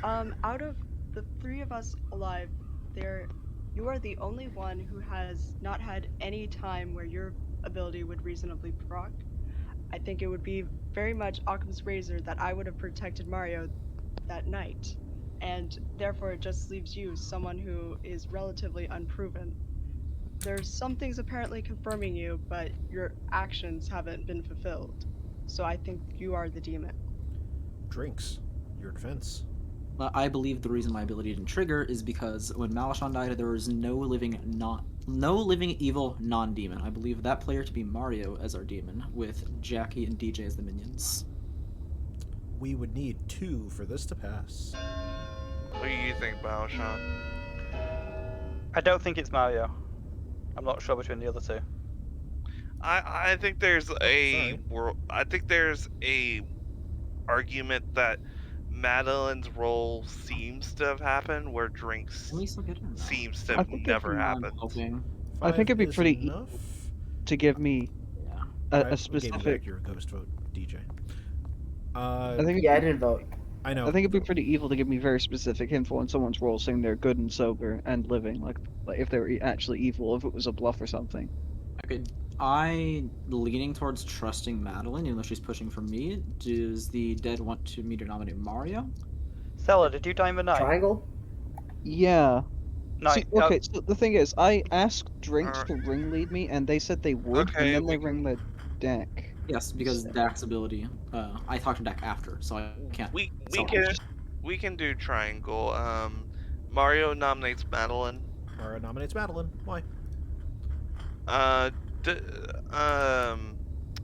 Out of the 3 of us alive, you are the only one who has not had any time where your ability would reasonably proc. I think it would be very much Occam's razor that I would have protected Mario that night, and therefore it just leaves you, someone who is relatively unproven. There's some things apparently confirming you, but your actions haven't been fulfilled. So I think you are the demon. Drinks. Your defense. I believe the reason my ability didn't trigger is because when Malachon died, there was no living evil non-demon. I believe that player to be Mario as our demon, with Jackie and DJ as the minions. We would need 2 for this to pass. What do you think, Malachon? I don't think it's Mario. I'm not sure between the other 2. I think there's a argument that Madeline's role seems to have happened, where drinks seems to have never happened. I think it'd be pretty easy to give me a specific. Your ghost vote, DJ. I didn't vote. I know. I think it'd be pretty evil to give me very specific info on someone's role, saying they're good and sober and living, like if they were actually evil, if it was a bluff or something. I leaning towards trusting Madeline, even though she's pushing for me. Does the dead want me to nominate Mario? Stella, did you die in the night? Triangle? Yeah. No. See, okay, so the thing is, I asked Drinks to ringlead me, and they said they would, and then they ringlead Dak. Yes, because Dak's ability. I talked to Dak after, so I can't. We can do triangle. Mario nominates Madeline. Mario nominates Madeline. Why?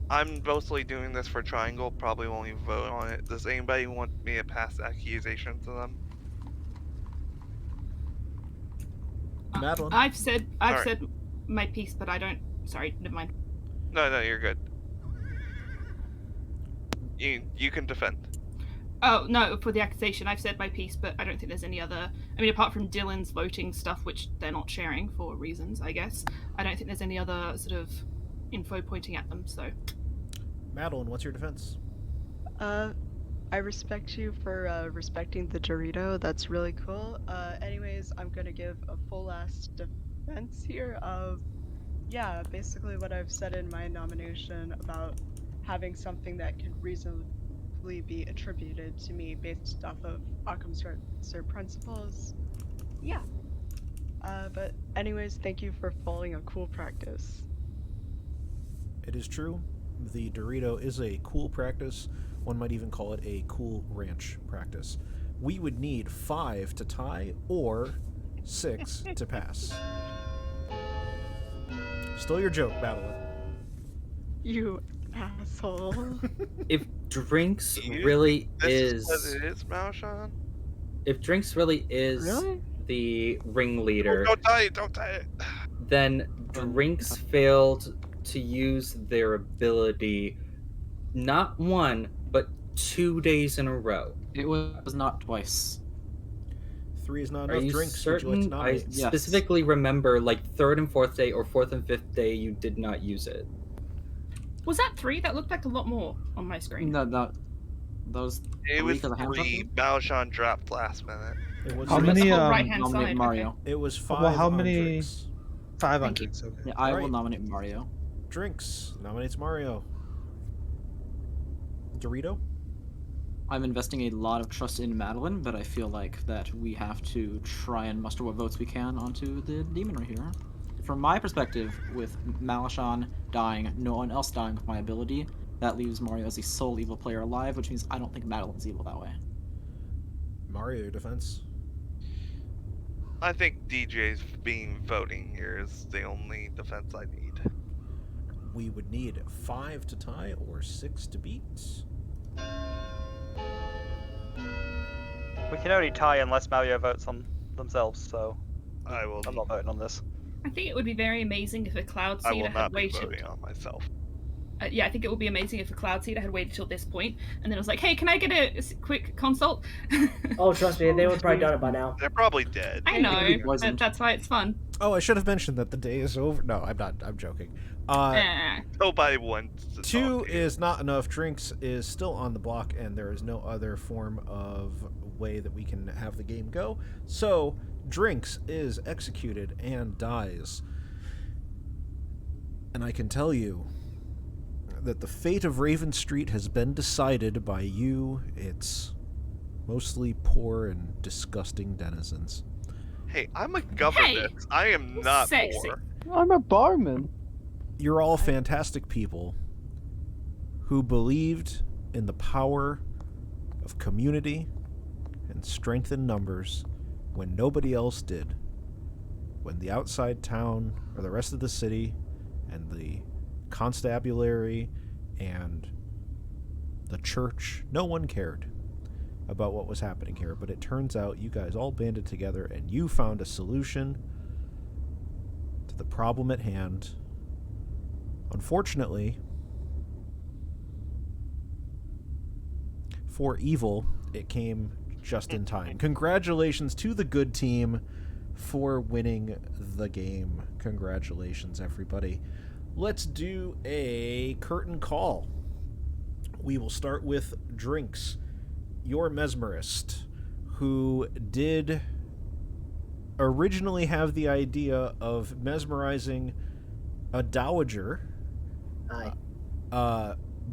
I'm mostly doing this for triangle. Probably won't even vote on it. Does anybody want me to pass accusations to them? Madeline. I've said my piece, but I don't. Sorry, never mind. No, you're good. You can defend. Oh no, for the accusation, I've said my piece, but I don't think there's any other. I mean, apart from Dylan's voting stuff, which they're not sharing for reasons, I guess. I don't think there's any other sort of info pointing at them. So, Madeline, what's your defense? I respect you for respecting the Dorito. That's really cool. Anyways, I'm gonna give a full-ass defense here of, yeah, basically what I've said in my nomination about having something that can reasonably be attributed to me based off of Occam's razor principles. Yeah. But anyways, thank you for following a cool practice. It is true. The Dorito is a cool practice. One might even call it a cool ranch practice. We would need 5 to tie or 6 to pass. Still your joke, Madeline. You Asshole. If Drinks You really think this is, what it is, Malshan? if Drinks really is Really? the ringleader, Don't tie it, don't tie it. then Drinks failed to use their ability not 1, but 2 days in a row. It was not twice. 3 is not Are enough. you Drinks. certain? Would you like to I nominate? Yes. specifically remember like 3rd and 4th day or 4th and 5th day you did not use it. Was that 3? That looked like a lot more on my screen. No, that was It was 'cause of hand 3. dropping? Malshan dropped last minute. It was How three. many? That's the whole right-hand Nominate side. Mario. Okay. It was 5 Well, how on many? Drinks. 5 on Thank you. Drinks. Okay. Yeah, I will Alright. nominate Mario. Drinks nominates Mario. Dorito? I'm investing a lot of trust in Madeline, but I feel like that we have to try and muster what votes we can onto the demon right here. From my perspective, with Malshan dying, no one else dying with my ability, that leaves Mario as the sole evil player alive, which means I don't think Madeline's evil that way. Mario, your defense? I think DJ's being voting here is the only defense I need. We would need 5 to tie or 6 to beat. We can only tie unless Mario votes on themselves, so I will. I'm not voting on this. I think it would be very amazing if a Cloud I Seeder will had not be waited. voting on myself. Yeah, I think it would be amazing if a Cloud Seeder had waited till this point, and then it was like, "Hey, can I get a quick consult?" Oh, trust me, they would probably done it by now. They're probably dead. I know, but that's why it's fun. Oh, I should have mentioned that the day is over. No, I'm not. I'm joking. Nobody wants to 2 talk to you. is not enough. Drinks is still on the block, and there is no other form of way that we can have the game go. So, Drinks is executed and dies. And I can tell you that the fate of Raven Street has been decided by you, its mostly poor and disgusting denizens. Hey, I'm a governess. I am not sexy. poor. I'm a barman. You're all fantastic people who believed in the power of community and strength in numbers when nobody else did. When the outside town or the rest of the city and the constabulary and the church, no one cared about what was happening here. But it turns out you guys all banded together and you found a solution to the problem at hand. Unfortunately, for evil, it came just in time. Congratulations to the good team for winning the game. Congratulations, everybody. Let's do a curtain call. We will start with Drinks, your mesmerist, who did originally have the idea of mesmerizing a dowager.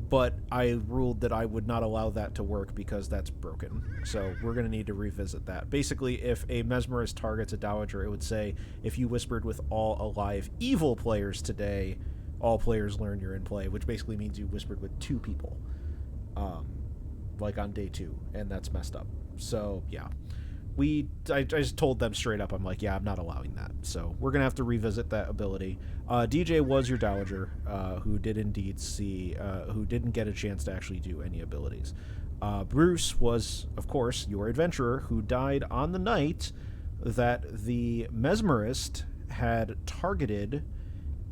But I ruled that I would not allow that to work because that's broken. So we're going to need to revisit that. Basically, if a mesmerist targets a dowager, it would say, if you whispered with all alive evil players today, all players learn you're in play, which basically means you whispered with 2 people, like on day 2, and that's messed up. So, yeah. I just told them straight up, I'm like, yeah, I'm not allowing that. So we're going to have to revisit that ability. DJ was your dowager, who did indeed see, who didn't get a chance to actually do any abilities. Bruce was, of course, your adventurer, who died on the night that the mesmerist had targeted.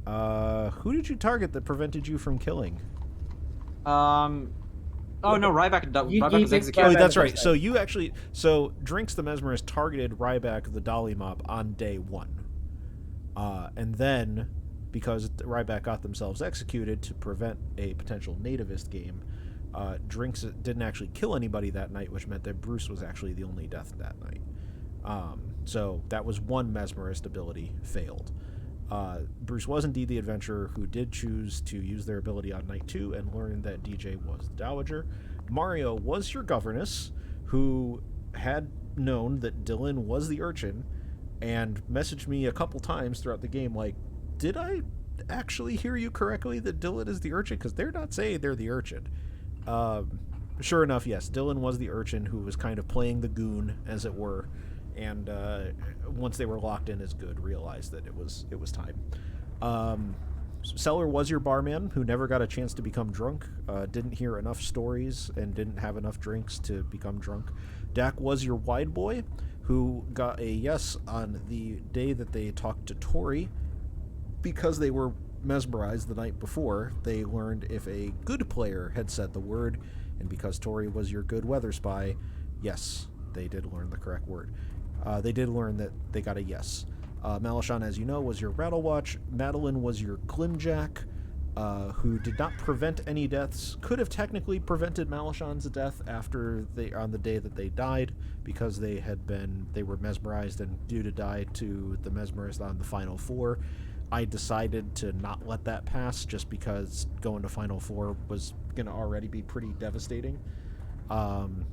Who did you target that prevented you from killing? Oh no, Ryback was executed. Oh, that's right. So you actually, Drinks the Mesmerist targeted Ryback the Dolly Mop on day 1, and then because Ryback got themselves executed to prevent a potential nativist game, Drinks didn't actually kill anybody that night, which meant that Bruce was actually the only death that night. So that was one Mesmerist ability failed. Bruce was indeed the adventurer who did choose to use their ability on night 2 and learned that DJ was the dowager. Mario was your governess, who had known that Dylan was the urchin and messaged me a couple times throughout the game like, did I actually hear you correctly that Dylan is the urchin? Because they're not saying they're the urchin. Sure enough, yes, Dylan was the urchin who was kind of playing the goon, as it were, and once they were locked in as good, realized that it was time. Seller was your barman who never got a chance to become drunk, didn't hear enough stories, and didn't have enough drinks to become drunk. Dak was your wide boy who got a yes on the day that they talked to Tori. Because they were mesmerized the night before, they learned if a good player had said the word, and because Tori was your good weather spy, yes, they did learn the correct word. They did learn that they got a yes. Malashan, as you know, was your Rattle Watch. Madeline was your Glimjack, who did not prevent any deaths. Could have technically prevented Malashan's death on the day that they died, because they were mesmerized and due to die to the mesmerist on the final four. I decided to not let that pass just because going to Final Four was going to already be pretty devastating. And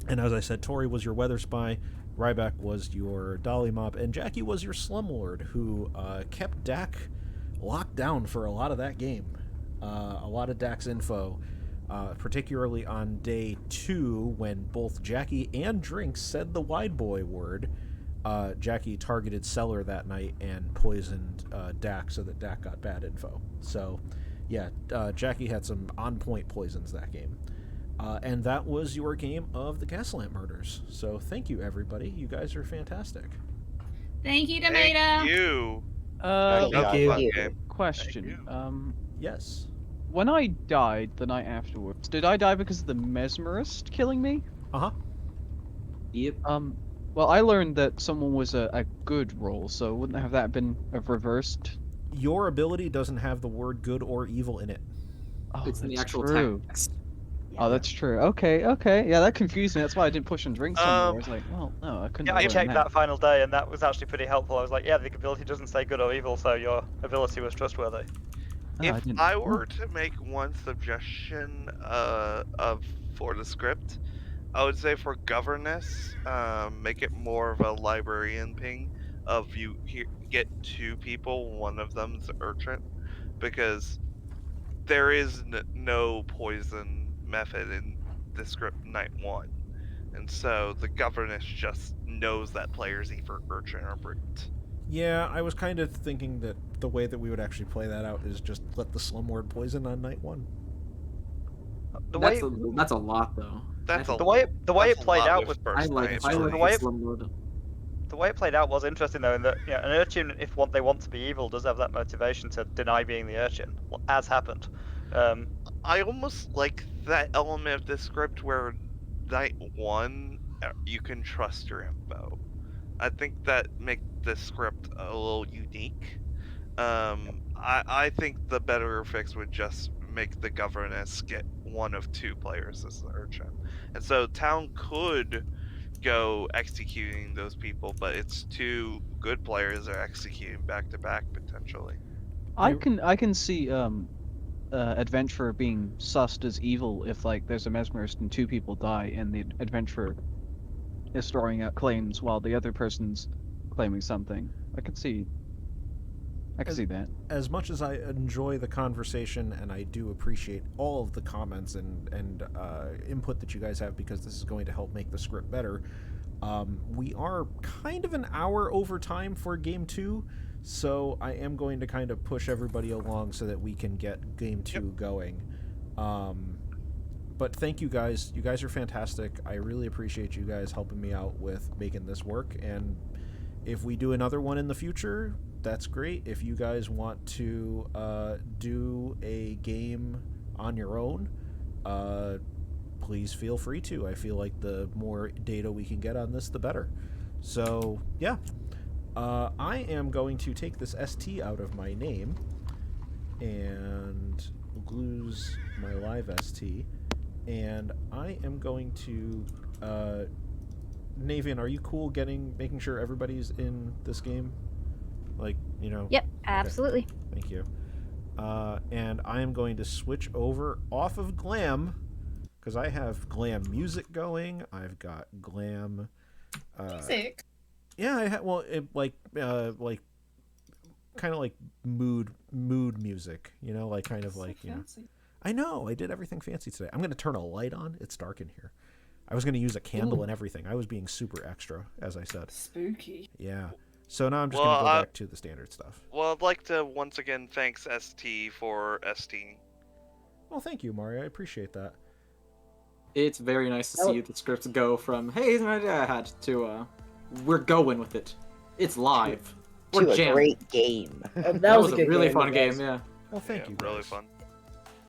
as I said, Tori was your Weather Spy, Ryback was your Dolly Mob, and Jackie was your Slumlord, who kept Dak locked down for a lot of that game. A lot of Dak's info, particularly on day 2 when both Jackie and Drinks said the wide boy word. Jackie targeted Seller that night and poisoned Dak so that Dak got bad info. So, yeah, Jackie had some on-point poisons that game. And that was your game of the Gaslamp Murders. So thank you, everybody. You guys are fantastic. Thank you, Tomato. Thank you. Thank you. Question. Yes. When I died the night afterwards, did I die because of the mesmerist killing me? Uh-huh. Yep. Well, I learned that someone was a good roll, so wouldn't have that been reversed? Your ability doesn't have the word good or evil in it. Oh, It's in the that's actual true. text. Oh, that's true. Okay. Yeah, that confused me. That's why I didn't push on Drinks anymore. I was like, well, no, I couldn't. Yeah, I checked that final day, and that was actually pretty helpful. I was like, yeah, the ability doesn't say good or evil, so your ability was trustworthy. If I were to make one suggestion for the script, I would say for governess, make it more of a librarian ping of you get 2 people, one of them's urchin, because there is no poison method in the script night 1, and so the governess just knows that player's either urchin or brute. Yeah, I was kind of thinking that the way that we would actually play that out is just let the Slumlord poison on night 1. That's a lot, though. The way it played out was the way it played out was interesting though, in that an urchin, if they want to be evil, does have that motivation to deny being the urchin, as happened. I almost like that element of the script where night 1 you can trust your info. I think that makes the script a little unique. I think the better fix would just make the governess get one of 2 players as the urchin, and so town could go executing those people, but it's 2 good players are executing back to back potentially. I can see adventurer being sussed as evil if there's a mesmerist and 2 people die and the adventurer is throwing out claims while the other person's claiming something. I can see that. As much as I enjoy the conversation, and I do appreciate all of the comments and input that you guys have, because this is going to help make the script better, we are kind of an hour over time for Game 2, so I am going to kind of push everybody along so that we can get Game 2 going. But thank you guys. You guys are fantastic. I really appreciate you guys helping me out with making this work, and if we do another one in the future, that's great. If you guys want to do a game on your own, please feel free to. I feel like the more data we can get on this, the better. So, yeah. I am going to take this ST out of my name and lose my live ST. And I am going to... Navean, are you cool making sure everybody's in this game? Yep, absolutely. Okay. Thank you. And I am going to switch over off of Glam, because I have Glam music going. I've got Glam... music? Yeah, I have, kind of like mood music, Fancy. I know, I did everything fancy today. I'm going to turn a light on. It's dark in here. I was going to use a candle and everything. I was being super extra, as I said. Spooky. Yeah. So now I'm just Well, going to go back to the standard stuff. Well, I'd like to once again thanks ST for ST. Well, thank you, Mario. I appreciate that. It's very nice to see the scripts go from, hey, here's an idea I had, to, we're going with it. It's live. To a great game. That was a really fun game, yeah. Well, thank you, guys. Really fun.